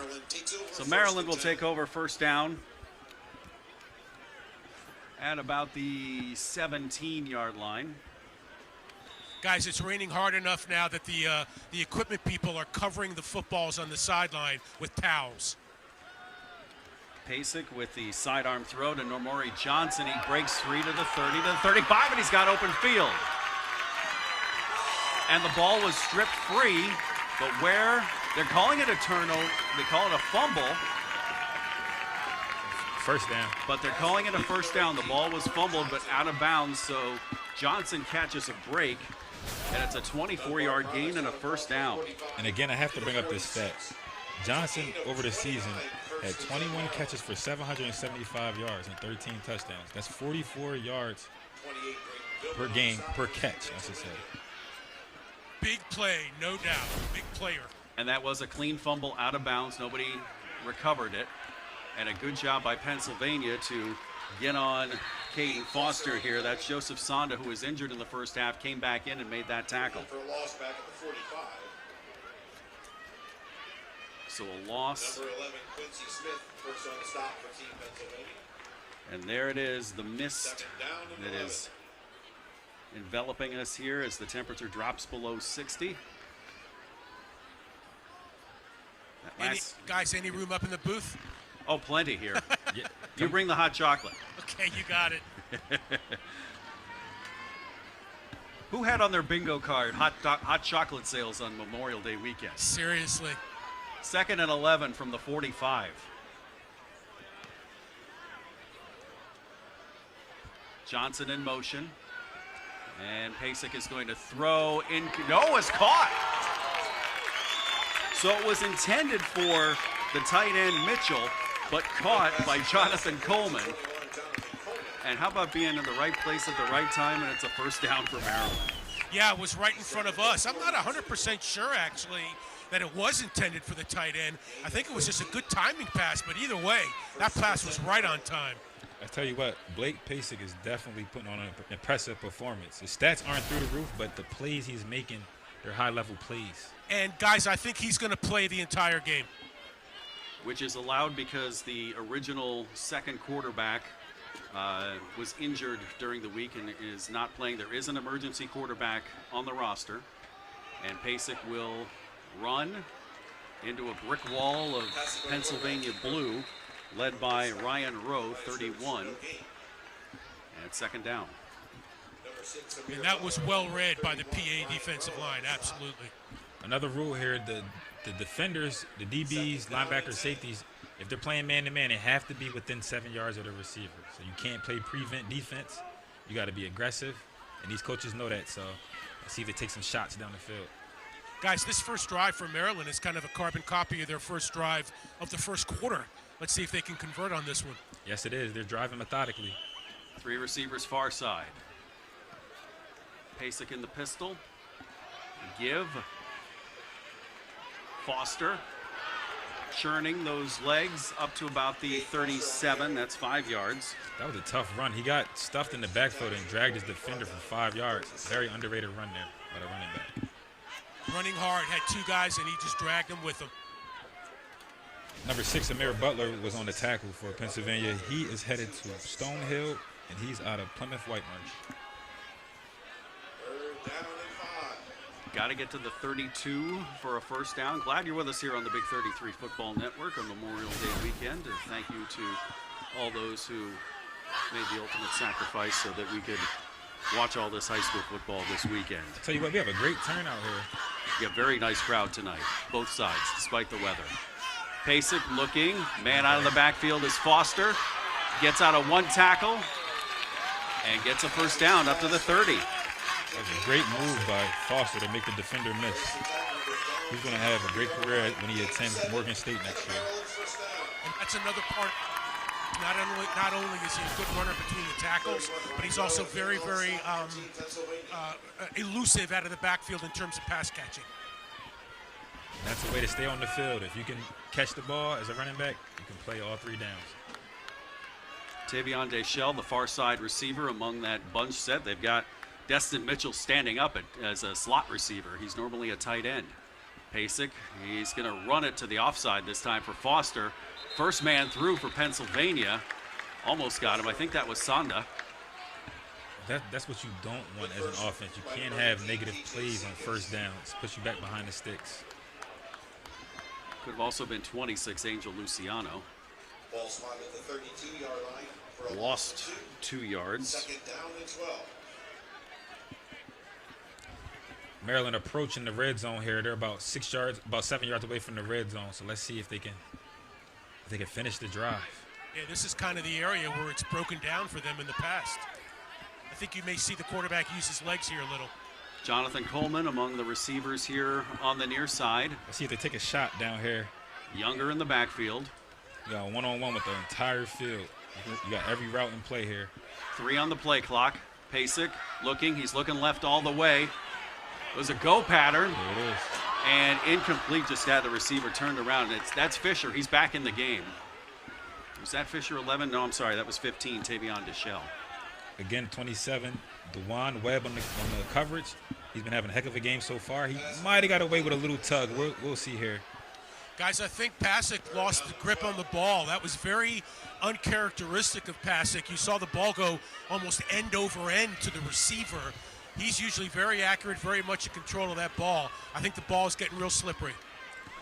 So Maryland will take over first down at about the 17-yard line. Guys, it's raining hard enough now that the equipment people are covering the footballs on the sideline with towels. Pasek with the sidearm throw to Normori Johnson. He breaks free to the 30, to the 35, and he's got open field. And the ball was stripped free, but where they're calling it a turnover, they call it a fumble. First down. But they're calling it a first down. The ball was fumbled, but out of bounds, so Johnson catches a break, and it's a 24-yard gain and a first down. And again, I have to bring up this stat. Johnson, over the season, had 21 catches for 775 yards and 13 touchdowns. That's 44 yards per game, per catch, I should say. Big play, no doubt. Big player. And that was a clean fumble out of bounds. Nobody recovered it. And a good job by Pennsylvania to get on Caden Foster here. That's Joseph Sonda, who was injured in the first half, came back in and made that tackle. For a loss back at the 45. So a loss. Number 11, Quincy Smith, first on the stop for Team Pennsylvania. And there it is, the mist that is enveloping us here as the temperature drops below 60. Guys, any room up in the booth? Oh, plenty here. You bring the hot chocolate. Okay, you got it. Who had on their bingo card hot chocolate sales on Memorial Day weekend? Seriously. 2nd and 11 from the 45. Johnson in motion. And Pasek is going to throw in. No, it's caught. So it was intended for the tight end Mitchell, but caught by Jonathan Coleman. And how about being in the right place at the right time, and it's a first down for Maryland. Yeah, it was right in front of us. I'm not 100% sure, actually, that it was intended for the tight end. I think it was just a good timing pass, but either way, that pass was right on time. I tell you what, Blake Pasek is definitely putting on an impressive performance. His stats aren't through the roof, but the plays he's making, they're high-level plays. And, guys, I think he's going to play the entire game. Which is allowed because the original second quarterback was injured during the week and is not playing. There is an emergency quarterback on the roster. And Pasek will run into a brick wall of Pennsylvania blue, led by Ryan Rowe, 31. And it's second down. And that was well read by the PA defensive line, absolutely. Another rule here, the defenders, the DBs, linebackers, safeties, if they're playing man-to-man, they have to be within 7 yards of the receiver. So you can't play prevent defense. You got to be aggressive, and these coaches know that. So let's see if they take some shots down the field. Guys, this first drive for Maryland is kind of a carbon copy of their first drive of the first quarter. Let's see if they can convert on this one. Yes, it is. They're driving methodically. 3 receivers far side. Pasek in the pistol. Give. Foster churning those legs up to about the 37. That's 5 yards. That was a tough run. He got stuffed in the backfield and dragged his defender for 5 yards. Very underrated run there by the running back. Running hard, had 2 guys, and he just dragged them with him. Number 6, Amir Butler, was on the tackle for Pennsylvania. He is headed to Stonehill, and he's out of Plymouth Whitemarsh. Got to get to the 32 for a first down. Glad you're with us here on the Big 33 Football Network on Memorial Day weekend. And thank you to all those who made the ultimate sacrifice so that we could watch all this high school football this weekend. I'll tell you what, we have a great turnout here. You have a very nice crowd tonight, both sides, despite the weather. Pasek looking, man out of the backfield is Foster. Gets out of 1 tackle and gets a first down up to the 30. That was a great move by Foster to make the defender miss. He's going to have a great career when he attends Morgan State next year. And that's another part. Not only is he a good runner between the tackles, but he's also very, very elusive out of the backfield in terms of pass catching. That's a way to stay on the field. If you can catch the ball as a running back, you can play all 3 downs. Tavion Deschelle, the far side receiver among that bunch set. They've got Destin Mitchell standing up as a slot receiver. He's normally a tight end. Pasek, he's going to run it to the offside this time for Foster. First man through for Pennsylvania. Almost got him. I think that was Sonda. That's what you don't want as an offense. You can't have negative plays on first downs. Push you back behind the sticks. Could have also been 26, Angel Luciano. Ball spot at the 32-yard line. For a Lost 2 yards. Second down and 12. Maryland approaching the red zone here. They're about 7 yards away from the red zone. So let's see if they can finish the drive. Yeah, this is kind of the area where it's broken down for them in the past. I think you may see the quarterback use his legs here a little. Jonathan Coleman among the receivers here on the near side. Let's see if they take a shot down here. Younger in the backfield. You got one-on-one with the entire field. You got every route in play here. 3 on the play clock. Pasek looking. He's looking left all the way. It was a go pattern. There it is. And incomplete, just had the receiver turned around. That's Fisher. He's back in the game. Was that Fisher 11? No, I'm sorry. That was 15, Tavion Deschelle. Again, 27, Dewan Webb on the coverage. He's been having a heck of a game so far. He might have got away with a little tug. We'll see here. Guys, I think Pasek lost the grip on the ball. That was very uncharacteristic of Pasek. You saw the ball go almost end over end to the receiver. He's usually very accurate, very much in control of that ball. I think the ball is getting real slippery.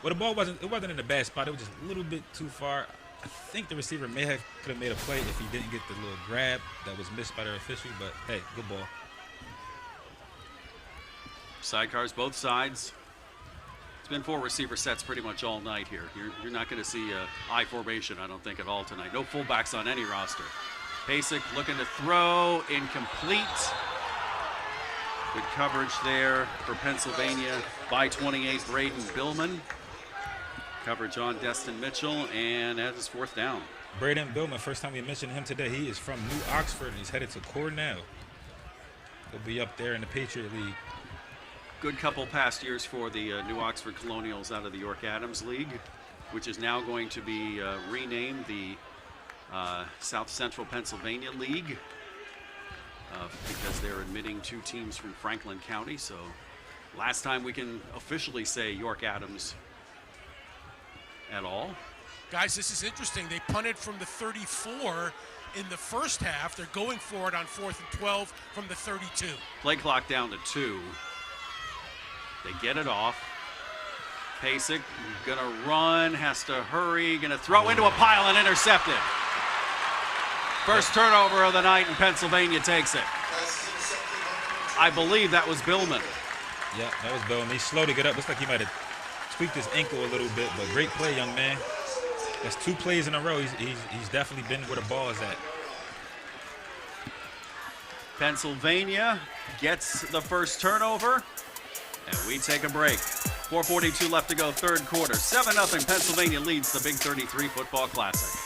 Well, the ball wasn't in a bad spot. It was just a little bit too far. I think the receiver could have made a play if he didn't get the little grab that was missed by the official, but hey, good ball. Sidecars both sides. It's been 4 receiver sets pretty much all night here. You're not going to see I formation, I don't think, at all tonight. No fullbacks on any roster. Pasek looking to throw, incomplete. Good coverage there for Pennsylvania by 28, Braden Billman. Coverage on Destin Mitchell, and that is 4th down. Braden Billman, first time we mentioned him today. He is from New Oxford, and he's headed to Cornell. He'll be up there in the Patriot League. Good couple past years for the New Oxford Colonials out of the York Adams League, which is now going to be renamed the South Central Pennsylvania League because they're admitting 2 teams from Franklin County. So last time we can officially say York Adams at all. Guys, this is interesting. They punted from the 34 in the first half. They're going for it on 4th and 12 from the 32. Play clock down to 2. They get it off. Pasek gonna run, has to hurry, gonna throw into a pile and intercepted. First turnover of the night, and Pennsylvania takes it. I believe that was Billman. Yeah, that was Billman. He's slow to get up. Looks like he might have tweaked his ankle a little bit, but great play, young man. That's 2 plays in a row. He's definitely been where the ball is at. Pennsylvania gets the first turnover, and we take a break. 4:42 left to go, 3rd quarter. 7-0 Pennsylvania leads the Big 33 Football Classic.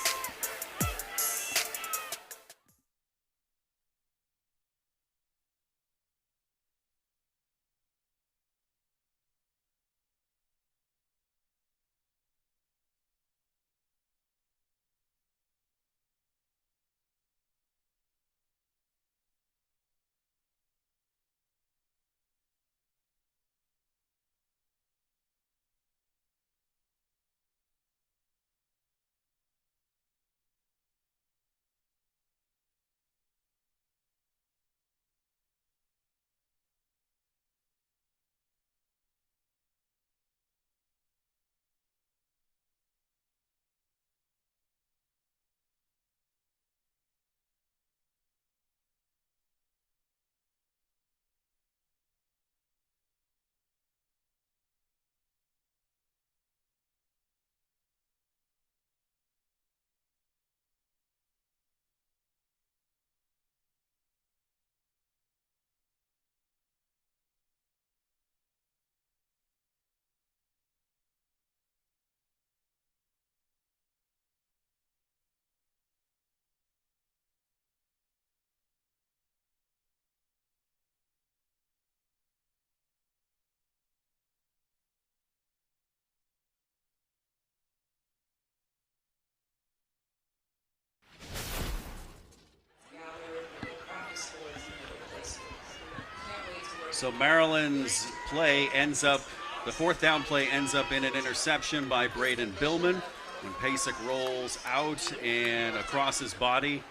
So Maryland's play ends up, the fourth down play ends up in an interception by Braden Billman when Pasek rolls out and across his body,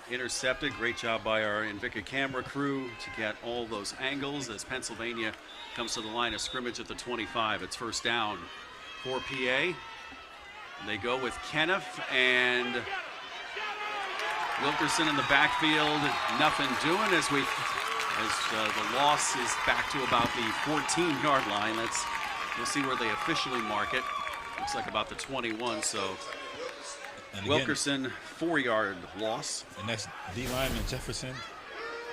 intercepted. Great job by our Invicta camera crew to get all those angles as Pennsylvania comes to the line of scrimmage at the 25. It's first down for PA. They go with Kenneth and Wilkerson in the backfield. Nothing doing as the loss is back to about the 14-yard line. We'll see where they officially mark it. Looks like about the 21. So and Wilkerson, 4-yard loss. And that's D lineman Jefferson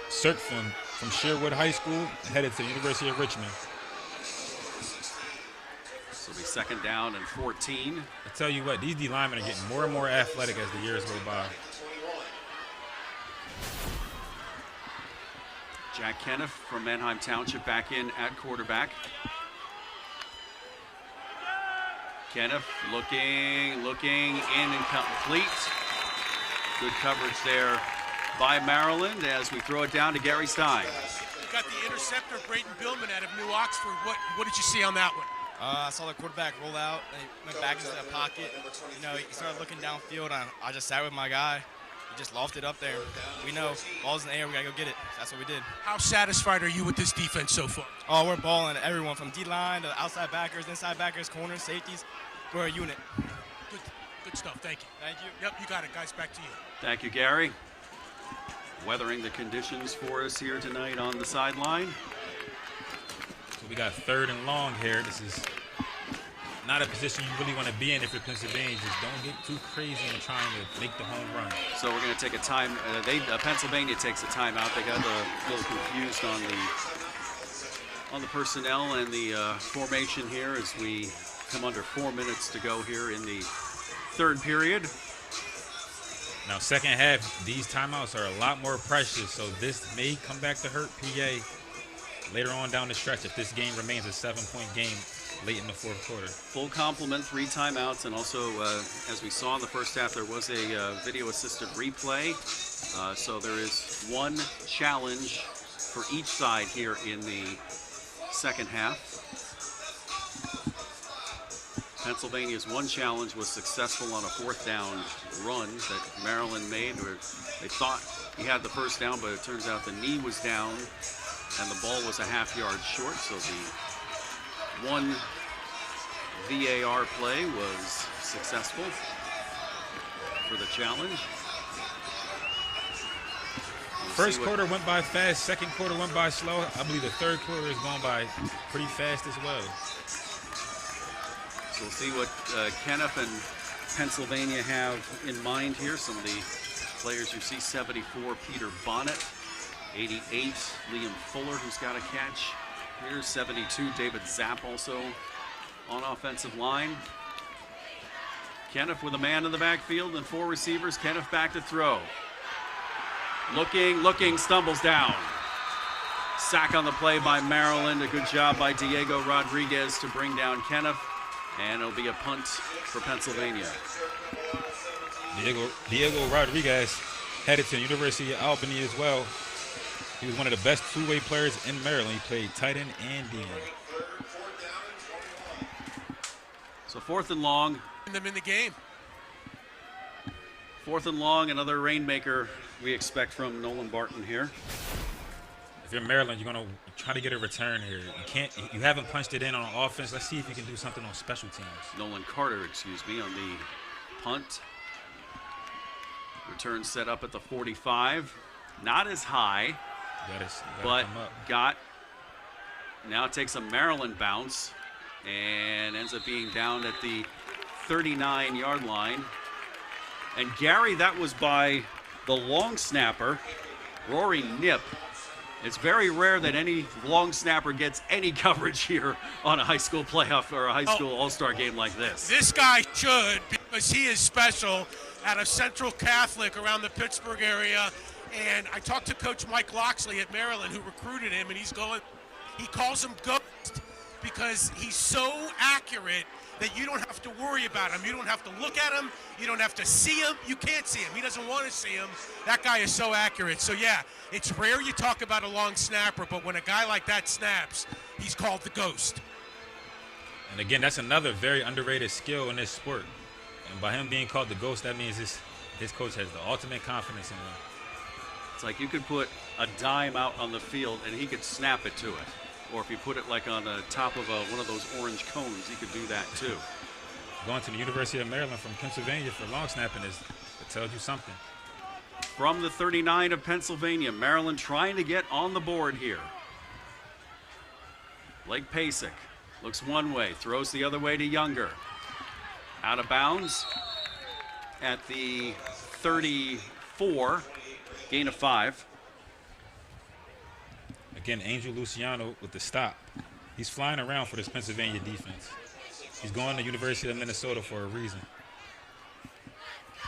Serkfin from Sherwood High School, headed to the University of Richmond. This will be second down and 14. I tell you what, these D linemen are getting more and more athletic as the years go by. Jack Kenneth from Manheim Township back in at quarterback. Kenneth looking, incomplete. Good coverage there by Maryland as we throw it down to Gary Stein. You got the interceptor, Braden Billman, out of New Oxford. What did you see on that one? I saw the quarterback roll out, and he went back into the pocket. You know, he started looking downfield. I just sat with my guy. He just lofted up there. We know ball's in the air. We got to go get it. That's what we did. How satisfied are you with this defense so far? Oh, we're balling. Everyone from D-line to outside backers, inside backers, corners, safeties. We're a unit. Good stuff. Thank you. Thank you. Yep, you got it, guys. Back to you. Thank you, Gary. Weathering the conditions for us here tonight on the sideline. So we got third and long here. This is not a position you really want to be in if you're Pennsylvania. Just don't get too crazy in trying to make the home run. So we're going to take a time. Pennsylvania takes a timeout. They got a little confused on the personnel and the formation here as we come under 4 minutes to go here in the third period. Now, second half, these timeouts are a lot more precious, so this may come back to hurt PA later on down the stretch if this game remains a 7-point game late in the fourth quarter. Full complement, 3 timeouts, and also, as we saw in the first half, there was a video-assisted replay. So there is one challenge for each side here in the second half. Pennsylvania's one challenge was successful on a fourth down run that Maryland made, where they thought he had the first down, but it turns out the knee was down and the ball was a half-yard short. So the one VAR play was successful for the challenge. First quarter went by fast, second quarter went by slow. I believe the third quarter is going by pretty fast as well. So we'll see what Kenneth and Pennsylvania have in mind here. Some of the players you see: 74, Peter Bonnet; 88, Liam Fuller, who's got a catch here; 72, David Zapp, also on offensive line. Kenneth with a man in the backfield and 4 receivers. Kenneth back to throw. Looking, stumbles down. Sack on the play by Maryland. A good job by Diego Rodriguez to bring down Kenneth. And it'll be a punt for Pennsylvania. Diego Rodriguez headed to the University of Albany as well. He was one of the best two-way players in Maryland. He played tight end and D. So 4th and long. Them in the game. 4th and long, another rainmaker we expect from Nolan Barton here. If you're Maryland, you're going to try to get a return here. You haven't punched it in on offense. Let's see if you can do something on special teams. Nolan Carter, excuse me, on the punt. Return set up at the 45. Not as high, but now takes a Maryland bounce and ends up being down at the 39-yard line. And Gary, that was by the long snapper, Rory Knipp. It's very rare that any long snapper gets any coverage here on a high school playoff or a high school all-star game like this. This guy should, because he is special, out of Central Catholic around the Pittsburgh area. And I talked to Coach Mike Loxley at Maryland, who recruited him, and he calls him Ghost because because he's so accurate that you don't have to worry about him. You don't have to look at him. You don't have to see him. You can't see him. He doesn't want to see him. That guy is so accurate. So, yeah, it's rare you talk about a long snapper, but when a guy like that snaps, he's called the ghost. And again, that's another very underrated skill in this sport. And by him being called the ghost, that means his coach has the ultimate confidence in him. It's like you could put a dime out on the field and he could snap it to it. Or if you put it like on the top of one of those orange cones, he could do that too. Going to the University of Maryland from Pennsylvania for long snapping it tells you something. From the 39 of Pennsylvania, Maryland trying to get on the board here. Blake Pasek looks one way, throws the other way to Younger. Out of bounds at the 34, gain of 5. Again, Angel Luciano with the stop. He's flying around for this Pennsylvania defense. He's going to University of Minnesota for a reason.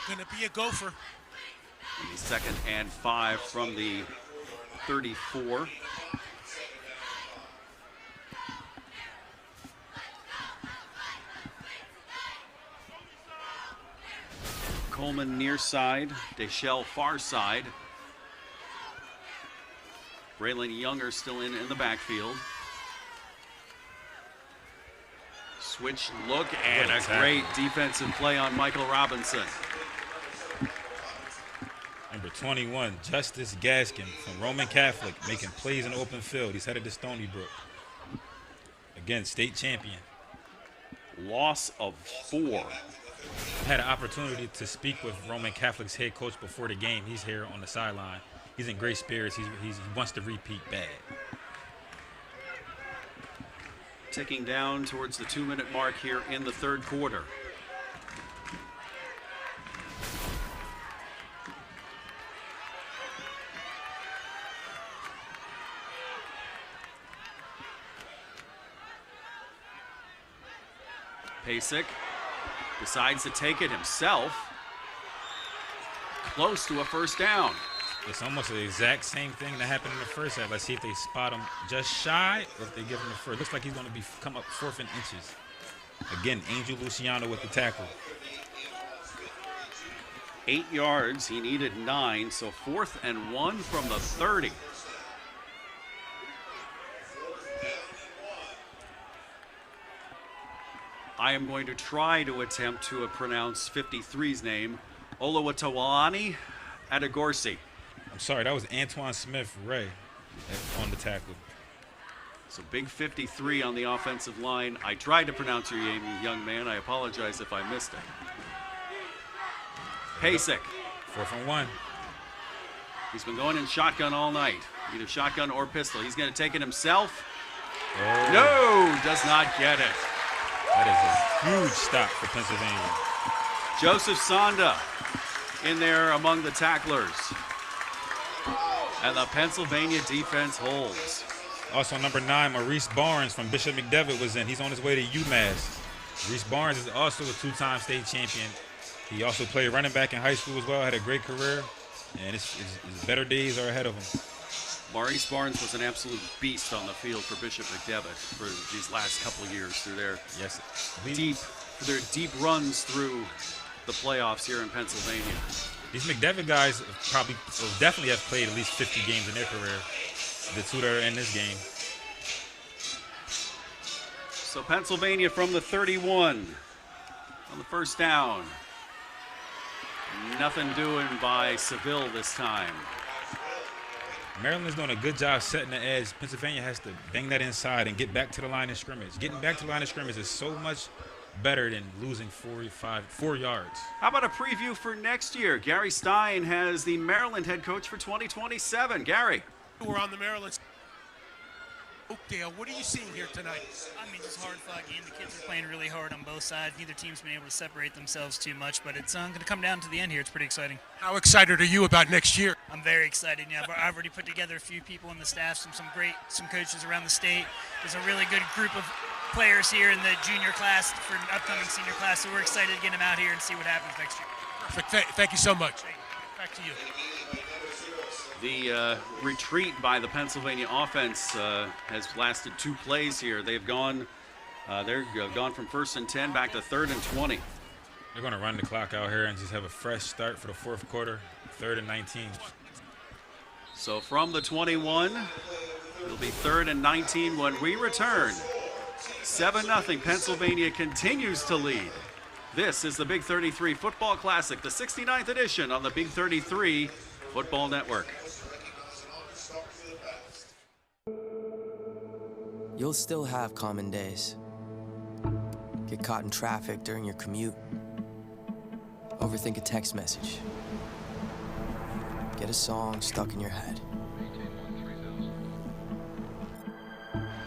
Gonna be a gopher. And the 2nd and 5 from the 34. Coleman near side, Deschel far side. Braylon Younger still in the backfield. Switch look and a great defensive play on Michael Robinson. Number 21, Justice Gaskin from Roman Catholic, making plays in the open field. He's headed to Stony Brook. Again, state champion. Loss of 4. I had an opportunity to speak with Roman Catholic's head coach before the game. He's here on the sideline. He's in great spirits. He wants to repeat bad. Ticking down towards the 2-minute mark here in the 3rd quarter. Pasek decides to take it himself. Close to a first down. It's almost the exact same thing that happened in the first half. Let's see if they spot him just shy or if they give him the first. Looks like he's going to come up 4th and inches. Again, Angel Luciano with the tackle. 8 yards. He needed 9, so 4th and 1 from the 30. I am going to try to attempt to pronounce 53's name, Olawatawalani Adegorsi. I'm sorry, that was Antoine Smith-Ray on the tackle. So big 53 on the offensive line. I tried to pronounce your name, young man. I apologize if I missed it. Pasek. 4th and 1. He's been going in shotgun all night. Either shotgun or pistol. He's going to take it himself. Oh. No, does not get it. That is a huge stop for Pennsylvania. Joseph Sonda in there among the tacklers. And the Pennsylvania defense holds. Also, number 9, Maurice Barnes from Bishop McDevitt was in. He's on his way to UMass. Maurice Barnes is also a 2-time state champion. He also played running back in high school as well, had a great career, and his better days are ahead of him. Maurice Barnes was an absolute beast on the field for Bishop McDevitt for these last couple of years through their deep runs through the playoffs here in Pennsylvania. These McDevitt guys will definitely have played at least 50 games in their career. The 2 that are in this game. So Pennsylvania from the 31 on the first down. Nothing doing by Seville this time. Maryland's doing a good job setting the edge. Pennsylvania has to bang that inside and get back to the line of scrimmage. Getting back to the line of scrimmage is so much better than losing 4 yards. How about a preview for next year? Gary Stein has the Maryland head coach for 2027. Gary. We're on the Maryland. Oakdale, what are you seeing here tonight? I mean, it's a hard-fought game. The kids are playing really hard on both sides. Neither team's been able to separate themselves too much, but it's going to come down to the end here. It's pretty exciting. How excited are you about next year? I'm very excited. Yeah, I've already put together a few people in the staff, some coaches around the state. There's a really good group of players here in the junior class for an upcoming senior class, so we're excited to get them out here and see what happens next year. Perfect. Thank you so much. Back to you. The retreat by the Pennsylvania offense has lasted 2 plays here. They've gone They're gone from 1st and 10 back to 3rd and 20. They're going to run the clock out here and just have a fresh start for the 4th quarter, 3rd and 19. So from the 21, it'll be 3rd and 19 when we return. 7-0, Pennsylvania continues to lead. This is the Big 33 Football Classic, the 69th edition on the Big 33 Football Network. You'll still have common days. Get caught in traffic during your commute. Overthink a text message. Get a song stuck in your head.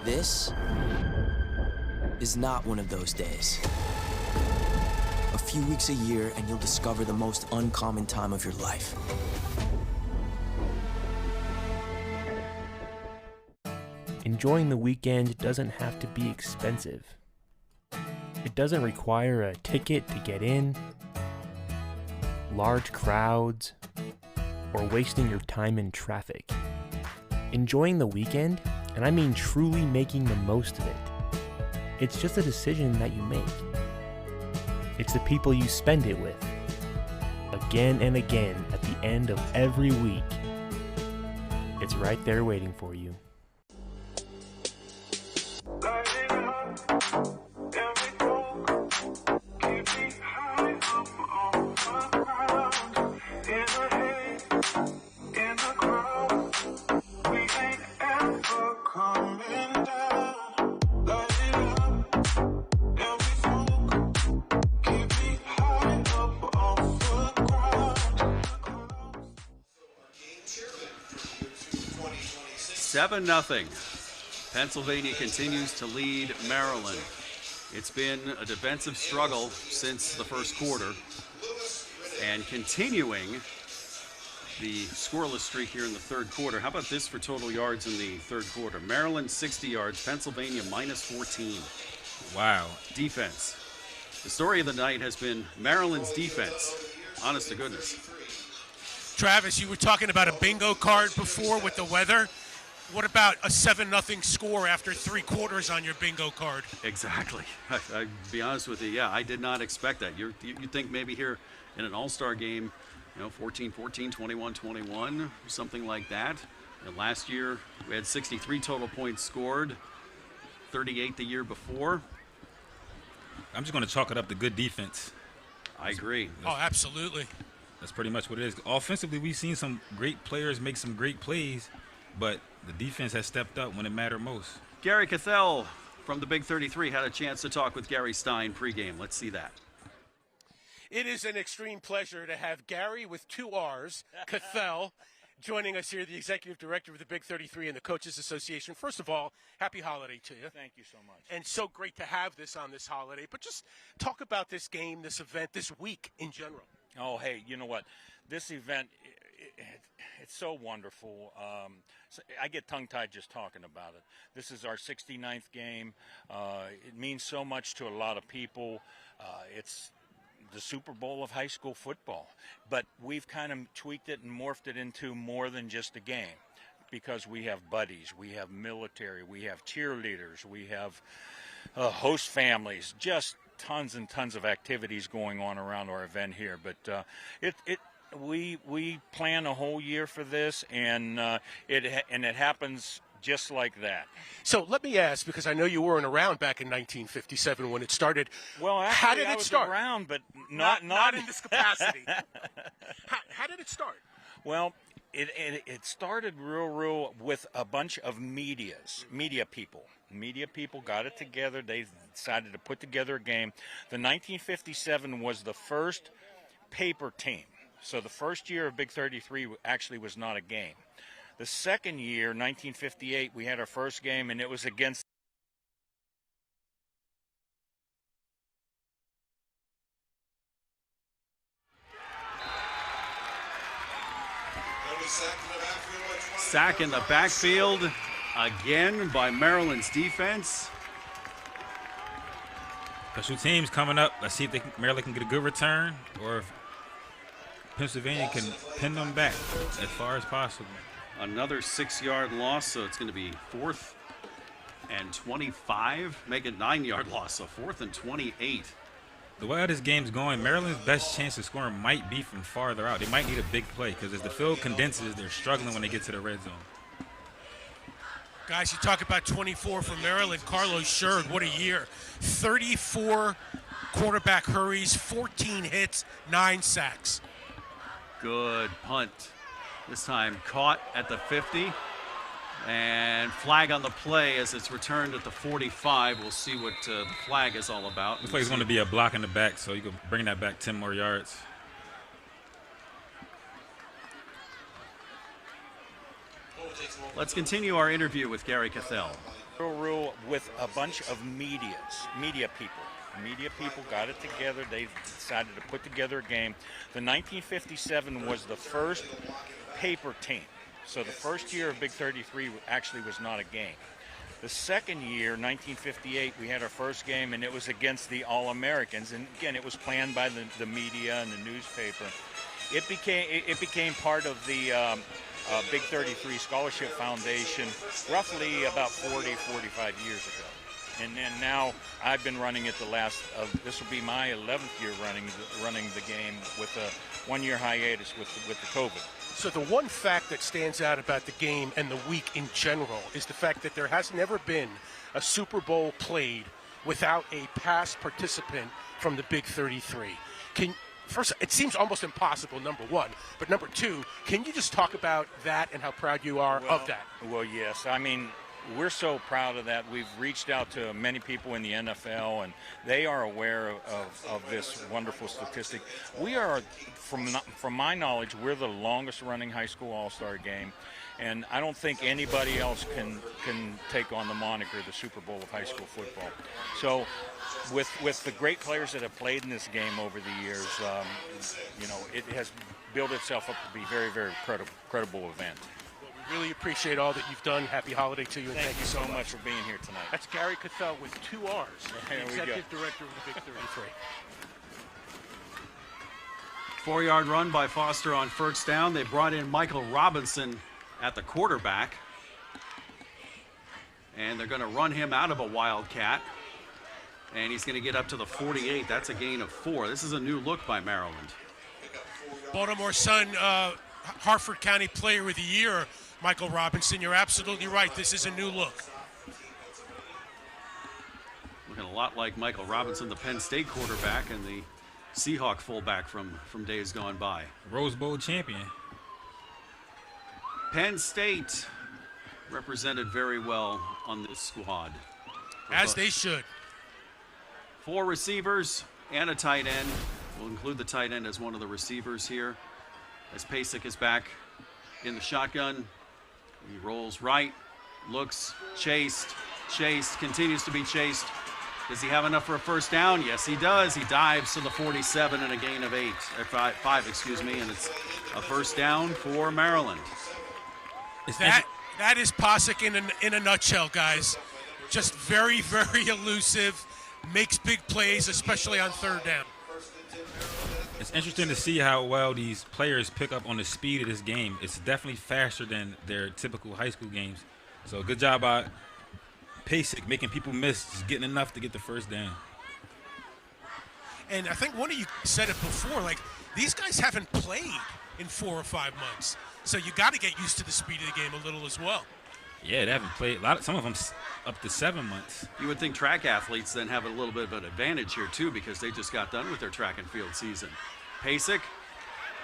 This is not one of those days. A few weeks a year and you'll discover the most uncommon time of your life. Enjoying the weekend doesn't have to be expensive. It doesn't require a ticket to get in, large crowds, or wasting your time in traffic. Enjoying the weekend, and I mean truly making the most of it, it's just a decision that you make. It's the people you spend it with, again and again at the end of every week. It's right there waiting for you. Nothing. Pennsylvania continues to lead Maryland. It's been a defensive struggle since the 1st quarter, and continuing the scoreless streak here in the 3rd quarter. How about this for total yards in the 3rd quarter? Maryland 60 yards, Pennsylvania minus 14. Wow. Defense. The story of the night has been Maryland's defense. Honest to goodness. Travis, you were talking about a bingo card before with the weather. What about a 7-0 score after 3 quarters on your bingo card? Exactly. I'll be honest with you. Yeah, I did not expect that. You think maybe here in an all-star game, 14-14, 21-21, something like that. And last year, we had 63 total points scored, 38 the year before. I'm just going to chalk it up to good defense. I agree. Oh, absolutely. That's pretty much what it is. Offensively, we've seen some great players make some great plays, but the defense has stepped up when it mattered most. Gary Cathell from the Big 33 had a chance to talk with Gary Stein pregame. Let's see that. It is an extreme pleasure to have Gary with 2 R's, Cathell, joining us here, the executive director of the Big 33 and the Coaches Association. First of all, happy holiday to you. Thank you so much. And so great to have this on this holiday. But just talk about this game, this event, this week in general. Oh, hey, you know what? This event, it's so wonderful. So I get tongue-tied just talking about it. This is our 69th game. It means so much to a lot of people. It's the Super Bowl of high school football. But we've kind of tweaked it and morphed it into more than just a game, because we have buddies, we have military, we have cheerleaders, we have host families, just tons and tons of activities going on around our event here. But we plan a whole year for this, and it happens just like that. So let me ask, because I know you weren't around back in 1957 when it started. Well, actually, how did I it was start? around, but not in this capacity. How did it start? Well, it started real with a bunch of media people. Media people got it together. They decided to put together a game. The 1957 was the first paper team. So the first year of Big 33 actually was not a game. The second year, 1958, we had our first game, and it was against Sack in the backfield again by Maryland's defense. Special teams coming up. Let's see if Maryland can get a good return, or if Pennsylvania can pin them back as far as possible. Another 6-yard loss, so it's going to be 4th and 25, make it 9-yard loss, so 4th and 28. The way this game's going, Maryland's best chance of scoring might be from farther out. They might need a big play because as the field condenses, they're struggling when they get to the red zone. Guys, you talk about 24 from Maryland. Carlos Sherrod, what a year. 34 quarterback hurries, 14 hits, 9 sacks. Good punt. This time caught at the 50. And flag on the play as it's returned at the 45. We'll see what the flag is all about. Looks like it's going to be a block in the back, so you can bring that back 10 more yards. Let's continue our interview with Gary Cathell. Rule with a bunch of media people. Media people got it together. They decided to put together a game. The 1957 was the first paper team. So the first year of Big 33 actually was not a game. The second year, 1958, we had our first game, and it was against the All-Americans. And again, it was planned by the media and the newspaper. It became part of the Big 33 Scholarship Foundation roughly about 45 years ago. And then now I've been running it this will be my 11th year running the game with a 1-year hiatus with the COVID. So the one fact that stands out about the game and the week in general is the fact that there has never been a Super Bowl played without a past participant from the Big 33. First, it seems almost impossible, number one. But number two, can you just talk about that and how proud you are of that? Well, yes. I mean, we're so proud of that. We've reached out to many people in the NFL, and they are aware of this wonderful statistic. We are, from my knowledge, we're the longest-running high school all-star game, and I don't think anybody else can take on the moniker the Super Bowl of high school football. So, with the great players that have played in this game over the years, it has built itself up to be a very, very credible event. Really appreciate all that you've done. Happy holiday to you, and thank you so much for being here tonight. That's Gary Cathell with 2 R's, Executive Director of the Big 33. 4-yard run by Foster on first down. They brought in Michael Robinson at the quarterback. And they're going to run him out of a Wildcat. And he's going to get up to the 48. That's a gain of 4. This is a new look by Maryland. Baltimore Sun, Harford County Player of the Year, Michael Robinson. You're absolutely right. This is a new look. Looking a lot like Michael Robinson, the Penn State quarterback, and the Seahawk fullback from days gone by. Rose Bowl champion. Penn State represented very well on this squad. As they should. 4 receivers and a tight end. We'll include the tight end as one of the receivers here. As Pasek is back in the shotgun. He rolls right, looks, chased, continues to be chased. Does he have enough for a first down? Yes, he does. He dives to the 47 and a gain of 5, and it's a first down for Maryland. That is Pasek in a nutshell, guys. Just very, very elusive, makes big plays, especially on third down. It's interesting to see how well these players pick up on the speed of this game. It's definitely faster than their typical high school games. So good job by Pasek, making people miss, just getting enough to get the first down. And I think one of you said it before, like, these guys haven't played in 4 or 5 months. So you got to get used to the speed of the game a little as well. Yeah, they haven't played some of them up to 7 months. You would think track athletes then have a little bit of an advantage here too, because they just got done with their track and field season. Pasek,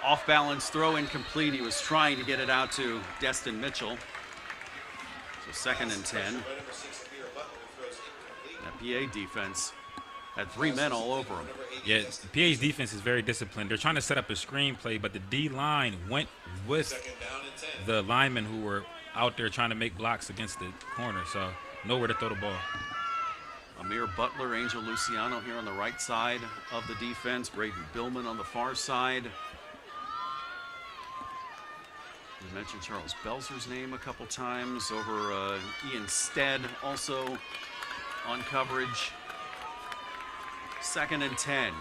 off balance throw, incomplete. He was trying to get it out to Destin Mitchell. So 2nd and 10. That PA defense had 3 men all over him. Yeah, PA's defense is very disciplined. They're trying to set up a screenplay, but the D-line went with the linemen who were out there trying to make blocks against the corner, so nowhere to throw the ball. Amir Butler, Angel Luciano here on the right side of the defense. Braden Billman on the far side. We mentioned Charles Belzer's name a couple times. Over Ian Stead also on coverage. 2nd and 10.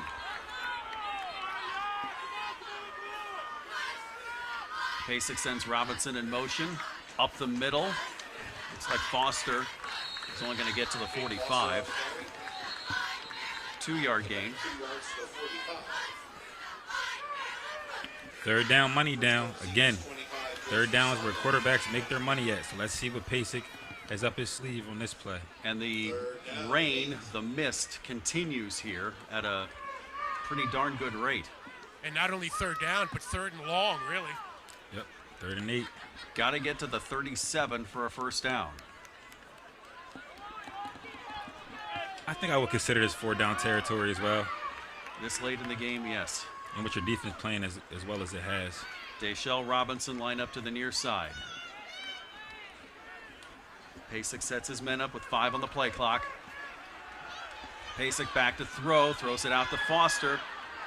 Pasek sends Robinson in motion. Up the middle. Looks like Foster It's only going to get to the 45. 2-yard gain. Third down, money down. Again, third down is where quarterbacks make their money at. So let's see what Pasek has up his sleeve on this play. And the rain, the mist, continues here at a pretty darn good rate. And not only third down, but third and long, really. Yep, 3rd and 8. Got to get to the 37 for a first down. I think I would consider this 4-down territory as well. This late in the game, yes. And with your defense playing as well as it has. Deshell Robinson line up to the near side. Pasek sets his men up with 5 on the play clock. Pasek back to throw, throws it out to Foster.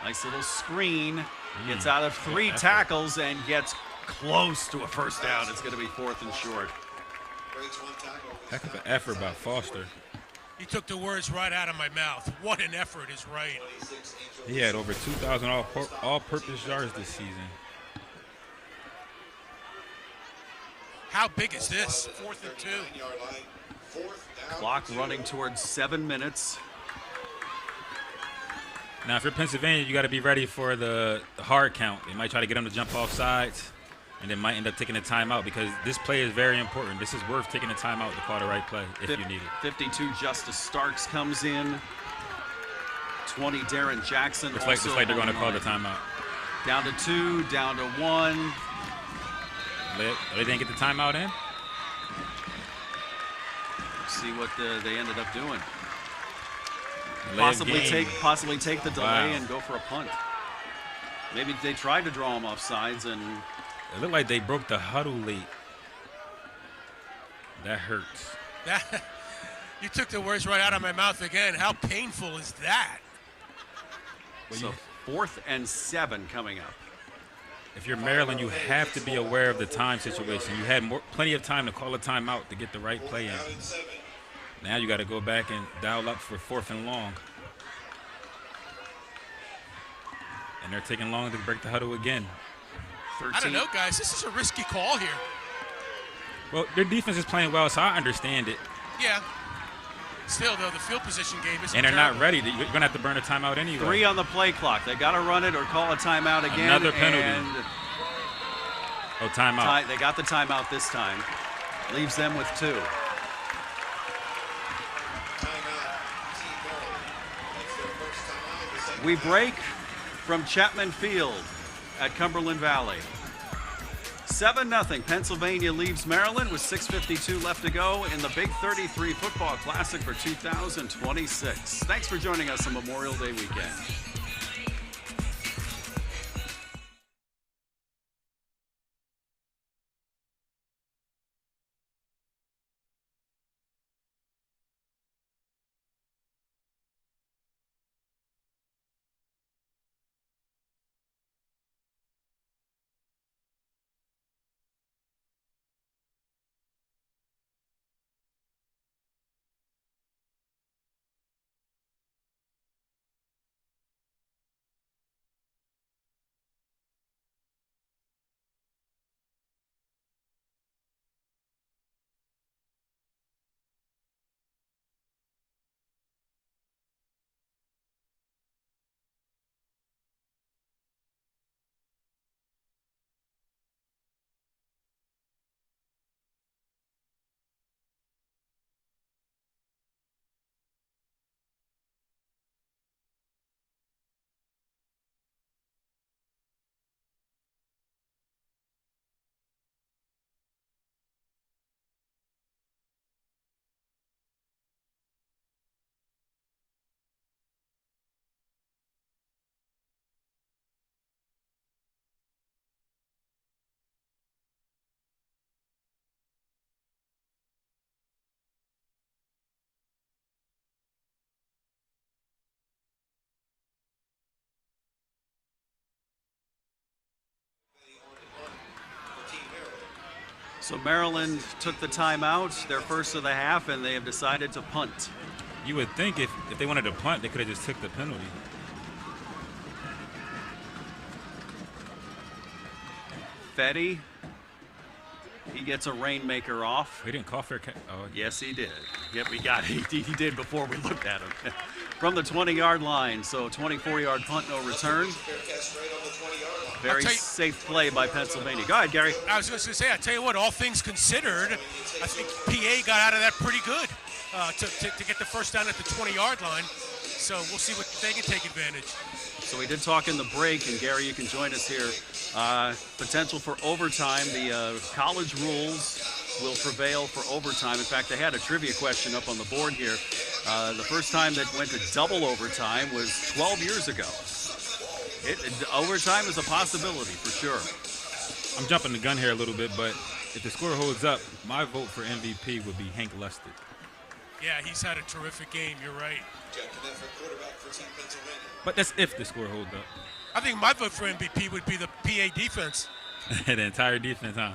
Nice little screen. Gets out of 3 tackles and gets close to a first down. It's going to be 4th and short. Heck of an effort by Foster. He took the words right out of my mouth. What an effort is right. He had over 2,000 all-purpose yards this season. How big is this? 4th and 2. Clock running towards 7 minutes. Now, if you're Pennsylvania, you got to be ready for the hard count. They might try to get him to jump off sides, and they might end up taking a timeout because this play is very important. This is worth taking a timeout to call the right play if you need it. 52, Justice Starks comes in. 20, Darren Jackson. Looks like they're going to call the timeout. Down to 2, down to 1. They didn't get the timeout in? See what they ended up doing. Possibly take the delay and go for a punt. Maybe they tried to draw him off sides and it looked like they broke the huddle late. That hurts. You took the words right out of my mouth again. How painful is that? So 4th and 7 coming up. If you're Maryland, you have to be aware of the time situation. You had plenty of time to call a timeout to get the right play in. Now you got to go back and dial up for 4th and long. And they're taking long to break the huddle again. 13. I don't know, guys. This is a risky call here. Well, their defense is playing well, so I understand it. Yeah. Still, though, the field position game is. And they're not ready. You're going to have to burn a timeout anyway. 3 on the play clock. They got to run it or call a timeout again. Another penalty. Oh, timeout. They got the timeout this time. Leaves them with 2. We break from Chapman Field at Cumberland Valley. 7-0. Pennsylvania leaves Maryland with 6:52 left to go in the Big 33 Football Classic for 2026. Thanks for joining us on Memorial Day weekend. So Maryland took the timeout, their first of the half, and they have decided to punt. You would think if they wanted to punt, they could have just took the penalty. Fetty He gets a rainmaker off. He didn't call for a Yes, he did. Yep, we got it. He did before we looked at him. From the 20-yard line, so 24-yard punt, no return. Very safe play by Pennsylvania. Go ahead, Gary. I was just going to say, I tell you what, all things considered, I think PA got out of that pretty good to get the first down at the 20-yard line. So we'll see what they can take advantage. So we did talk in the break, and Gary, you can join us here. Potential for overtime. The college rules will prevail for overtime. In fact, they had a trivia question up on the board here. The first time that went to double overtime was 12 years ago. Overtime is a possibility for sure. I'm jumping the gun here a little bit, but if the score holds up, my vote for MVP would be Hank Lustig. Yeah, he's had a terrific game. You're right. But that's if the score holds up. I think my vote for MVP would be the PA defense. The entire defense, huh?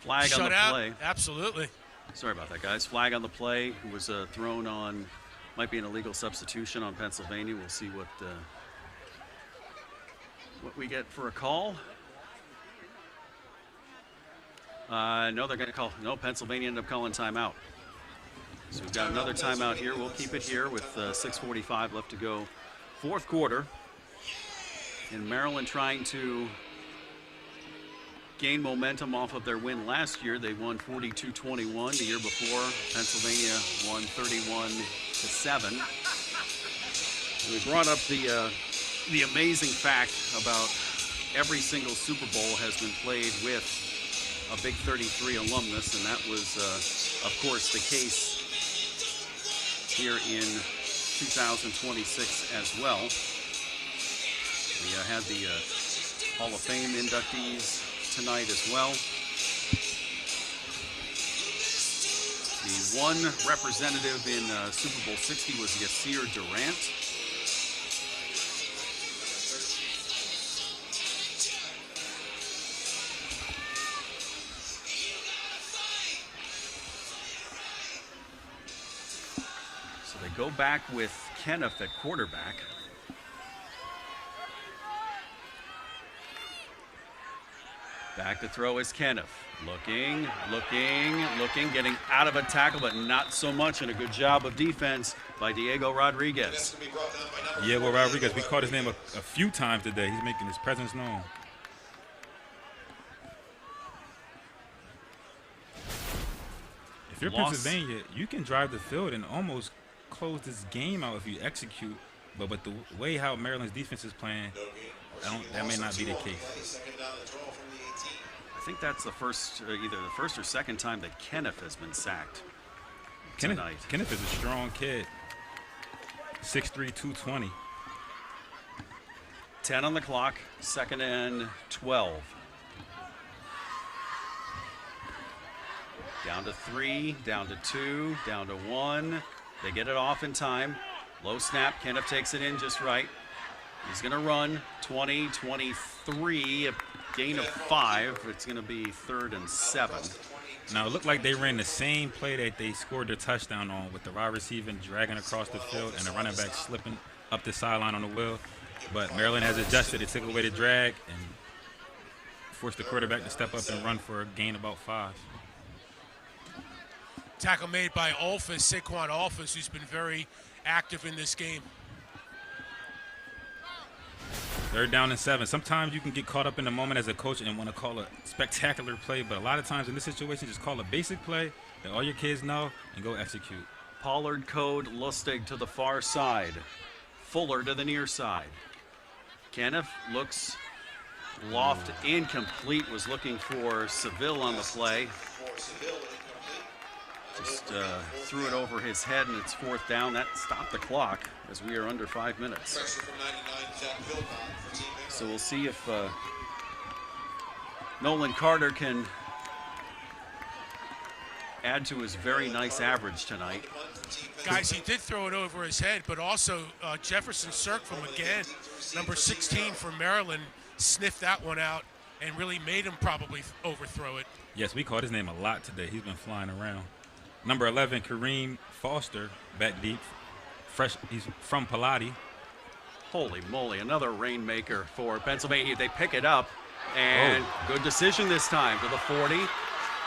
Flag on the play. Absolutely. Sorry about that, guys. Flag on the play. It was thrown on, might be an illegal substitution on Pennsylvania. We'll see what we get for a call. No, they're going to call. No, Pennsylvania ended up calling timeout. So we've got another timeout here. We'll keep it here with 6:45 left to go. Fourth quarter. And Maryland trying to gain momentum off of their win last year. They won 42-21. The year before, Pennsylvania won 31-7. We brought up the amazing fact about every single Super Bowl has been played with a Big 33 alumnus, and that was, of course, the case here in 2026 as well. We had the Hall of Fame inductees tonight as well. The one representative in Super Bowl 60 was Yasir Durant. So they go back with Kenneth at quarterback. Back to throw is Kenneth. Looking, getting out of a tackle, but not so much, and a good job of defense by Diego Rodriguez. Diego Rodriguez, we called his name a few times today. He's making his presence known. If you're Pennsylvania, you can drive the field and almost close this game out if you execute, but with the way how Maryland's defense is playing, that may not be the case. I think that's the first, either the first or second time that Kenneth has been sacked tonight. Kenneth is a strong kid. 6'3", 220. 10 on the clock, 2nd and 12. Down to 3, down to 2, down to 1. They get it off in time. Low snap, Kenneth takes it in just right. He's going to run 20, 23, a gain of 5. It's going to be 3rd and 7. Now, it looked like they ran the same play that they scored their touchdown on, with the wide receiver dragging across the field and the running back slipping up the sideline on the wheel. But Maryland has adjusted. It took away the drag and forced the quarterback to step up and run for a gain about 5. Tackle made by Saquon Alphas, who's been very active in this game. 3rd down and 7. Sometimes you can get caught up in the moment as a coach and want to call a spectacular play, but a lot of times in this situation, just call a basic play that all your kids know and go execute. Pollard code, Lustig to the far side. Fuller to the near side. Kenneth looks loft incomplete, was looking for Seville on the play. Just threw it over his head, and it's 4th down. That stopped the clock as we are under 5 minutes. So we'll see if Nolan Carter can add to his very nice average tonight. Guys, he did throw it over his head, but also Jefferson Serkfum again, number 16 for Maryland, sniffed that one out and really made him probably overthrow it. Yes, we called his name a lot today. He's been flying around. Number 11, Kareem Foster, back deep. Fresh, he's from Pilati. Holy moly, another rainmaker for Pennsylvania. They pick it up, and good decision this time to the 40.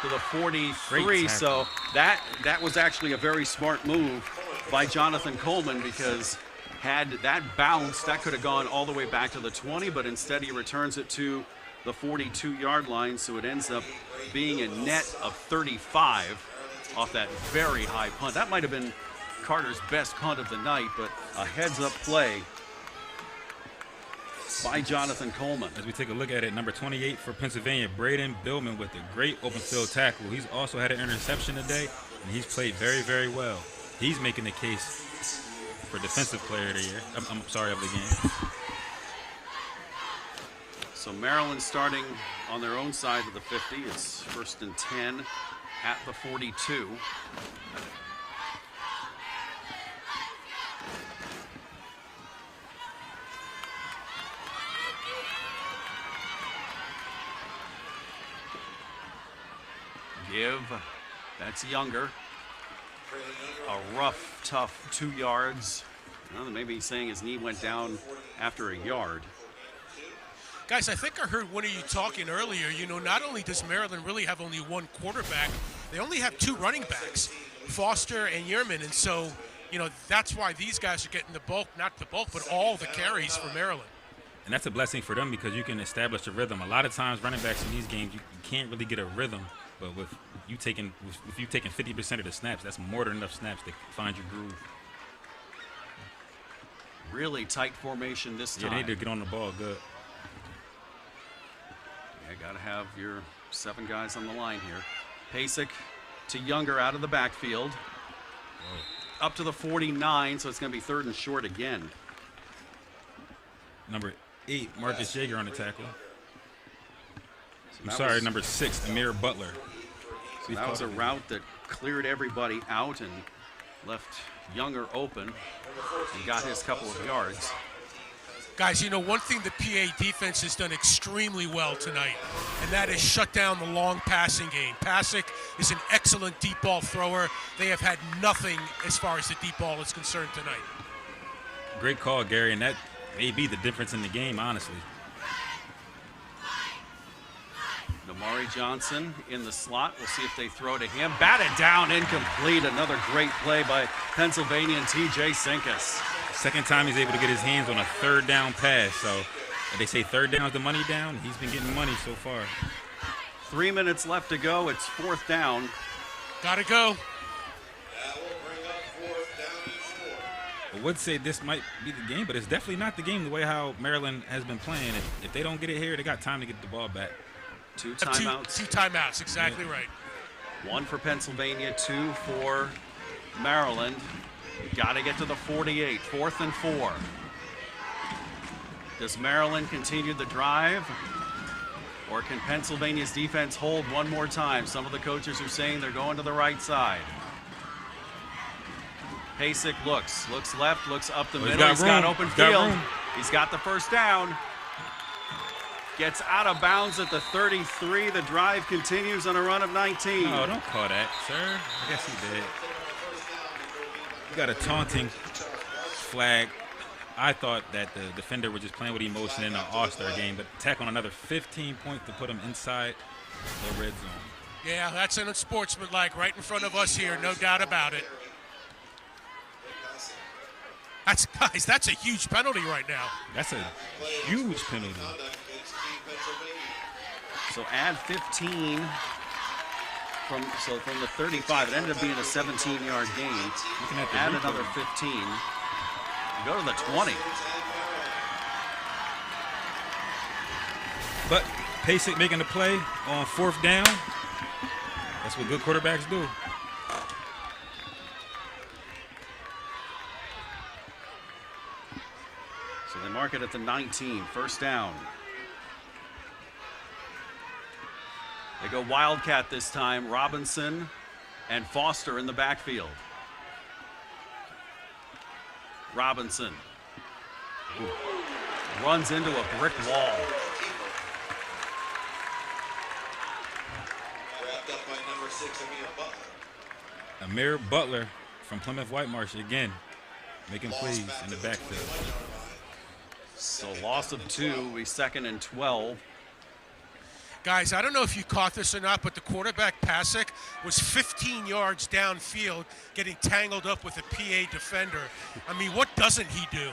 to the 43. So that was actually a very smart move by Jonathan Coleman, because had that bounced, that could have gone all the way back to the 20, but instead he returns it to the 42-yard line, so it ends up being a net of 35 off that very high punt. That might have been Carter's best punt of the night, but a heads-up play by Jonathan Coleman. As we take a look at it, number 28 for Pennsylvania, Braden Billman, with a great open field tackle. He's also had an interception today, and he's played very, very well. He's making the case for defensive player of the year. I'm sorry, of the game. So Maryland starting on their own side of the 50. It's 1st and 10 at the 42. Give, that's Younger. A rough, tough 2 yards. Well, maybe he's saying his knee went down after a yard. Guys, I think I heard one of you talking earlier. You know, not only does Maryland really have only one quarterback, they only have 2 running backs, Foster and Yearman. And so, you know, that's why these guys are getting the bulk, not the bulk, but all the carries for Maryland. And that's a blessing for them, because you can establish a rhythm. A lot of times running backs in these games, you can't really get a rhythm. But with you taking 50% of the snaps, that's more than enough snaps to find your groove. Really tight formation this time. Yeah, they need to get on the ball good. Yeah, got to have your 7 guys on the line here. Pasek to Younger out of the backfield. Whoa. Up to the 49, so it's going to be 3rd and short again. Number 8, Marcus Jaeger on the tackle. So I'm sorry, number 6, Amir Butler. So that was a route that cleared everybody out and left Younger open and got his couple of yards. Guys, you know, one thing the PA defense has done extremely well tonight, and that is shut down the long passing game. Pasek is an excellent deep ball thrower. They have had nothing as far as the deep ball is concerned tonight. Great call, Gary, and that may be the difference in the game, honestly. Damari Johnson in the slot. We'll see if they throw to him. Batted down, incomplete. Another great play by Pennsylvania and T.J. Sinkus. Second time he's able to get his hands on a 3rd down pass. So they say 3rd down is the money down. He's been getting money so far. 3 minutes left to go. It's 4th down. Gotta go. I would say this might be the game, but it's definitely not the game the way how Maryland has been playing. If they don't get it here, they got time to get the ball back. 2 timeouts. Two timeouts, exactly right. 1 for Pennsylvania, 2 for Maryland. Got to get to the 48, 4th and 4. Does Maryland continue the drive, or can Pennsylvania's defense hold one more time? Some of the coaches are saying they're going to the right side. Pasek looks left, looks up the middle. He's got open field. He's got the 1st down. Gets out of bounds at the 33. The drive continues on a run of 19. Oh, don't call that, sir. I guess he did. You got a taunting flag. I thought that the defender was just playing with emotion in an All-Star game, but tack on another 15 points to put him inside the red zone. Yeah, that's unsportsmanlike right in front of us here, no doubt about it. That's a huge penalty right now. That's a huge penalty. So add 15 from the 35. It ended up being a 17-yard gain. Add another 15. Go to the 20. But Pasek making the play on 4th down. That's what good quarterbacks do. So they mark it at the 19, 1st down. They go Wildcat this time. Robinson and Foster in the backfield. Robinson runs into a brick wall. Wrapped up by number 6, Amir Butler from Plymouth Whitemarsh again, making plays in the backfield. So loss of 2, we 2nd and 12. Guys, I don't know if you caught this or not, but the quarterback, Pasek, was 15 yards downfield getting tangled up with a PA defender. I mean, what doesn't he do?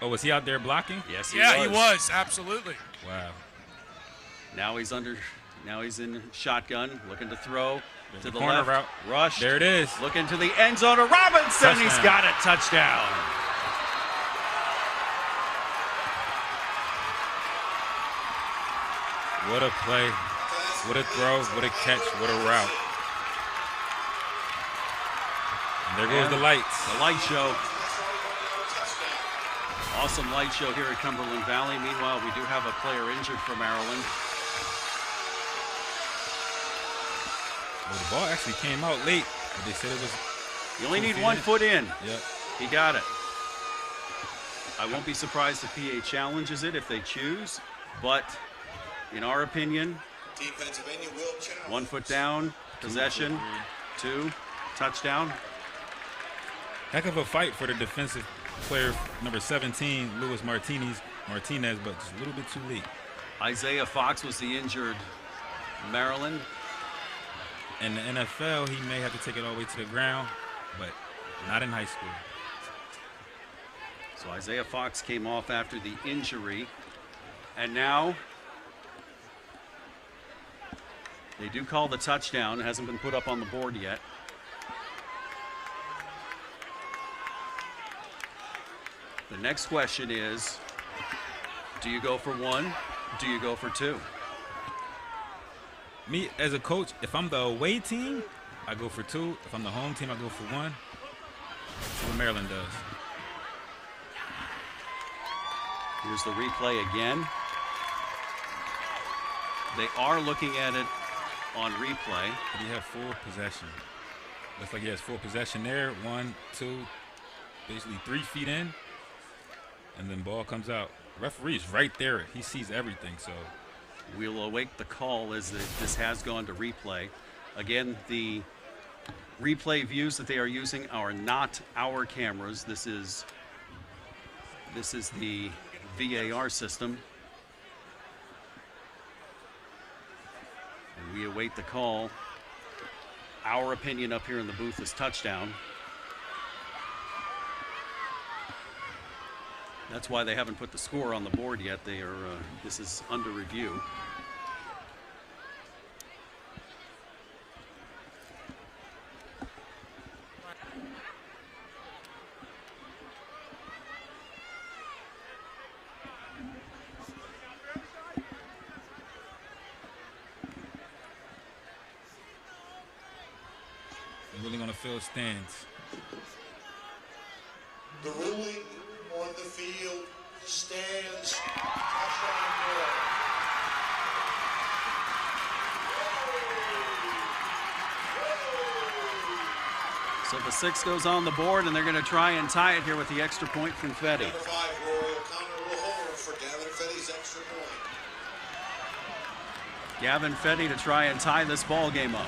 Oh, was he out there blocking? Yes, he was. Absolutely. Wow. Now he's in shotgun, looking to throw to the corner left. route. Rush. There it is. Looking to the end zone to Robinson. Touchdown. He's got it. Touchdown. What a play. What a throw. What a catch. What a route. And there goes the lights. The light show. Awesome light show here at Cumberland Valley. Meanwhile, we do have a player injured for Maryland. Well, the ball actually came out late, but they said it was. You only need 1 foot in. Yep. He got it. I won't be surprised if PA challenges it if they choose, but in our opinion, 1 foot down, possession, 2, touchdown. Heck of a fight for the defensive player, number 17, Luis Martinez, but just a little bit too late. Isaiah Fox was the injured Maryland. In the NFL, he may have to take it all the way to the ground, but not in high school. So Isaiah Fox came off after the injury, and now they do call the touchdown. It hasn't been put up on the board yet. The next question is, do you go for 1? Do you go for 2? Me, as a coach, if I'm the away team, I go for 2. If I'm the home team, I go for 1. That's what Maryland does. Here's the replay again. They are looking at it on replay. But he had full possession. Looks like he has full possession there. 1, 2, basically 3 feet in. And then ball comes out. Referee's right there. He sees everything, so. We'll await the call as this has gone to replay. Again, the replay views that they are using are not our cameras. This is the VAR system. And we await the call. Our opinion up here in the booth is touchdown. That's why they haven't put the score on the board yet. They are. This is under review. The ruling on the field stands. The ruling on the field stands. Touchdown ball. So the 6 goes on the board, and they're going to try and tie it here with the extra point from Fetty. Number 5, Rory O'Connor will hold for Gavin Fetty's extra point. Gavin Fetty to try and tie this ball game up.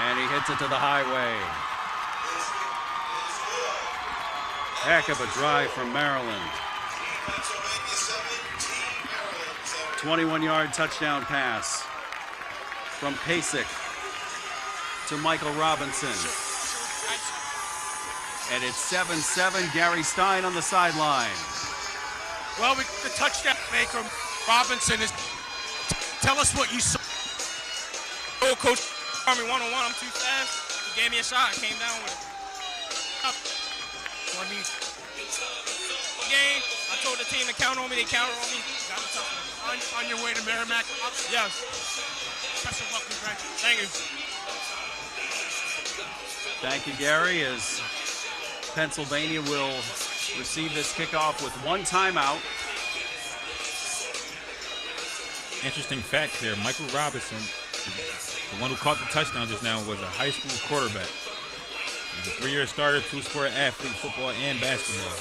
And he hits it to the highway. Heck of a drive from Maryland. 21-yard touchdown pass from Pasek to Michael Robinson. And it's 7-7, Gary Stein on the sideline. Well, the touchdown maker, Robinson, is. Tell us what you saw. Oh, Coach Army one-on-one, I'm too fast. He gave me a shot, I came down with it. I mean, game, I told the team to count on me, they counted on me. Got the touchdown. On your way to Merrimack? Yes. Best of luck, congratulations. Thank you. Thank you, Gary, as Pennsylvania will receive this kickoff with 1 timeout. Interesting fact here, Michael Robinson, the one who caught the touchdown just now, was a high school quarterback. He's a 3-year starter, 2-sport athlete, football and basketball.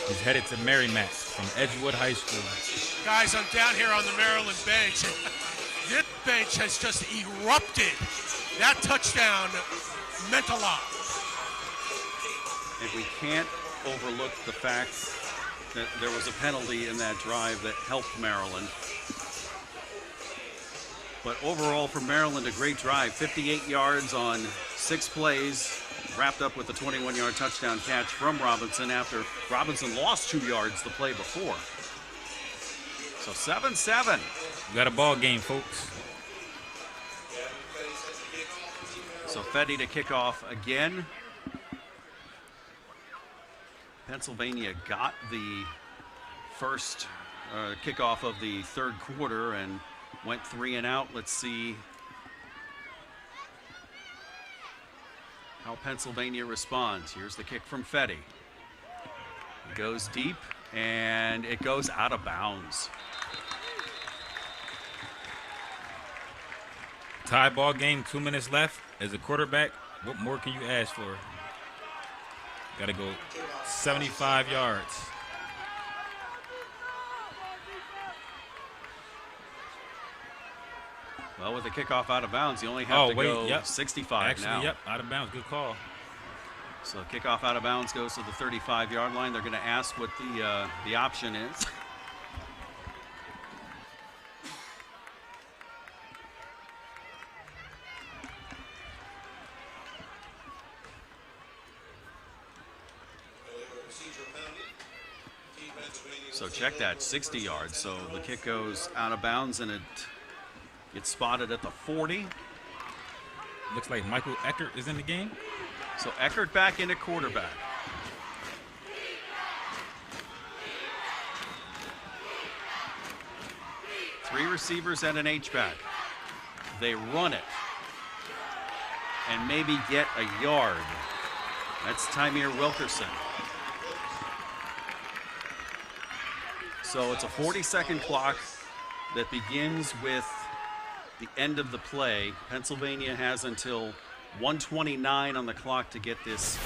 He's headed to Merrimack from Edgewood High School. Guys, I'm down here on the Maryland bench. bench has just erupted. That touchdown meant a lot. And we can't overlook the fact that there was a penalty in that drive that helped Maryland. But overall for Maryland, a great drive. 58 yards on 6 plays, wrapped up with a 21-yard touchdown catch from Robinson after Robinson lost 2 yards the play before. So 7-7. We got a ball game, folks. So Fetty to kick off again. Pennsylvania got the first kickoff of the third quarter and went 3 and out. Let's see how Pennsylvania responds. Here's the kick from Fetty. It goes deep and it goes out of bounds. Tie ball game, 2 minutes left. As a quarterback, what more can you ask for? Got to go 75 yards. Well, with the kickoff out of bounds, you only have to go 65 Actually, now. Yep, out of bounds. Good call. So kickoff out of bounds goes to the 35-yard line. They're going to ask what the option is. So check that, 60 yards. So the kick goes out of bounds and it gets spotted at the 40. Looks like Michael Eckert is in the game. So Eckert back into quarterback. Three receivers and an H-back. They run it and maybe get a yard. That's Tymir Wilkerson. So it's a 40-second clock that begins with the end of the play. Pennsylvania has until 1:29 on the clock to get this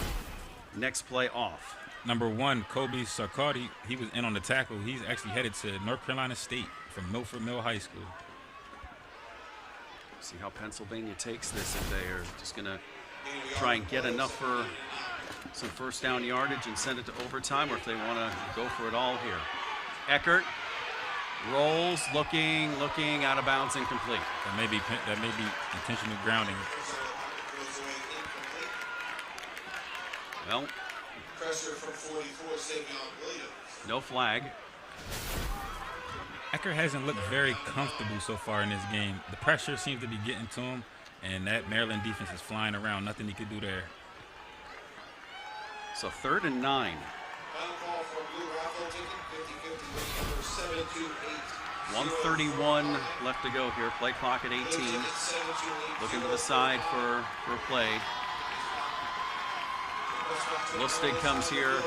next play off. Number 1, Kobe Sarkadi, he was in on the tackle. He's actually headed to North Carolina State from Milford Mill High School. See how Pennsylvania takes this, if they are just going to try and get enough for some first down yardage and send it to overtime, or if they want to go for it all here. Eckert rolls, looking, out of bounds, incomplete. That may be intentional grounding. Well, pressure from 44, Savion Williams. No flag. Eckert hasn't looked very comfortable so far in this game. The pressure seems to be getting to him, and that Maryland defense is flying around. Nothing he could do there. So 3rd and 9. Final call from Blue Raffle ticket, 50-50 number 728. 1:31 left to go here. Play clock at 18. Looking to the side for a play. Lustig comes here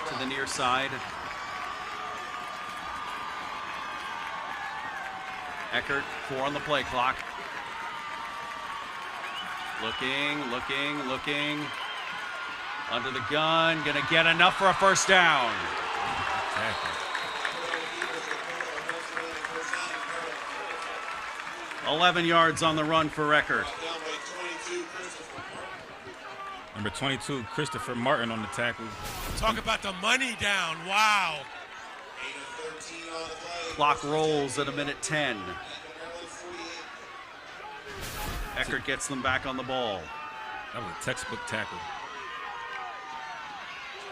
to the near side. Eckert, 4 on the play clock. Looking. Under the gun, gonna get enough for a first down. Exactly. 11 yards on the run for Eckert. Number 22, Christopher Martin on the tackle. Talk about the money down. Wow. Clock rolls at 1:10. Eckert gets them back on the ball. That was a textbook tackle.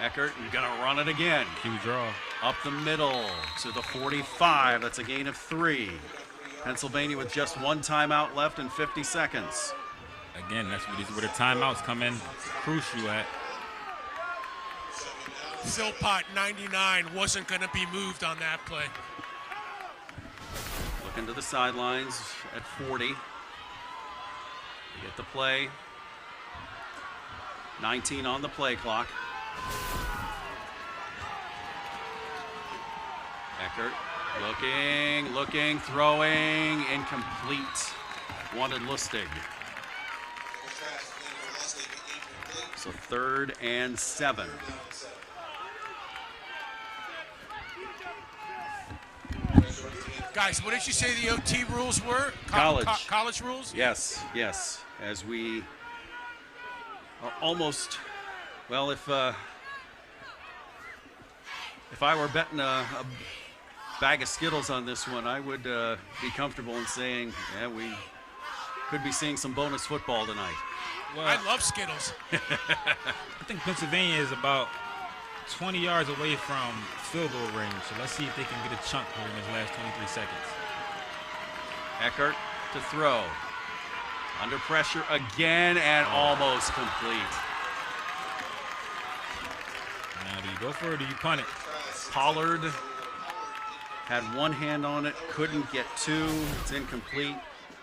Eckert gonna run it again. Cue draw. Up the middle to the 45. That's a gain of 3. Pennsylvania with just 1 timeout left and 50 seconds. Again, that's where the timeouts come in crucial at. Philpott, 99, wasn't going to be moved on that play. Looking to the sidelines at 40. They get the play. 19 on the play clock. Eckert looking, throwing, incomplete. Wanted Lustig. So 3rd and 7. Guys, what did you say the OT rules were? College. College rules? Yes, yes. As we are almost, well, if I were betting a bag of Skittles on this one, I would be comfortable in saying, yeah, we could be seeing some bonus football tonight. Well, I love Skittles. I think Pennsylvania is about 20 yards away from field goal range, so let's see if they can get a chunk here in this last 23 seconds. Eckert to throw. Under pressure again and almost complete. Now, do you go for it or do you punt it? Pollard had one hand on it, couldn't get two. It's incomplete.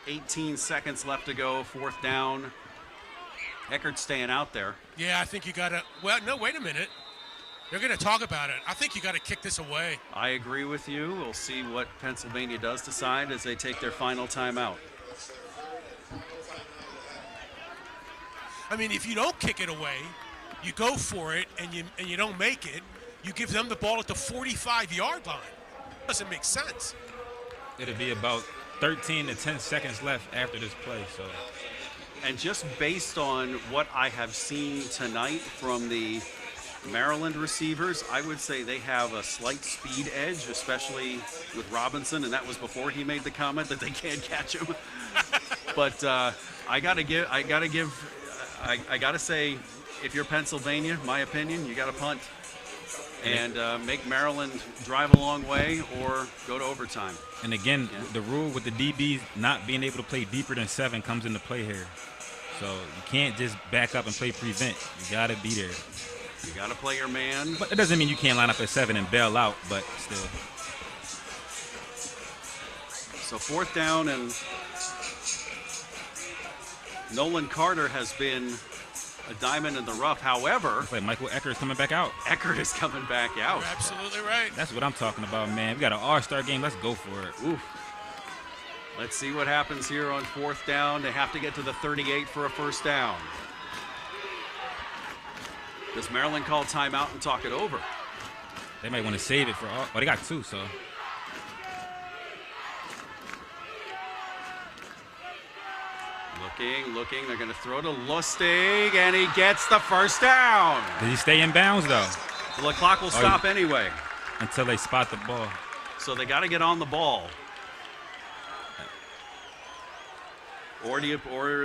18 seconds left to go, 4th down. Eckert staying out there. Yeah, I think you got to, well, no, wait a minute. They're going to talk about it. I think you got to kick this away. I agree with you. We'll see what Pennsylvania does decide as they take their final timeout. I mean, if you don't kick it away, you go for it and you don't make it, you give them the ball at the 45-yard line. Doesn't make sense. It'll be about 13 to 10 seconds left after this play. So, and just based on what I have seen tonight from the Maryland receivers, I would say they have a slight speed edge, especially with Robinson, and that was before he made the comment that they can't catch him. But I gotta say, if you're Pennsylvania, my opinion, you got to punt and make Maryland drive a long way or go to overtime. And again, the rule with the DBs not being able to play deeper than 7 comes into play here. So you can't just back up and play prevent. You got to be there. You got to play your man. But it doesn't mean you can't line up at 7 and bail out, but still. So 4th down, and Nolan Carter has been a diamond in the rough. However, it's like Michael Eckert is coming back out. Eckert is coming back out. You're absolutely right. That's what I'm talking about, man. We got an all-star game. Let's go for it. Oof. Let's see what happens here on 4th down. They have to get to the 38 for a 1st down. Does Maryland call timeout and talk it over? They might want to save it for all. Oh, they got 2, so. Looking. They're going to throw to Lustig, and he gets the 1st down. Did he stay in bounds, though? Well, the clock will stop anyway. Until they spot the ball. So they got to get on the ball. Or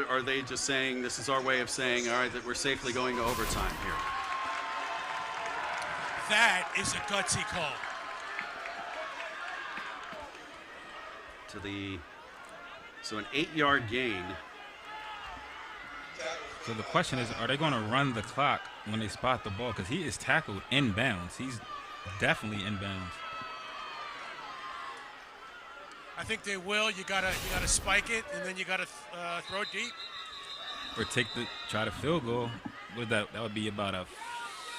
are they just saying, this is our way of saying, all right, that we're safely going to overtime here? That is a gutsy call. So an 8-yard gain. So the question is, are they going to run the clock when they spot the ball? Because he is tackled in bounds. He's definitely in bounds. I think they will. You gotta spike it, and then you gotta throw it deep. Or try to field goal. What that would be about a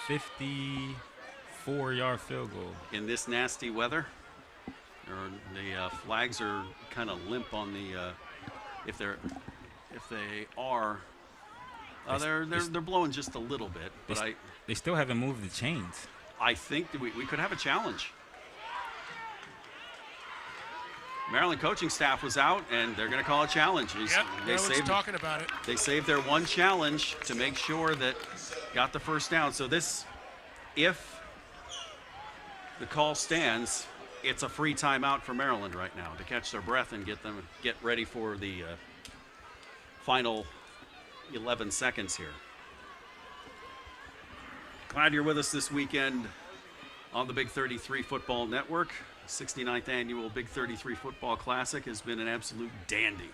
54-yard field goal. In this nasty weather, the flags are kind of limp on the if they are. They're blowing just a little bit, but they still haven't moved the chains. I think we could have a challenge. Maryland coaching staff was out, and they're going to call a challenge. Maryland's talking about it. They saved their one challenge to make sure that got the 1st down. So this, if the call stands, it's a free timeout for Maryland right now to catch their breath and get ready for the final 11 seconds here. Glad you're with us this weekend on the Big 33 Football Network. 69th annual Big 33 Football Classic has been an absolute dandy.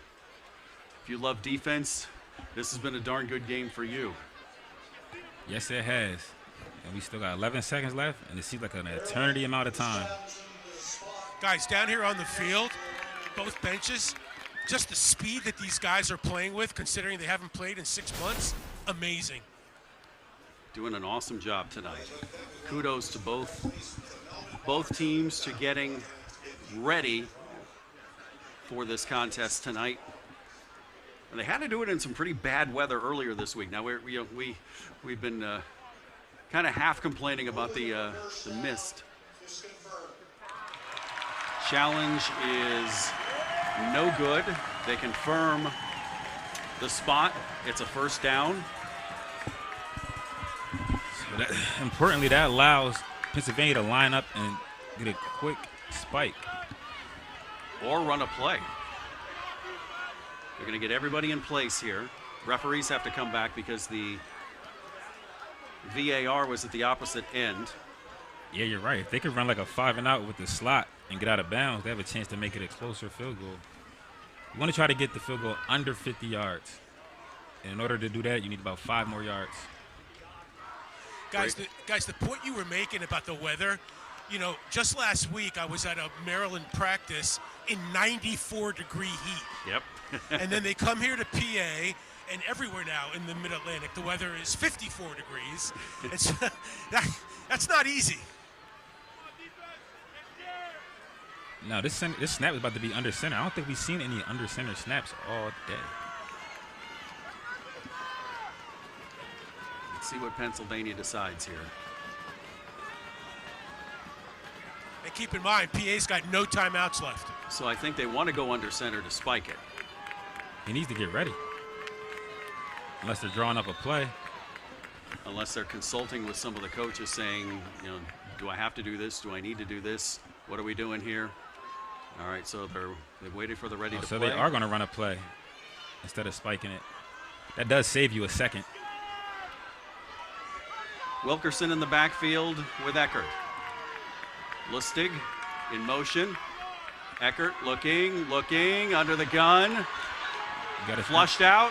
If you love defense, this has been a darn good game for you. Yes, it has. And we still got 11 seconds left, and it seems like an eternity amount of time. Guys, down here on the field, both benches, just the speed that these guys are playing with, considering they haven't played in 6 months, amazing. Doing an awesome job tonight. Kudos to both teams to getting ready for this contest tonight. And they had to do it in some pretty bad weather earlier this week. Now we've been kind of half complaining about the mist. Challenge is no good. They confirm the spot. It's a first down. So importantly, that allows Pennsylvania to line up and get a quick spike. Or run a play. They're going to get everybody in place here. Referees have to come back because the VAR was at the opposite end. Yeah, you're right. If they could run like a 5-and-out with the slot and get out of bounds, they have a chance to make it a closer field goal. You want to try to get the field goal under 50 yards. And in order to do that, you need about 5 more yards. Guys, the point you were making about the weather, you know, just last week I was at a Maryland practice in 94-degree heat. Yep. And then they come here to PA, and everywhere now in the Mid-Atlantic, the weather is 54 degrees. It's, that's not easy. No, this snap is about to be under center. I don't think we've seen any under center snaps all day. Let's see what Pennsylvania decides here. And keep in mind, PA's got no timeouts left. So I think they want to go under center to spike it. He needs to get ready. Unless they're drawing up a play. Unless they're consulting with some of the coaches saying, you know, do I have to do this? Do I need to do this? What are we doing here? All right, so they've waited for the ready to so play. They are going to run a play instead of spiking it. That does save you a second. Wilkerson in the backfield with Eckert. Lustig in motion. Eckert looking, under the gun. Got it Flushed out.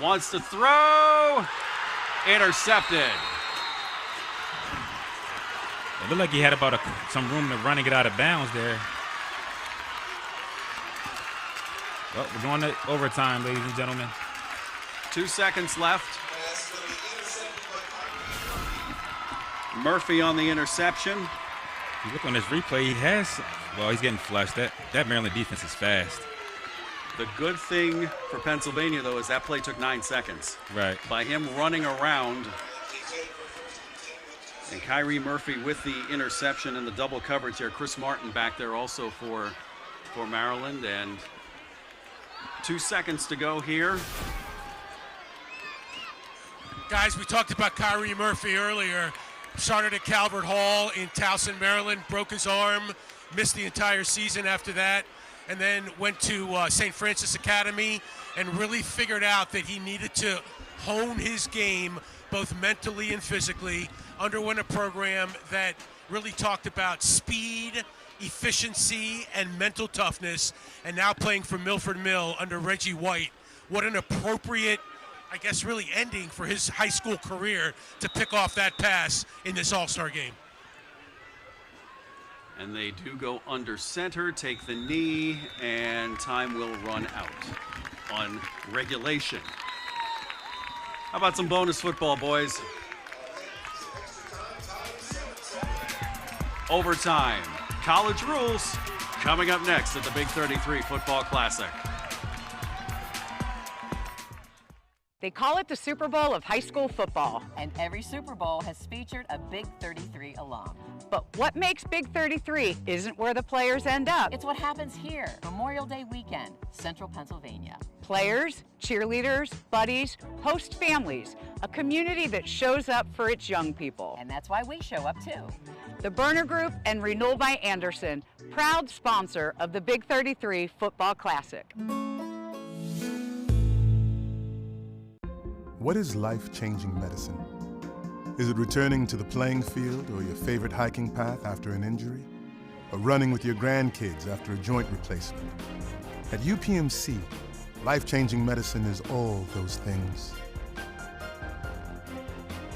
Wants to throw. Intercepted. It looked like he had about some room to run and get out of bounds there. Well, we're going to overtime, ladies and gentlemen. 2 seconds left. Murphy on the interception. If you look on this replay, he's getting flushed. That Maryland defense is fast. The good thing for Pennsylvania, though, is that play took 9 seconds. Right. By him running around. And Kyrie Murphy with the interception and the double coverage there. Chris Martin back there also for Maryland. And 2 seconds to go here. Guys, we talked about Kyrie Murphy earlier. Started at Calvert Hall in Towson, Maryland. Broke his arm. Missed the entire season after that. And then went to St. Francis Academy and really figured out that he needed to hone his game both mentally and physically. Underwent a program that really talked about speed, efficiency, and mental toughness, and now playing for Milford Mill under Reggie White. What an appropriate, I guess, really ending for his high school career to pick off that pass in this All-Star game. And they do go under center, take the knee, and time will run out on regulation. How about some bonus football, boys? Overtime. College rules coming up next at the Big 33 Football Classic. They call it the Super Bowl of high school football. And every Super Bowl has featured a Big 33 alum. But what makes Big 33 isn't where the players end up. It's what happens here, Memorial Day weekend, Central Pennsylvania. Players, cheerleaders, buddies, host families, a community that shows up for its young people. And that's why we show up too. The Burner Group and Renewal by Anderson, proud sponsor of the Big 33 Football Classic. What is life-changing medicine? Is it returning to the playing field or your favorite hiking path after an injury? Or running with your grandkids after a joint replacement? At UPMC, life-changing medicine is all those things.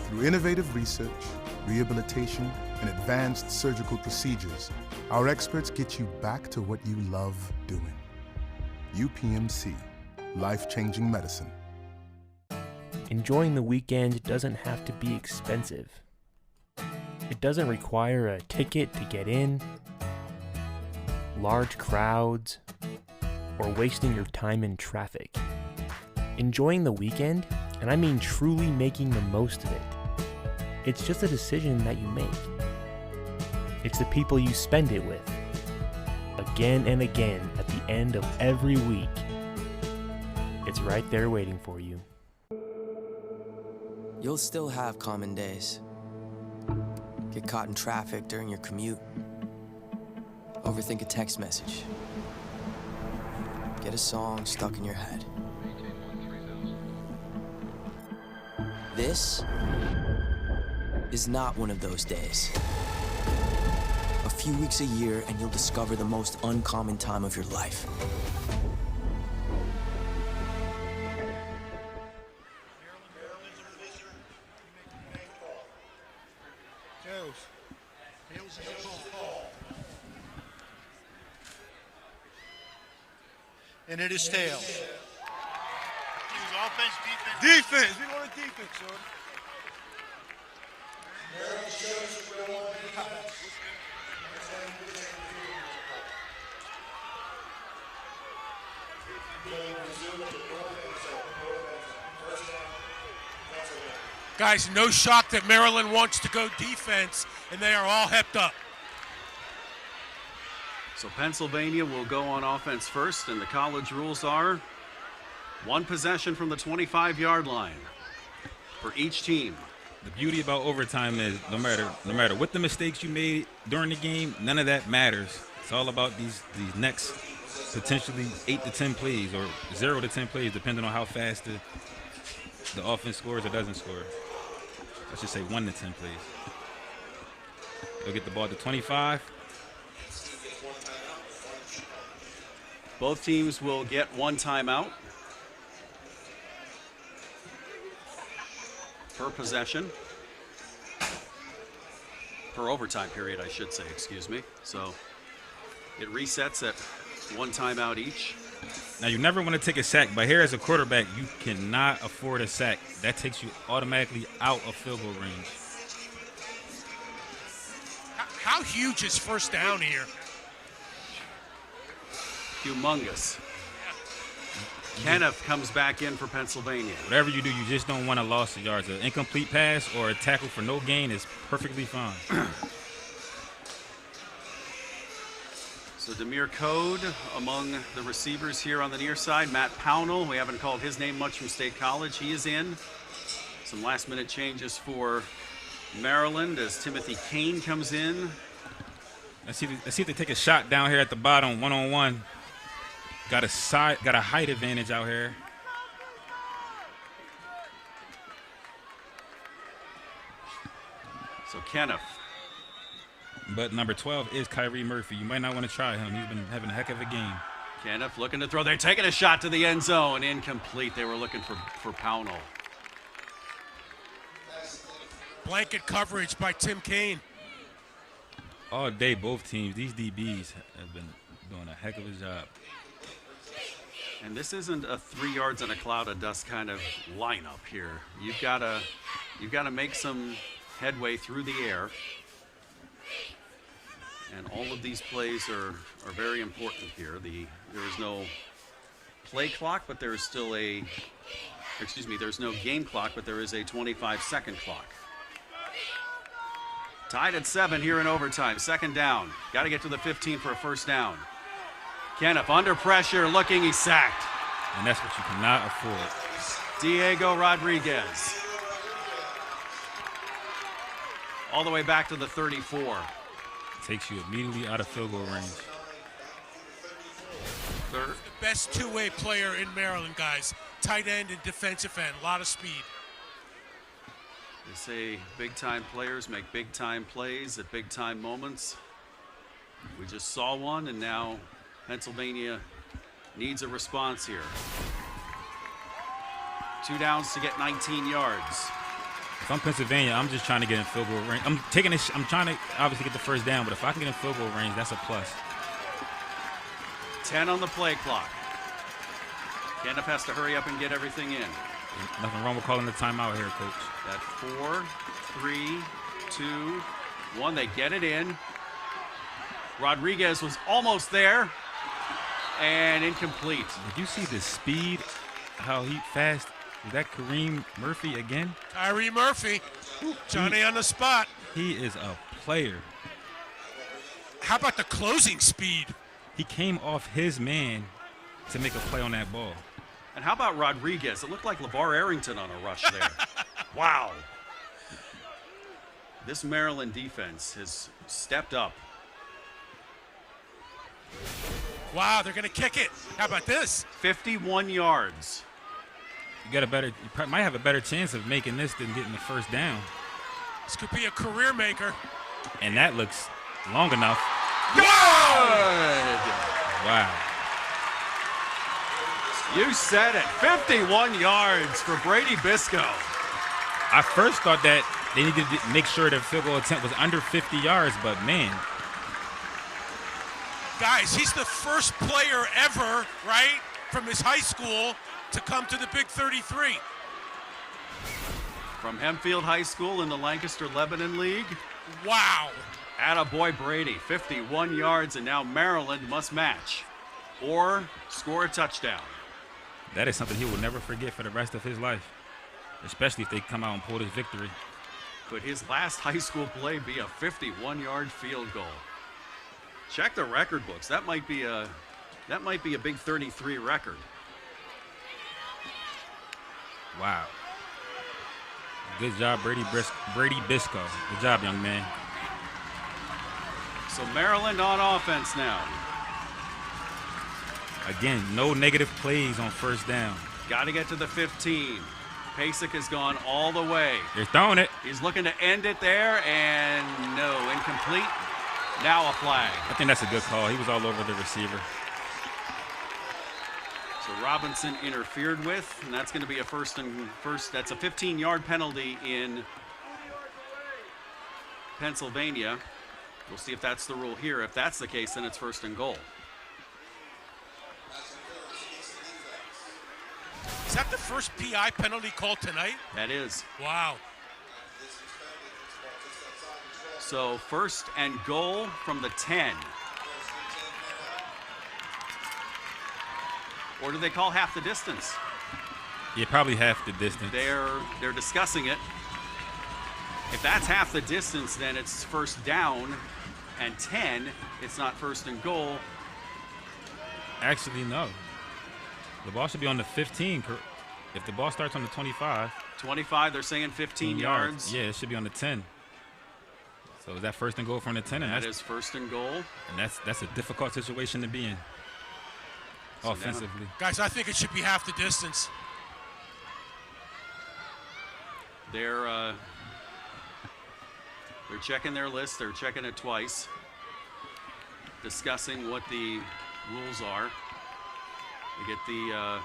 Through innovative research, rehabilitation, and advanced surgical procedures, our experts get you back to what you love doing. UPMC, life-changing medicine. Enjoying the weekend doesn't have to be expensive. It doesn't require a ticket to get in, large crowds, or wasting your time in traffic. Enjoying the weekend, and I mean truly making the most of it, it's just a decision that you make. It's the people you spend it with. again and again at the end of every week. It's right there waiting for you. You'll still have common days. Get caught in traffic during your commute. Overthink a text message. Get a song stuck in your head. This is not one of those days. A few weeks a year and you'll discover the most uncommon time of your life. And it is tails. Offense, defense. Defense. We want to defense, son. Guys, no shock that Maryland wants to go defense, and they are all hepped up. So Pennsylvania will go on offense first, and the college rules are 1 possession from the 25-yard line for each team. The beauty about overtime is no matter what the mistakes you made during the game, none of that matters. It's all about these next potentially 8 to 10 plays or 0 to 10 plays, depending on how fast the offense scores or doesn't score. I should say 1 to 10 plays. They'll get the ball to 25. Both teams will get 1 timeout per possession. Per overtime period, I should say, excuse me. So it resets at 1 timeout each. Now, you never want to take a sack, but here as a quarterback, you cannot afford a sack. That takes you automatically out of field goal range. How huge is first down here? Humongous. Kenneth comes back in for Pennsylvania. Whatever you do, you just don't want a loss of yards. An incomplete pass or a tackle for no gain is perfectly fine. So Demir Code among the receivers here on the near side. Matt Pownell, we haven't called his name much from State College. He is in. Some last-minute changes for Maryland as Timothy Kane comes in. Let's see if they take a shot down here at the bottom, one-on-one. Got a height advantage out here. So Kenneth. But number 12 is Kyrie Murphy. You might not want to try him. He's been having a heck of a game. Kenneth looking to throw. They're taking a shot to the end zone. Incomplete. They were looking for Pownell. Blanket coverage by Tim Kane. All day, both teams, these DBs have been doing a heck of a job. And this isn't a 3 yards in a cloud of dust kind of lineup here. You've got to make some headway through the air. And all of these plays are very important here. There is no play clock, but there is still there's no game clock, but there is a 25-second clock. Tied at 7 here in overtime. 2nd down. Got to get to the 15 for a first down. Kenneth under pressure, looking, he's sacked. And that's what you cannot afford. Diego Rodriguez. All the way back to the 34. Takes you immediately out of field goal range. The best two-way player in Maryland, guys. Tight end and defensive end. A lot of speed. They say big-time players make big-time plays at big-time moments. We just saw one, and now Pennsylvania needs a response here. 2 downs to get 19 yards. If I'm Pennsylvania, I'm just trying to get in field goal range. I'm trying to obviously get the first down, but if I can get in field goal range, that's a plus. 10 on the play clock. Kenneth has to hurry up and get everything in. Nothing wrong with calling the timeout here, Coach. At 4, 3, 2, 1. They get it in. Rodriguez was almost there. And incomplete. Did you see the speed? How fast? Is that Kareem Murphy again? Kyrie Murphy. Johnny on the spot. He is a player. How about the closing speed? He came off his man to make a play on that ball. And how about Rodriguez? It looked like LeVar Arrington on a rush there. Wow. This Maryland defense has stepped up. Wow, they're going to kick it. How about this? 51 yards. You might have a better chance of making this than getting the first down. This could be a career maker. And that looks long enough. Good! Wow. You said it. 51 yards for Brady Bisco. I first thought that they needed to make sure their field goal attempt was under 50 yards, but man. Guys, he's the first player ever, right, from his high school to come to the Big 33. From Hempfield High School in the Lancaster Lebanon League. Wow. Attaboy Brady, 51 yards, and now Maryland must match or score a touchdown. That is something he will never forget for the rest of his life, especially if they come out and pull this victory. Could his last high school play be a 51-yard field goal? Check the record books. That might be a Big 33 record. Wow. Good job, Brady Bisco. Good job, young man. So Maryland on offense now. Again, no negative plays on first down. Got to get to the 15. Pasek has gone all the way. They're throwing it. He's looking to end it there, and no, incomplete. Now a flag. I think that's a good call. He was all over the receiver. So Robinson interfered with, and that's going to be a first. That's a 15-yard penalty in Pennsylvania. We'll see if that's the rule here. If that's the case, then it's first and goal. Is that the first PI penalty called tonight? That is. Wow. So first and goal from the 10. Or do they call half the distance? Yeah, probably half the distance. They're discussing it. If that's half the distance, then it's first down, and 10, it's not first and goal. Actually, no. The ball should be on the 15. If the ball starts on the 25. 25, they're saying 15 yards. Yeah, it should be on the 10. So is that first and goal from the 10? And that is first and goal. And that's a difficult situation to be in. So offensively. Guys, I think it should be half the distance. They're checking their list. They're checking it twice. Discussing what the rules are. We get the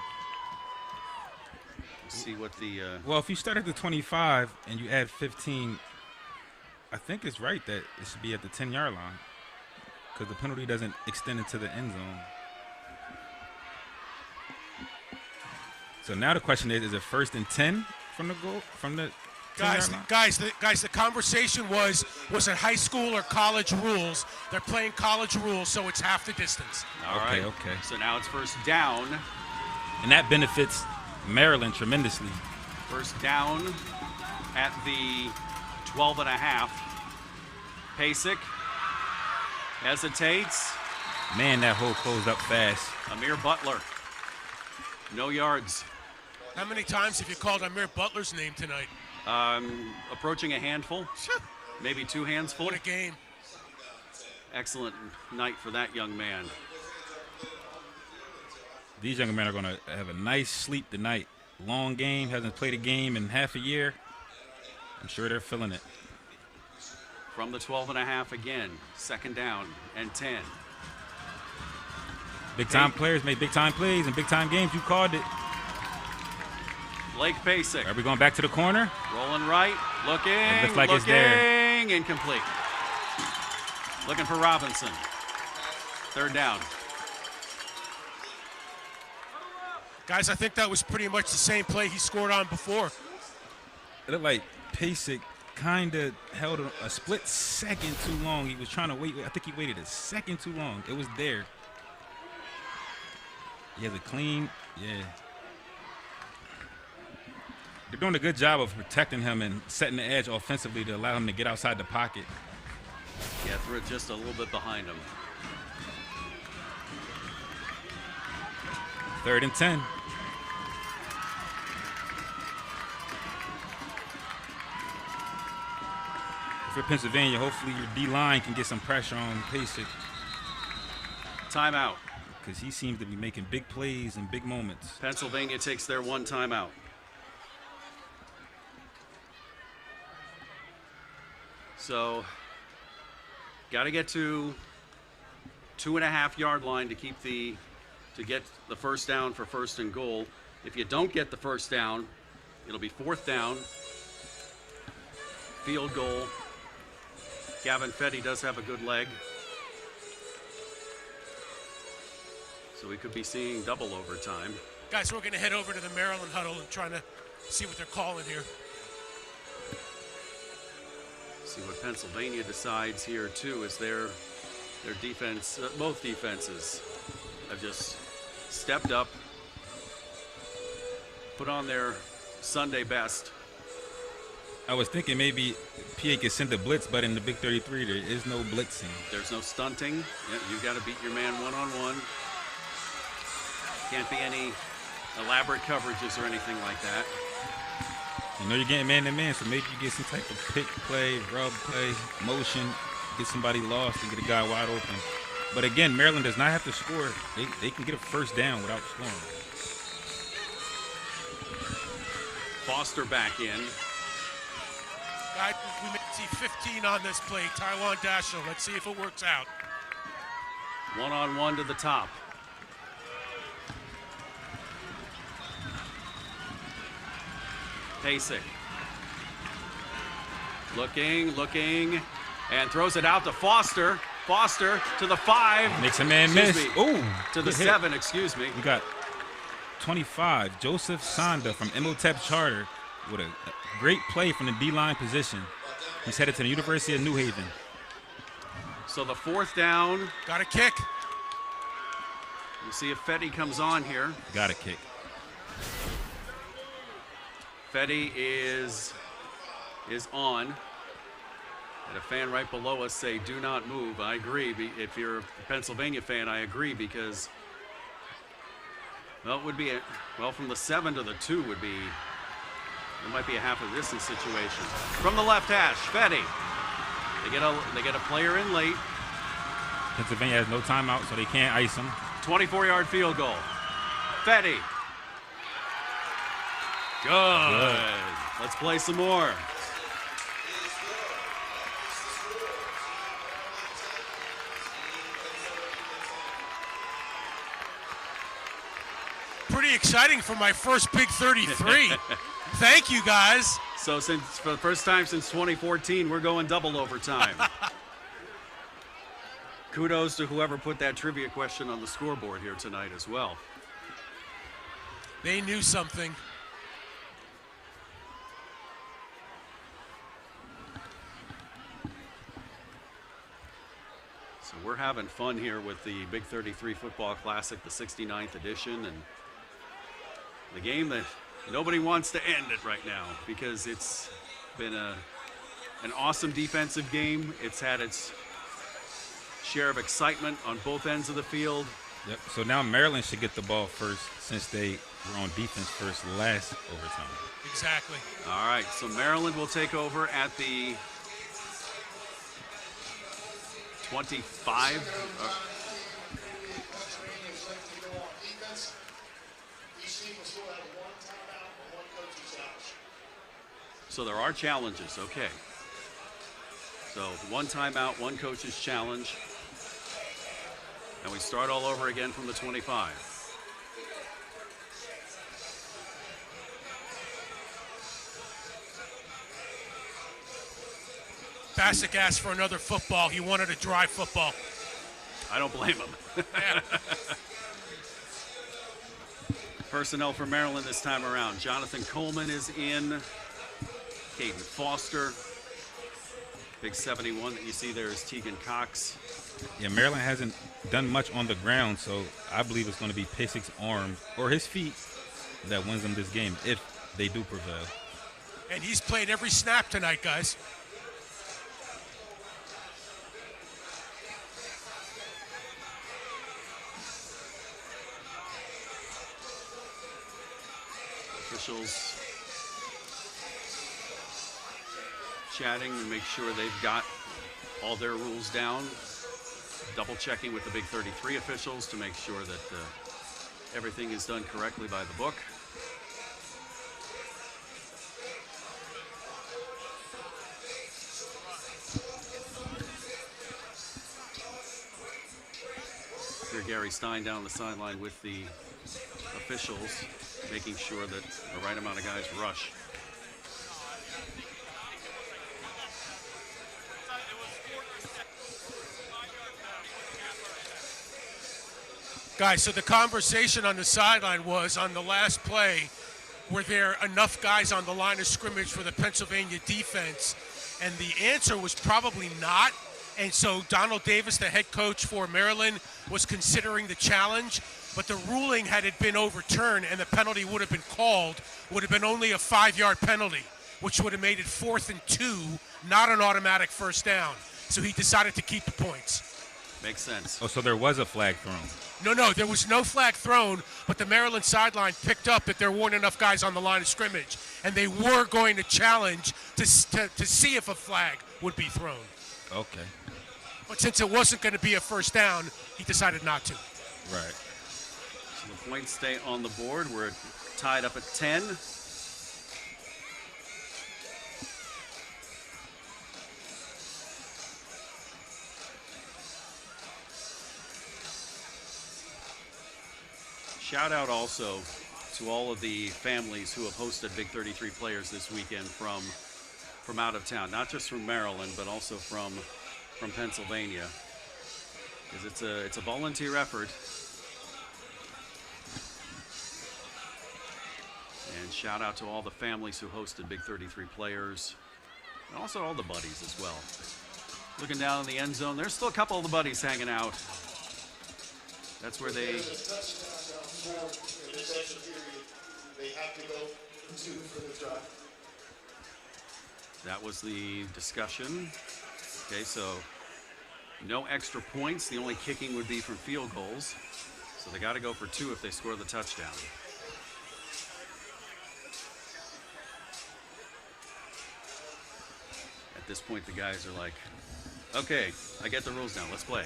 see what the well, if you start at the 25 and you add 15, I think it's right that it should be at the 10-yard line because the penalty doesn't extend into the end zone. So now the question is it first and 10 from the goal from the Guys, the conversation was it high school or college rules? They're playing college rules, so it's half the distance. All right. Okay. So now it's first down. And that benefits Maryland tremendously. First down at the 12.5. Pasek hesitates. Man, that hole closed up fast. Amir Butler. No yards. How many times have you called Amir Butler's name tonight? Approaching a handful. Maybe two handsful. What a game. Excellent night for that young man. These young men are going to have a nice sleep tonight. Long game, hasn't played a game in half a year. I'm sure they're feeling it. From the 12.5 again. Second down and 10. Big-time players make big-time plays in big-time games. You called it. Blake Pasek. Are we going back to the corner? Rolling right. Looking. It looks like it's there. Incomplete. Looking for Robinson. Third down. Guys, I think that was pretty much the same play he scored on before. It looked like Pasek kind of held a split second too long. He was trying to wait. I think he waited a second too long. It was there. He has a clean, yeah. They're doing a good job of protecting him and setting the edge offensively to allow him to get outside the pocket. Yeah, threw it just a little bit behind him. 3rd and 10. For Pennsylvania, hopefully your D-line can get some pressure on Pacek. Timeout. Because he seems to be making big plays and big moments. Pennsylvania takes their 1 timeout. So, got to get to 2.5 yard line to get the first down for 1st and goal. If you don't get the first down, it'll be 4th down. Field goal. Gavin Fetty does have a good leg. So we could be seeing double overtime. Guys, we're going to head over to the Maryland huddle and try to see what they're calling here. See what Pennsylvania decides here too, is their defense, both defenses have just stepped up, put on their Sunday best. I was thinking maybe PA could send a blitz, but in the Big 33 there is no blitzing. There's no stunting. You got to beat your man one-on-one. Can't be any elaborate coverages or anything like that. You know you're getting man-to-man, so maybe you get some type of pick play, rub play, motion, get somebody lost and get a guy wide open. But again, Maryland does not have to score. They can get a first down without scoring. Foster back in. We may see 15 on this play. Taiwan Dashiell. Let's see if it works out. One-on-one to the top. Pacek. Looking, and throws it out to Foster. Foster to the 5. Makes a man miss. Oh, to the 7, excuse me. We got 25, Joseph Sonda from Imhotep Charter with a great play from the D-line position. He's headed to the University of New Haven. So the 4th down. Got a kick. We'll see if Fetty comes on here. Got a kick. Fetty is on. And a fan right below us say, do not move. I agree. If you're a Pennsylvania fan, I agree, because, well, it would be, from the 7 to the 2 would be, it might be a half a distance situation. From the left hash, Fetty. They get a player in late. Pennsylvania has no timeout, so they can't ice him. 24-yard field goal. Fetty. Good. Let's play some more. Pretty exciting for my first Big 33. Thank you, guys. So for the first time since 2014, we're going double overtime. Kudos to whoever put that trivia question on the scoreboard here tonight as well. They knew something. So we're having fun here with the Big 33 Football Classic, the 69th edition, and the game that nobody wants to end it right now, because it's been an awesome defensive game. It's had its share of excitement on both ends of the field. Yep. So now Maryland should get the ball first, since they were on defense first last overtime. Exactly. All right, so Maryland will take over at the 25. So there are challenges, okay. So 1 timeout, 1 coach's challenge. And we start all over again from the 25. Bassick asked for another football. He wanted a dry football. I don't blame him. Personnel for Maryland this time around. Jonathan Coleman is in. Caden Foster. Big 71 that you see there is Tegan Cox. Yeah, Maryland hasn't done much on the ground, so I believe it's going to be Pacek's arms or his feet that wins them this game, if they do prevail. And he's played every snap tonight, guys. officials chatting to make sure they've got all their rules down. Double checking with the Big 33 officials to make sure that everything is done correctly by the book. Here Gary Stein down the sideline with the officials, making sure that the right amount of guys rush. Guys, so the conversation on the sideline was, on the last play, were there enough guys on the line of scrimmage for the Pennsylvania defense? And the answer was probably not. And so Donald Davis, the head coach for Maryland, was considering the challenge. But the ruling, had it been overturned and the penalty would have been called, would have been only a 5-yard penalty, which would have made it 4th and 2, not an automatic first down. So he decided to keep the points. Makes sense. Oh, so there was a flag thrown. No, there was no flag thrown, but the Maryland sideline picked up that there weren't enough guys on the line of scrimmage, and they were going to challenge to see if a flag would be thrown. Okay. But since it wasn't going to be a first down, he decided not to. Right. So the points stay on the board. We're tied up at 10. Shout out also to all of the families who have hosted Big 33 players this weekend from out of town, not just from Maryland, but also from Pennsylvania, because it's a volunteer effort. And shout out to all the families who hosted Big 33 players, and also all the buddies as well. Looking down in the end zone, there's still a couple of the buddies hanging out. That's where they have to go 2 for the drive. That was the discussion. Okay, so no extra points. The only kicking would be from field goals. So they got to go for 2 if they score the touchdown. At this point, the guys are like, okay, I get the rules now. Let's play.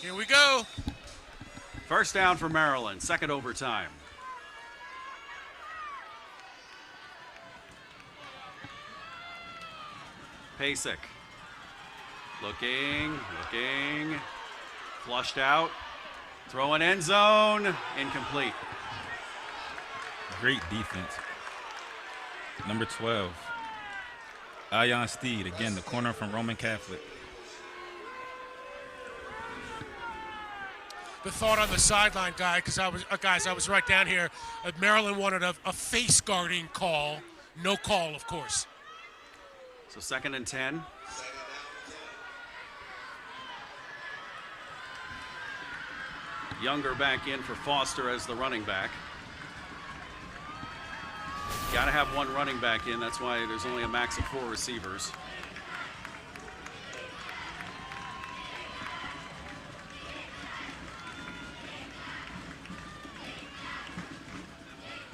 Here we go. First down for Maryland, second overtime. Pasek. Looking. Flushed out. Throwing end zone. Incomplete. Great defense. Number 12. Ayan Steed, again, the corner from Roman Catholic. The thought on the sideline, guys, I was right down here. Maryland wanted a face guarding call. No call, of course. So 2nd and 10. Younger back in for Foster as the running back. Got to have one running back in. That's why there's only a max of 4 receivers.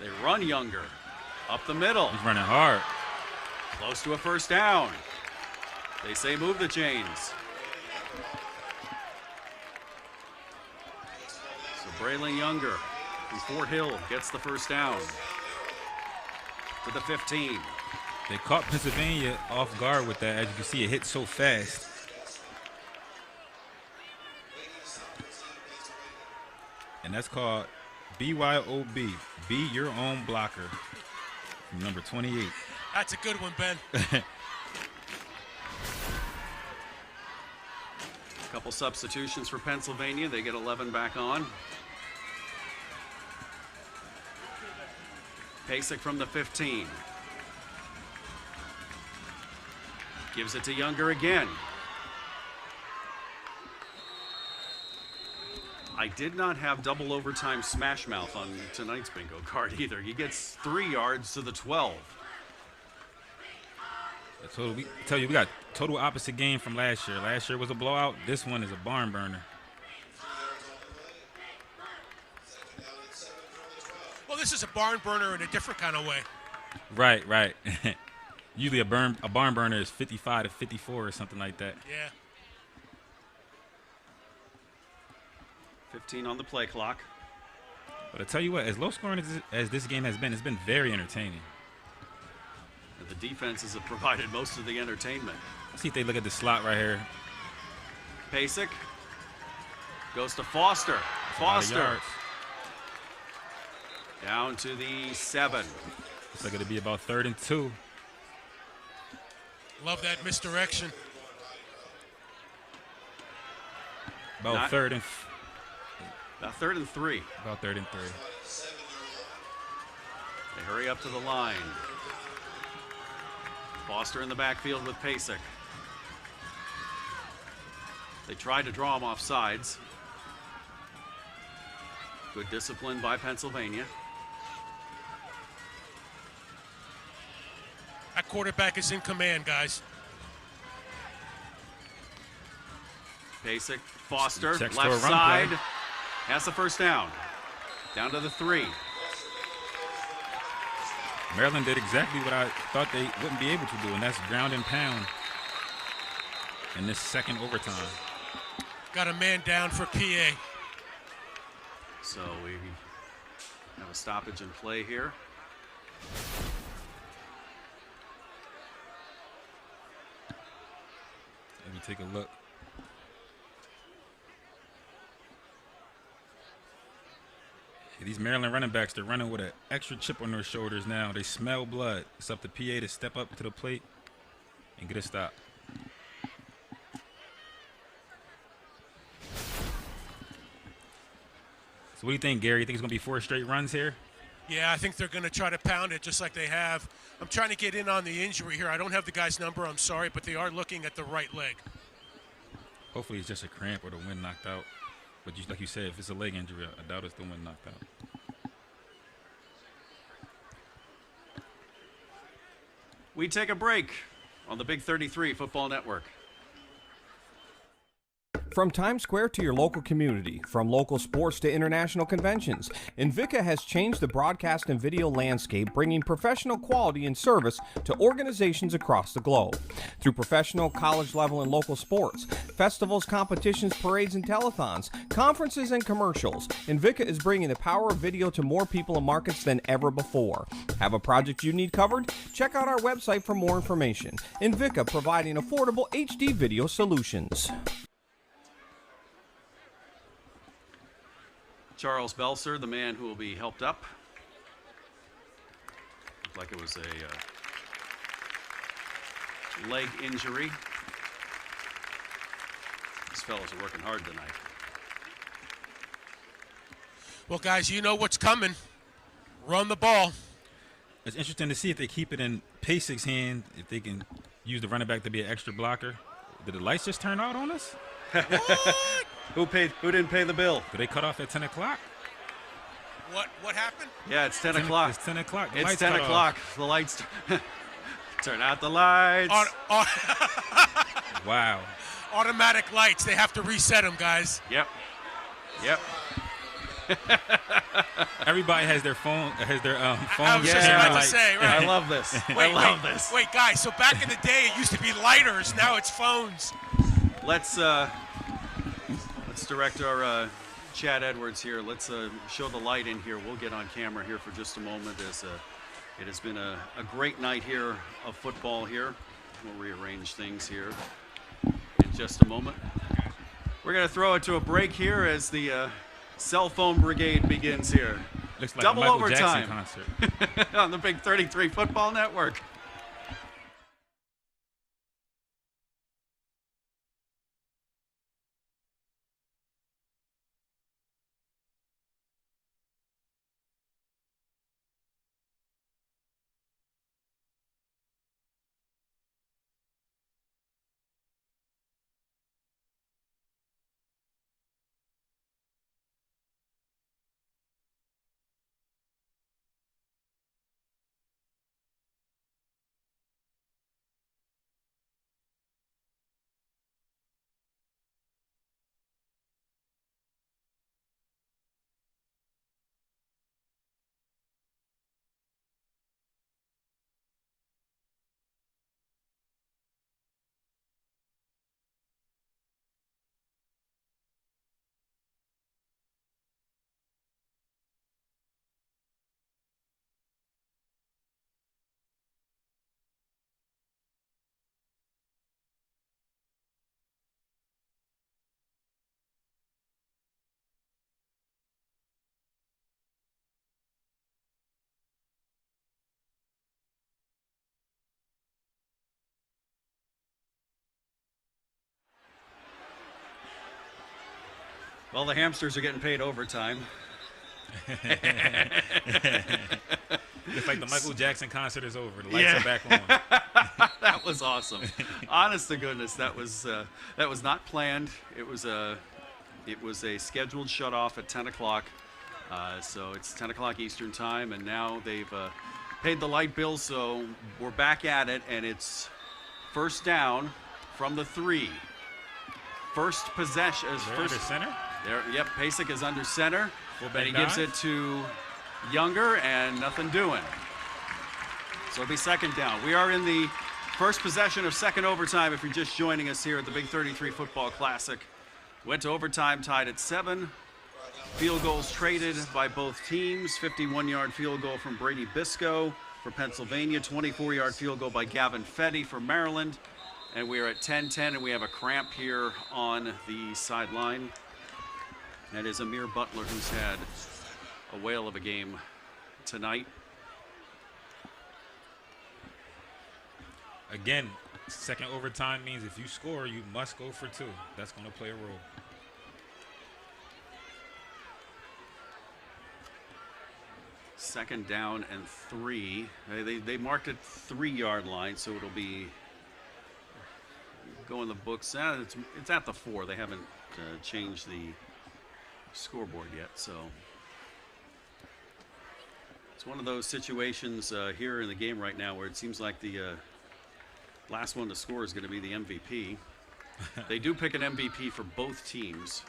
They run Younger up the middle. He's running hard. Close to a first down. They say move the chains. So Braylon Younger from Fort Hill gets the first down to the 15. They caught Pennsylvania off guard with that. As you can see, it hit so fast. And that's called BYOB. Be your own blocker. From number 28. That's a good one, Ben. A couple substitutions for Pennsylvania. They get 11 back on. Pasek from the 15. Gives it to Younger again. I did not have double overtime smash mouth on tonight's bingo card either. He gets 3 yards to the 12. We tell you, we got total opposite game from last year. Last year was a blowout. This one is a barn burner. Well, Well, this is a barn burner in a different kind of way. Right. Usually a barn burner is 55 to 54 or something like that. Yeah. 15 on the play clock. But I tell you what, as low scoring as this game has been, it's been very entertaining. And the defenses have provided most of the entertainment. Let's see if they look at the slot right here. Pasek goes to Foster. Foster down to the 7. Looks like it'll be about 3rd and 2. Love that misdirection. About 3rd and 3. About 3rd and 3. They hurry up to the line. Foster in the backfield with Pasek. They tried to draw him off sides. Good discipline by Pennsylvania. That quarterback is in command, guys. Pasek, Foster, Checks to a left run side. play. Has the first down. Down to the 3. Maryland did exactly what I thought they wouldn't be able to do, and that's ground and pound in this second overtime. Got a man down for PA. So we have a stoppage in play here. Let me take a look. These Maryland running backs, they're running with an extra chip on their shoulders now. They smell blood. It's up to PA to step up to the plate and get a stop. So what do you think, Gary? You think it's going to be 4 straight runs here? Yeah, I think they're going to try to pound it just like they have. I'm trying to get in on the injury here. I don't have the guy's number, I'm sorry, but they are looking at the right leg. Hopefully it's just a cramp or the wind knocked out. But like you said, if it's a leg injury, I doubt it's the wind knocked out. We take a break on the Big 33 Football Network. From Times Square to your local community, from local sports to international conventions, Invika has changed the broadcast and video landscape, bringing professional quality and service to organizations across the globe. Through professional, college level, and local sports, festivals, competitions, parades, and telethons, conferences, and commercials, Invika is bringing the power of video to more people and markets than ever before. Have a project you need covered? Check out our website for more information. Invika, providing affordable HD video solutions. Charles Belser, the man who will be helped up. Looked like it was a leg injury. These fellows are working hard tonight. Well, guys, you know what's coming. Run the ball. It's interesting to see if they keep it in Pasek's hand, if they can use the running back to be an extra blocker. Did the lights just turn out on us? Who didn't pay the bill? Did they cut off at 10 o'clock? What happened? Yeah, it's 10 o'clock. It's 10 o'clock. It's 10 o'clock. The lights. Turn out the lights. Wow. Automatic lights. They have to reset them, guys. Yep. Everybody has their phone. Phone. I was just about to say, right? I love this. I love this. Wait, guys. So back in the day, it used to be lighters. Now it's phones. Let's direct our Chad Edwards here. Let's show the light in here. We'll get on camera here for just a moment as it has been a great night here of football here. We'll rearrange things here in just a moment. We're going to throw it to a break here as the cell phone brigade begins here. Looks like Double a Michael overtime Jackson concert. on the Big 33 Football Network. Well, the hamsters are getting paid overtime. It's like the Michael Jackson concert is over. The lights are back on. That was awesome. Honest to goodness, that was not planned. It was a scheduled shut off at 10 o'clock. So it's 10 o'clock Eastern time, and now they've paid the light bill. So we're back at it, and it's first down from the 3. First possession is They're first under center. There, yep. Pasek is under center, Fullback and he gives dive. it to Younger, and nothing doing. So it'll be second down. We are in the first possession of second overtime. If you're just joining us here at the Big 33 Football Classic, went to overtime, tied at 7. Field goals traded by both teams. 51-yard field goal from Brady Bisco for Pennsylvania. 24-yard field goal by Gavin Fetty for Maryland. And we are at 10-10, and we have a cramp here on the sideline. That is Amir Butler, who's had a whale of a game tonight. Again, second overtime means if you score, you must go for 2. That's going to play a role. Second down and 3. They marked it 3-yard line, so it'll be go in the books. It's at the 4. They haven't changed the scoreboard yet, so it's one of those situations here in the game right now where it seems like the last one to score is going to be the MVP. They do pick an MVP for both teams.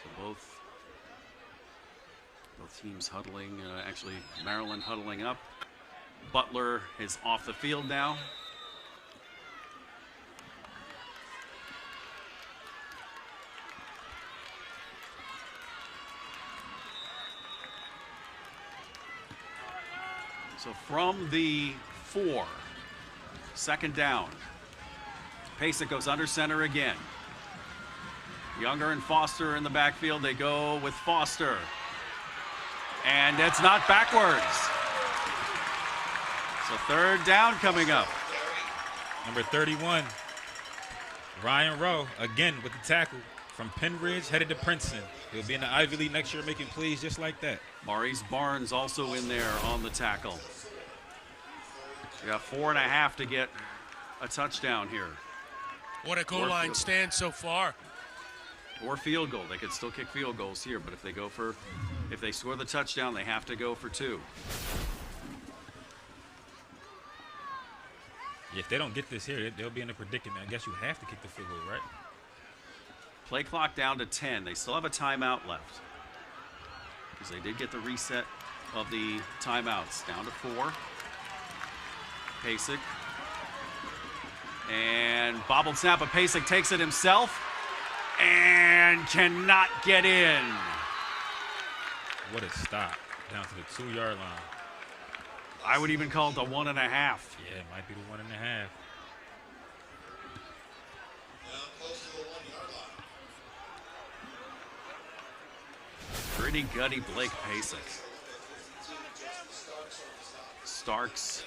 So both teams huddling. Actually, Maryland huddling up. Butler is off the field now. So from the 4, second down. Pasek goes under center again. Younger and Foster in the backfield. They go with Foster. And it's not backwards. So third down coming up. Number 31, Ryan Rowe, again with the tackle from Penridge, headed to Princeton. He'll be in the Ivy League next year making plays just like that. Maurice Barnes also in there on the tackle. We got 4.5 to get a touchdown here. What a goal line stand so far. Or field goal. They could still kick field goals here, but if they score the touchdown, they have to go for 2. If they don't get this here, they'll be in a predicament. I guess you have to kick the field goal, right? Play clock down to 10. They still have a timeout left, because they did get the reset of the timeouts. Down to 4. Pasek. And bobbled snap of Pasek takes it himself and cannot get in. What a stop. Down to the 2-yard line. I would even call it the 1.5. Yeah, it might be the 1.5. Pretty gutty Blake Pasek. Starks.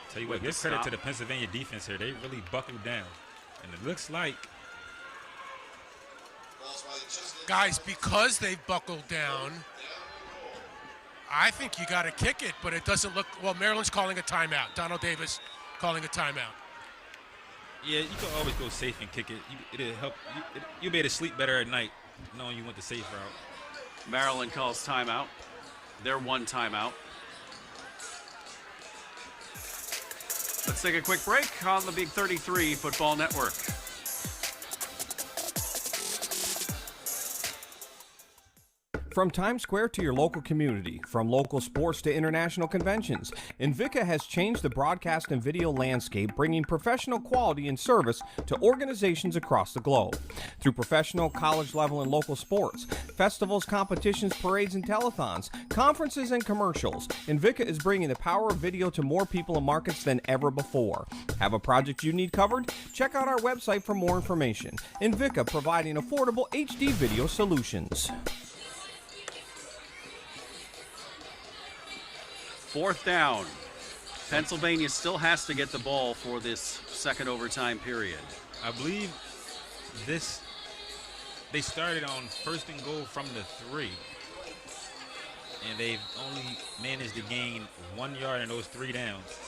Tell you what, give credit to the Pennsylvania defense here. They really buckled down. And it looks like Guys, because they've buckled down, I think you got to kick it, but it doesn't look well. Maryland's calling a timeout. Donald Davis calling a timeout. Yeah, you can always go safe and kick it. It'll help. You'll be able to sleep better at night knowing you went the safe route. Maryland calls timeout. Their 1 timeout. Let's take a quick break on the Big 33 Football Network. From Times Square to your local community, from local sports to international conventions, Invika has changed the broadcast and video landscape, bringing professional quality and service to organizations across the globe. Through professional, college level, and local sports, festivals, competitions, parades, and telethons, conferences, and commercials, Invika is bringing the power of video to more people and markets than ever before. Have a project you need covered? Check out our website for more information. Invika, providing affordable HD video solutions. 4th down. Pennsylvania still has to get the ball for this second overtime period. I believe they started on 1st and goal from the 3. And they've only managed to gain 1 yard in those 3 downs.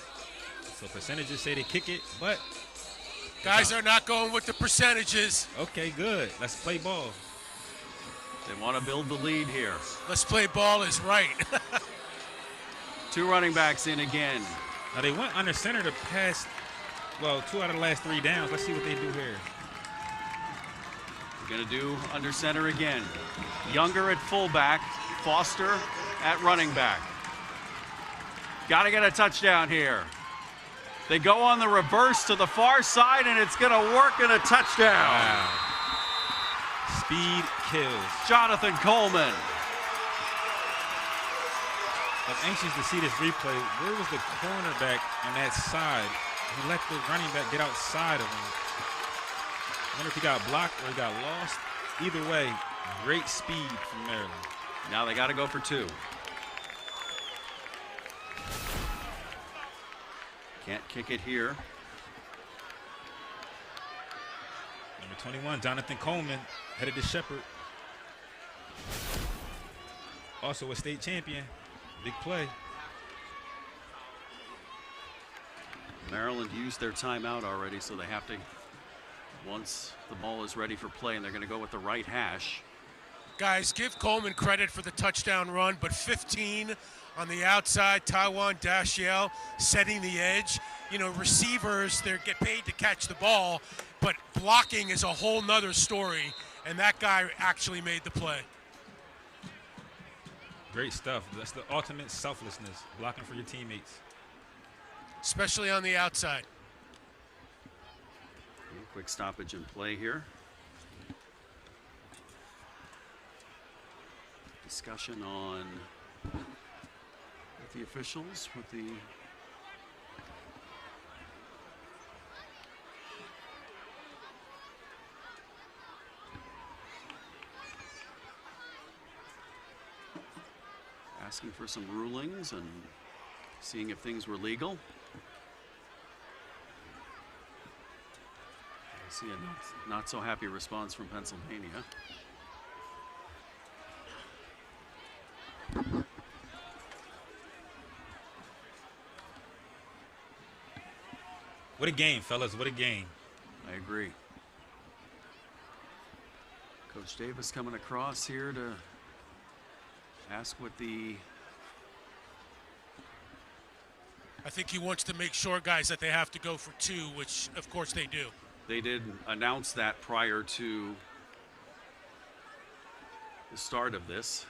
So percentages say they kick it, but guys are not going with the percentages. Okay, good. Let's play ball. They want to build the lead here. Let's play ball is right. 2 running backs in again. Now they went under center to pass, 2 out of the last 3 downs. Let's see what they do here. Going to do under center again. Younger at fullback, Foster at running back. Got to get a touchdown here. They go on the reverse to the far side, and it's going to work in a touchdown. Wow. Speed kills. Jonathan Coleman. I'm anxious to see this replay. Where was the cornerback on that side? He let the running back get outside of him. I wonder if he got blocked or he got lost. Either way, great speed from Maryland. Now they got to go for 2. Can't kick it here. Number 21, Jonathan Coleman, headed to Shepherd. Also a state champion. Big play. Maryland used their timeout already, so they have to, once the ball is ready for play, and they're going to go with the right hash. Guys, give Coleman credit for the touchdown run, but 15 on the outside, Taiwan Dashiell setting the edge. You know, receivers, they get paid to catch the ball, but blocking is a whole nother story, and that guy actually made the play. Great stuff. That's the ultimate selflessness, blocking for your teammates. Especially on the outside. Quick stoppage in play here. Discussion on with the officials, with the asking for some rulings and seeing if things were legal. I see a not so happy response from Pennsylvania. What a game, fellas. What a game. I agree. Coach Davis coming across here to ask what the... I think he wants to make sure, guys, that they have to go for 2, which, of course, they do. They did announce that prior to the start of this.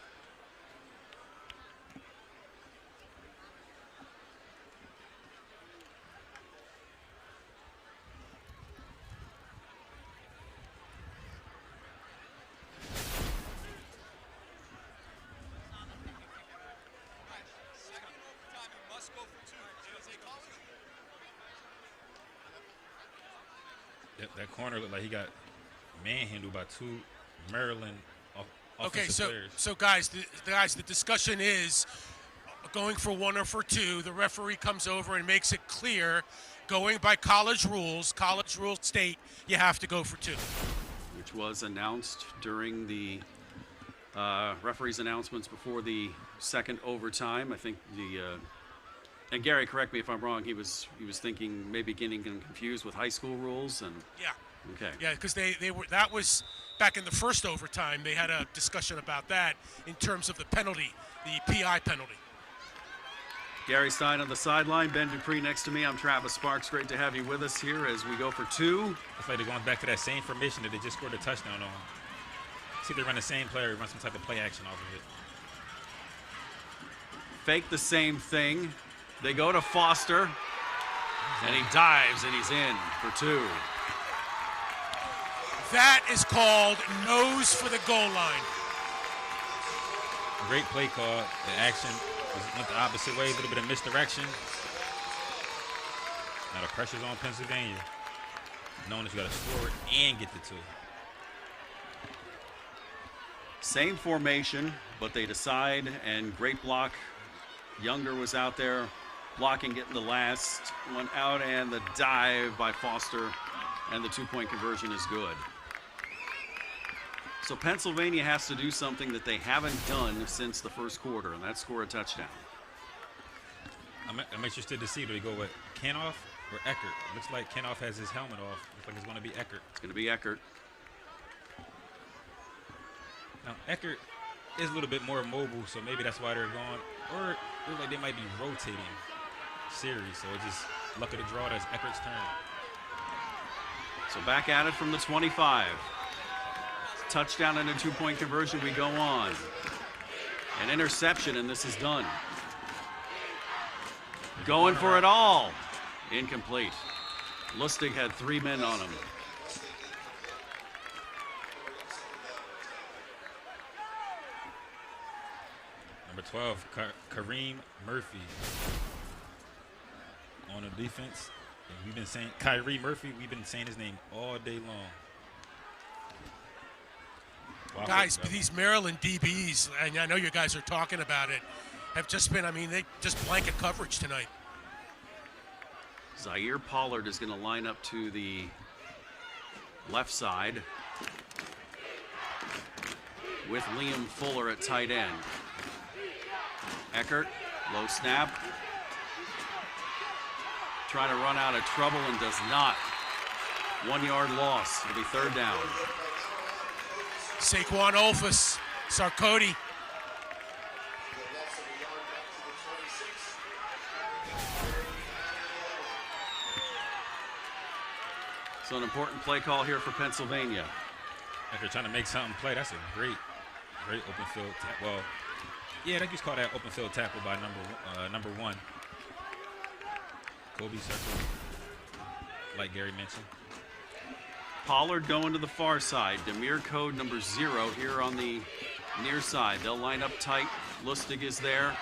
That corner looked like he got manhandled by 2 Maryland offensive players. So guys, the discussion is going for 1 or for 2. The referee comes over and makes it clear, going by college rules state you have to go for 2. Which was announced during the referee's announcements before the second overtime. I think and Gary, correct me if I'm wrong, he was thinking maybe getting confused with high school rules and yeah. Okay. Yeah, because that was back in the first overtime. They had a discussion about that in terms of the penalty, the PI penalty. Gary Stein on the sideline, Ben Dupree next to me. I'm Travis Sparks. Great to have you with us here as we go for 2. It's like they're going back to that same formation that they just scored a touchdown on. See if they run the same play or run some type of play action off of it. Fake the same thing. They go to Foster, and he dives, and he's in for 2. That is called nose for the goal line. Great play call. The action went the opposite way, a little bit of misdirection. Now the pressure's on Pennsylvania, knowing that you got to score it and get the 2. Same formation, but they decide, and great block. Younger was out there blocking, getting the last one out, and the dive by Foster And the two-point conversion is good. So Pennsylvania has to do something that they haven't done since the first quarter, and that's score a touchdown. I'm interested to see, do they go with Kanoff or Eckert? Looks like Kanoff has his helmet off. Looks like it's going to be Eckert. It's going to be Eckert. Now, Eckert is a little bit more mobile, so maybe that's why they're going. Or it looks like they might be rotating series, so it's just luck of the draw. That's Eckert's turn. So back at it from the 25. Touchdown and a two-point conversion. We go on. An interception, and this is done. Going for it all. Incomplete. Lustig had 3 men on him. Number 12, Kareem Murphy on the defense. And we've been saying Kyrie Murphy. We've been saying his name all day long. Wow. Guys, these Maryland DBs, and I know you guys are talking about it, have just been, I mean, they just blanket coverage tonight. Zaire Pollard is going to line up to the left side with Liam Fuller at tight end. Eckert, low snap. Trying to run out of trouble and does not. 1 yard loss. It'll be third down. Saquon Olfus, Sarkody. So an important play call here for Pennsylvania. If they're trying to make something play, that's a great open field tackle. Well, yeah, they just call that open field tackle by number 1. Kobe Sarkody, like Gary mentioned. Pollard going to the far side. Demir code number 0 here on the near side. They'll line up tight. Lustig is there.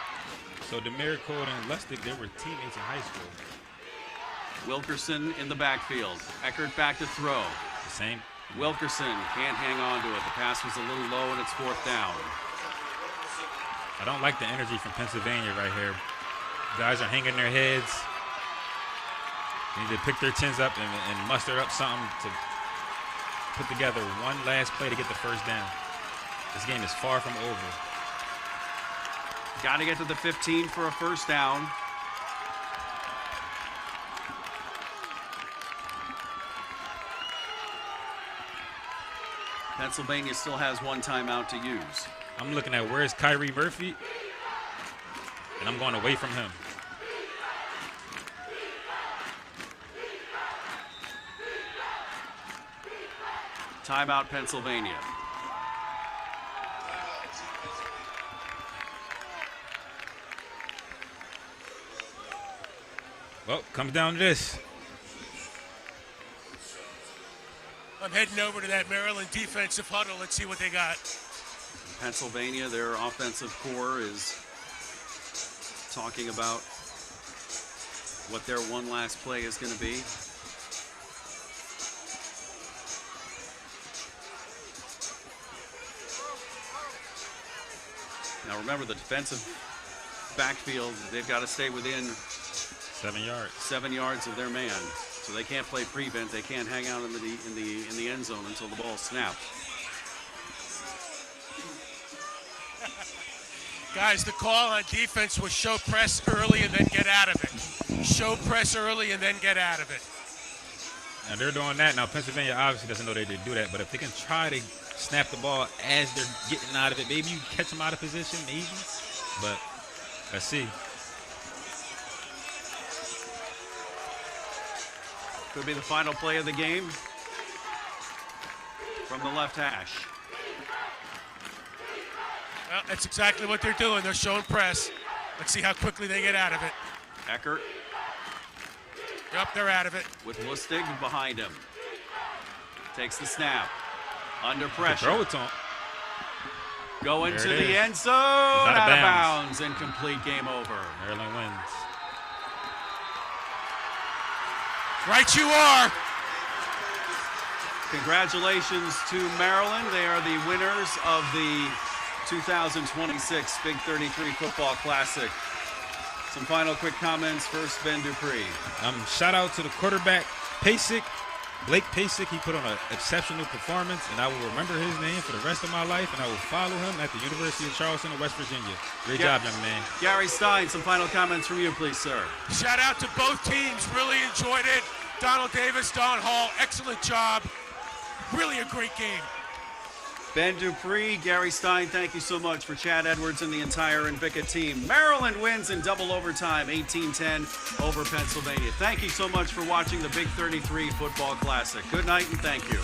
So Demir Code and Lustig, they were teammates in high school. Wilkerson in the backfield. Eckert back to throw. The same. Wilkerson can't hang on to it. The pass was a little low and it's fourth down. I don't like the energy from Pennsylvania right here. Guys are hanging their heads. They need to pick their chins up and muster up something to put together one last play to get the first down. This game is far from over. Got to get to the 15 for a first down. Pennsylvania still has one timeout to use. I'm looking at where's Kyrie Murphy, and I'm going away from him. Timeout, Pennsylvania. Well, comes down to this. I'm heading over to that Maryland defensive huddle. Let's see what they got. Pennsylvania, their offensive core is talking about what their one last play is going to be. Now remember, the defensive backfield, they've got to stay within 7 yards. 7 yards of their man. So they can't play prevent. They can't hang out in the end zone until the ball snapped. Guys, the call on defense was show press early and then get out of it. Show press early and then get out of it. Now they're doing that. Now Pennsylvania obviously doesn't know they did do that, but if they can try to snap the ball as they're getting out of it, maybe you catch them out of position, maybe. But let's see. Could be the final play of the game from the left hash. Well, that's exactly what they're doing. They're showing press. Let's see how quickly they get out of it. Eckert. Yep, they're out of it. With Lustig behind him. Takes the snap. Under pressure. Throw it on. Going there to the end zone. Out of bounds. Incomplete. Game over. Maryland wins. Right you are. Congratulations to Maryland. They are the winners of the 2026 Big 33 Football Classic. Some final quick comments. First, Ben Dupree. Shout out to the quarterback, Pasek. Blake Pasek, he put on an exceptional performance, and I will remember his name for the rest of my life, and I will follow him at the University of Charleston in West Virginia. Great job, young man. Gary Stein, some final comments from you, please, sir. Shout out to both teams. Really enjoyed it. Donald Davis, Don Hall, excellent job. Really a great game. Ben Dupree, Gary Stein, thank you so much for Chad Edwards and the entire Invicta team. Maryland wins in double overtime, 18-10 over Pennsylvania. Thank you so much for watching the Big 33 Football Classic. Good night and thank you.